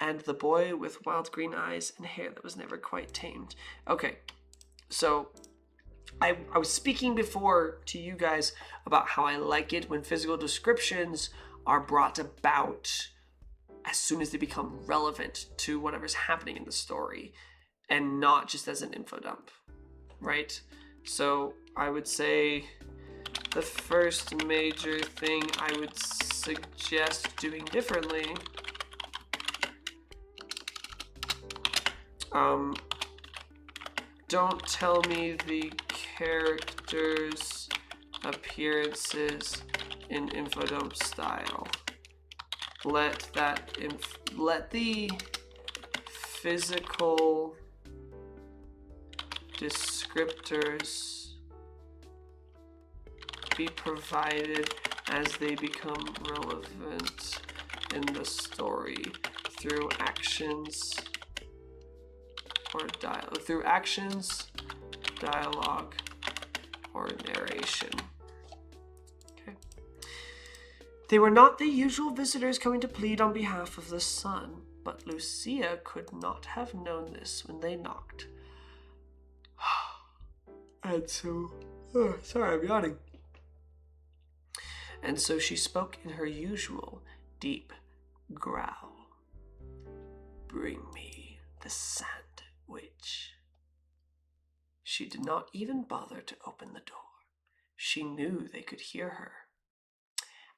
And the boy with wild green eyes and hair that was never quite tamed. Okay, so I was speaking before to you guys about how I like it when physical descriptions are brought about as soon as they become relevant to whatever's happening in the story and not just as an info dump, right? So I would say the first major thing I would suggest doing differently don't tell me the characters' appearances in infodump style. Let the physical descriptors be provided as they become relevant in the story through actions or dialogue, or narration. Okay. They were not the usual visitors coming to plead on behalf of the sun, but Lucia could not have known this when they knocked. And so, sorry, I'm yawning. And so she spoke in her usual deep growl. bring me the sandwich. She did not even bother to open the door. She knew they could hear her.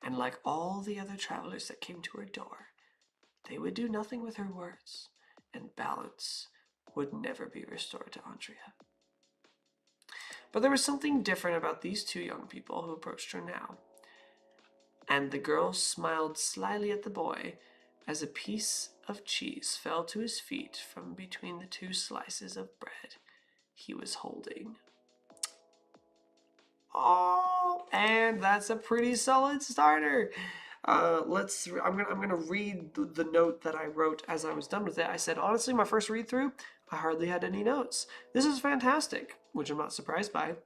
And like all the other travelers that came to her door, they would do nothing with her words, and balance would never be restored to Andrea. But there was something different about these two young people who approached her now. And the girl smiled slyly at the boy as a piece of cheese fell to his feet from between the two slices of bread he was holding. Oh, and that's a pretty solid starter. I'm gonna read the note that I wrote as I was done with it. I said, honestly, my first read through, I hardly had any notes. This is fantastic, which I'm not surprised by.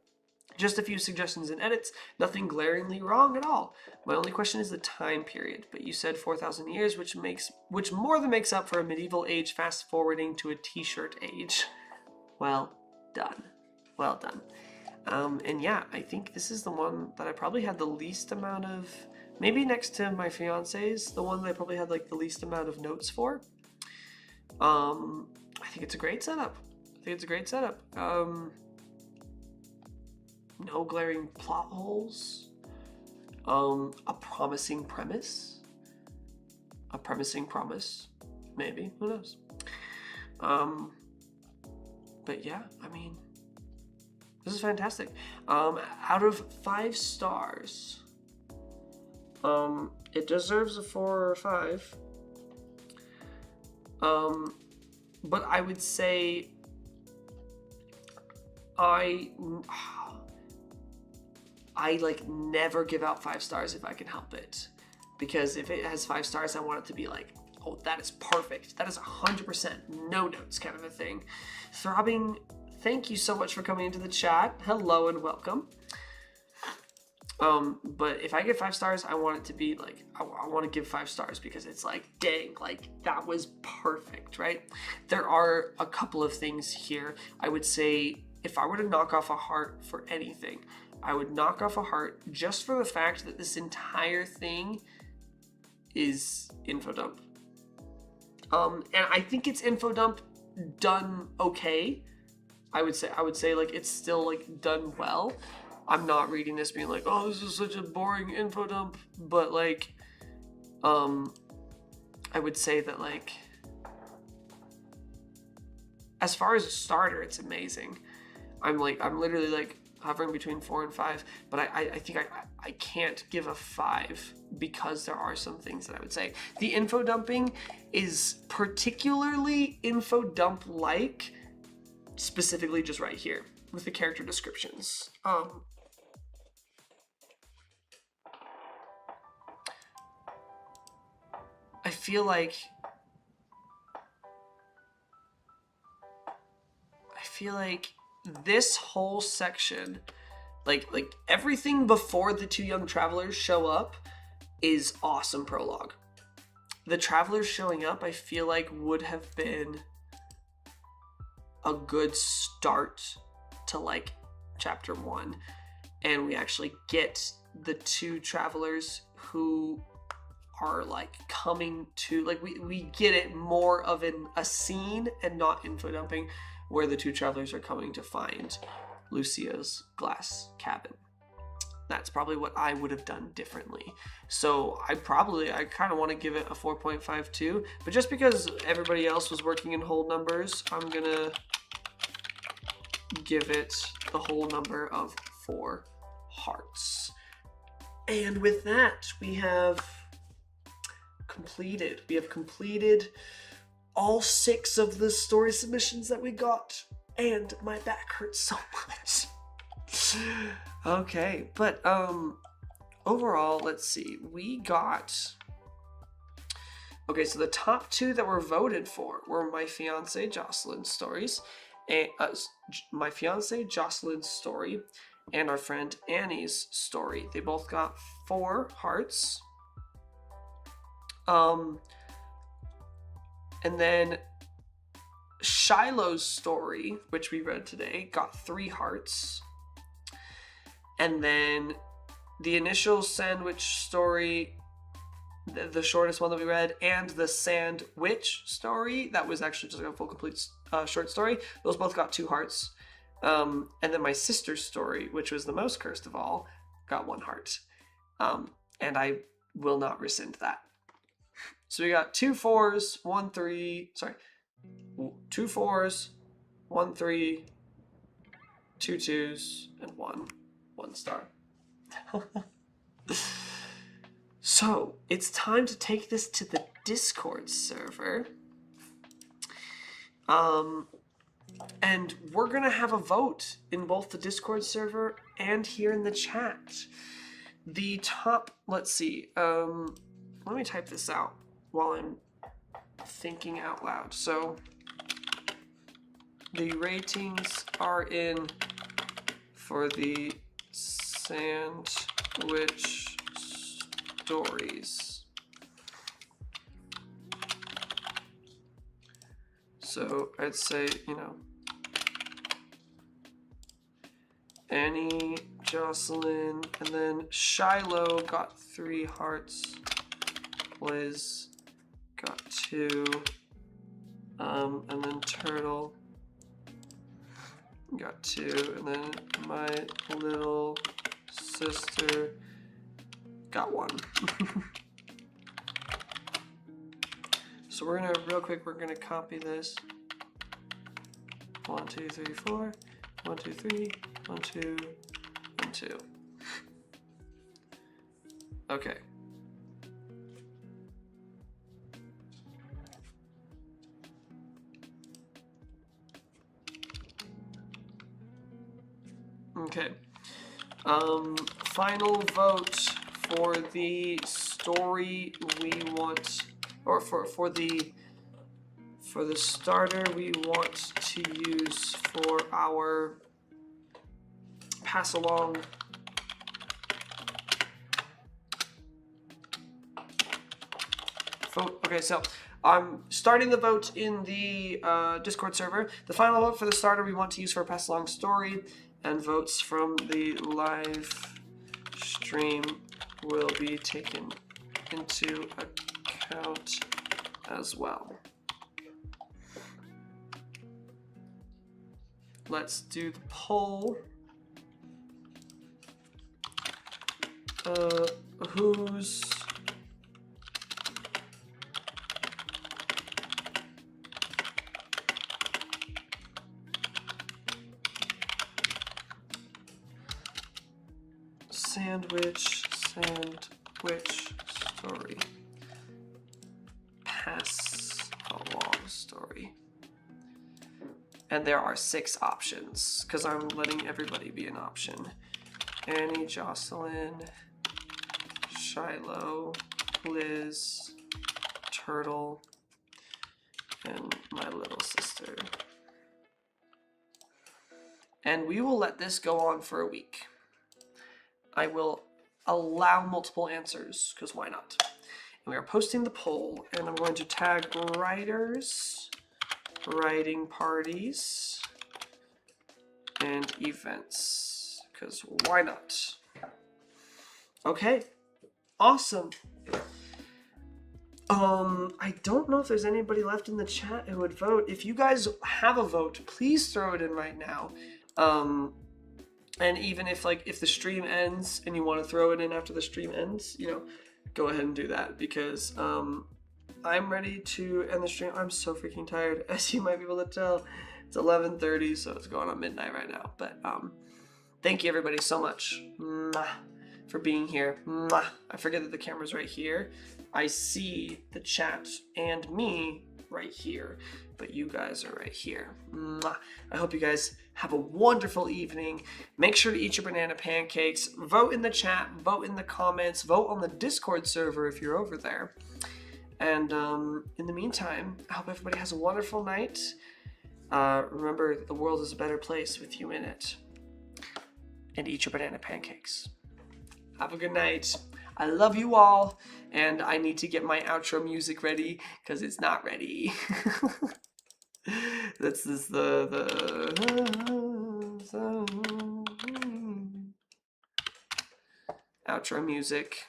Just a few suggestions and edits, nothing glaringly wrong at all. My only question is the time period, but you said 4,000 years, which more than makes up for a medieval age fast forwarding to a t-shirt age. Well done. Well done. And yeah, I think this is the one that I probably had the least amount of, maybe next to my fiance's, the one that I probably had like the least amount of notes for. I think it's a great setup. No glaring plot holes. A promising premise. A promising promise. Maybe. Who knows? But yeah, I mean, this is fantastic. Out of 5 stars, it deserves a 4 or 5. But I would say I like never give out 5 stars if I can help it, because if it has 5 stars, I want it to be like, oh, that is perfect. That is 100% no notes kind of a thing. Throbbing, thank you so much for coming into the chat. Hello and welcome. But if I give 5 stars, I want it to be like, I want to give 5 stars because it's like, dang, like that was perfect, right? There are a couple of things here. I would say if I were to knock off a heart for anything, I would knock off a heart just for the fact that this entire thing is info dump. And I think it's info dump done okay. I would say like it's still like done well. I'm not reading this being like, oh, this is such a boring info dump, but like, I would say that like, as far as a starter, it's amazing. I'm literally like hovering between 4 and 5, but I think I can't give a 5 because there are some things that I would say. The info dumping is particularly info dump like, specifically just right here with the character descriptions. I feel like this whole section, like everything before the 2 young travelers show up is awesome prologue. The travelers showing up, I feel like would have been a good start to like chapter 1, and we actually get the 2 travelers who are like coming to, like we get it more of a scene and not info dumping, where the 2 travelers are coming to find Lucia's glass cabin. That's probably what I would have done differently. So I kind of want to give it a 4.52, but just because everybody else was working in whole numbers, I'm gonna give it the whole number of 4 hearts. And with that, we have completed all 6 of the story submissions that we got, and my back hurts so much. Okay, but overall, let's see, we got, okay, so the top 2 that were voted for were my fiance Jocelyn's stories, and my fiance Jocelyn's story and our friend Annie's story. They both got 4 hearts. And then Shiloh's story, which we read today, got 3 hearts. And then the initial sandwich story the shortest one that we read, and the Sandwich story. That was actually just like a full complete short story. Those both got 2 hearts. And then my sister's story, which was the most cursed of all, got 1 heart. And I will not rescind that. So we got 2 4s, 1 3. Sorry, 2 4s, 1 3, 2 2s, and 1 star. So it's time to take this to the Discord server. And we're gonna have a vote in both the Discord server and here in the chat. The top, let's see, let me type this out while I'm thinking out loud. So the ratings are in for the Sandwich stories. So I'd say, you know, Annie, Jocelyn, and then Shiloh got 3 hearts. Lizz got 2. And then Turtle got 2. And then my little sister got 1. So we're gonna, real quick, we're gonna copy this. 1 2 3 4. 1 2 3. 1 2 1 2. Okay. Okay. Final vote for the story we want, or for the starter we want to use for our pass along vote. Okay, so I'm starting the vote in the Discord server. The final vote for the starter we want to use for a pass along story, and votes from the live stream will be taken into account as well. Let's do the poll. Who's sandwich story pass along story? And there are 6 options because I'm letting everybody be an option. Annie, Jocelyn, Shiloh, Lizz, Turtle, and my little sister. And we will let this go on for a week. I will allow multiple answers, because why not? And we are posting the poll, and I'm going to tag writers, writing parties, and events, because why not? Okay, awesome. I don't know if there's anybody left in the chat who would vote. If you guys have a vote, please throw it in right now. And even if the stream ends and you want to throw it in after the stream ends, you know, go ahead and do that, because I'm ready to end the stream. I'm so freaking tired, as you might be able to tell. It's 11:30, so it's going on midnight right now. But thank you everybody so much for being here. I forget that the camera's right here. I see the chat and me right here, but you guys are right here. I hope you guys have a wonderful evening. Make sure to eat your banana pancakes. Vote in the chat, vote in the comments, vote on the Discord server if you're over there. And in the meantime, I hope everybody has a wonderful night. Remember, the world is a better place with you in it. And eat your banana pancakes. Have a good night. I love you all, and I need to get my outro music ready because it's not ready. This is the outro music.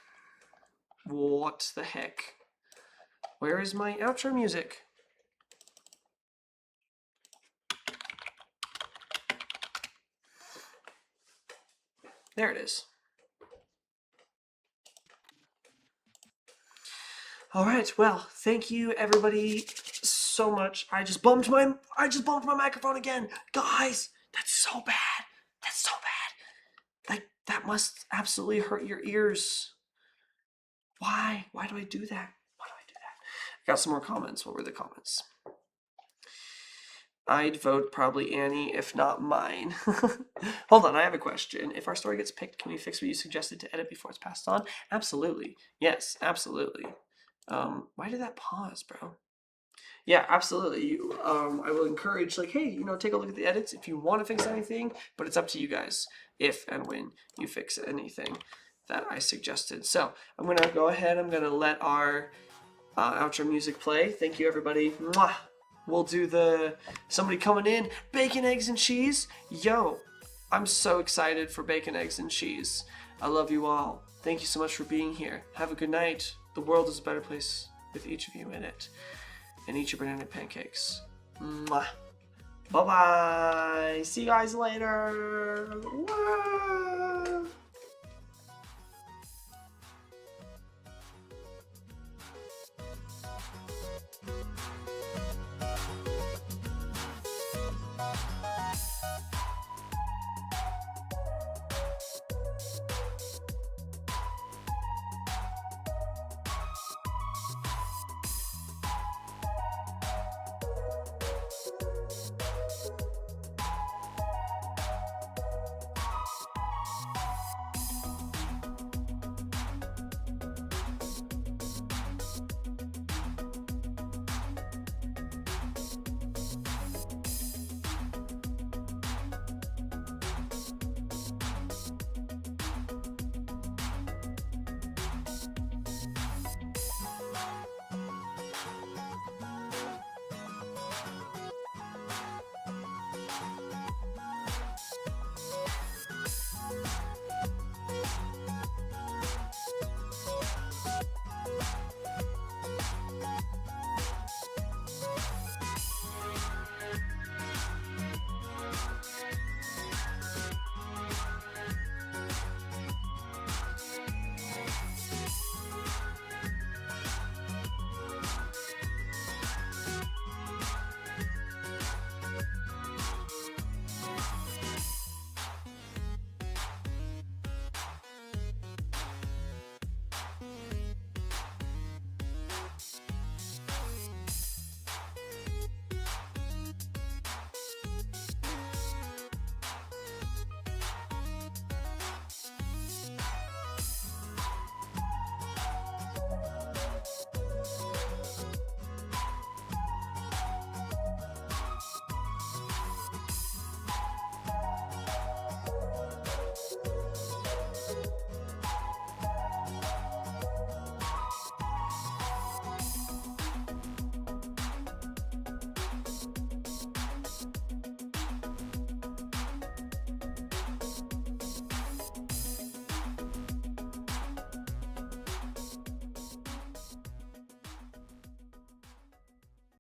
What the heck? Where is my outro music? There it is. All right, well, thank you everybody so much. I just bumped my microphone again. Guys, that's so bad. That's so bad. Like, that must absolutely hurt your ears. Why? Why do I do that? Why do I do that? I got some more comments. What were the comments? I'd vote probably Annie, if not mine. Hold on, I have a question. If our story gets picked, can we fix what you suggested to edit before it's passed on? Absolutely. Yes, absolutely. Why did that pause, bro? Yeah, absolutely. I will encourage, like, hey, take a look at the edits if you want to fix anything, but it's up to you guys if and when you fix anything that I suggested. So I'm going to go ahead. I'm going to let our outro music play. Thank you, everybody. Mwah! We'll do somebody coming in, bacon, eggs, and cheese. Yo, I'm so excited for bacon, eggs, and cheese. I love you all. Thank you so much for being here. Have a good night. The world is a better place with each of you in it. And eat your banana pancakes. Mwah. Bye-bye. See you guys later. Mwah.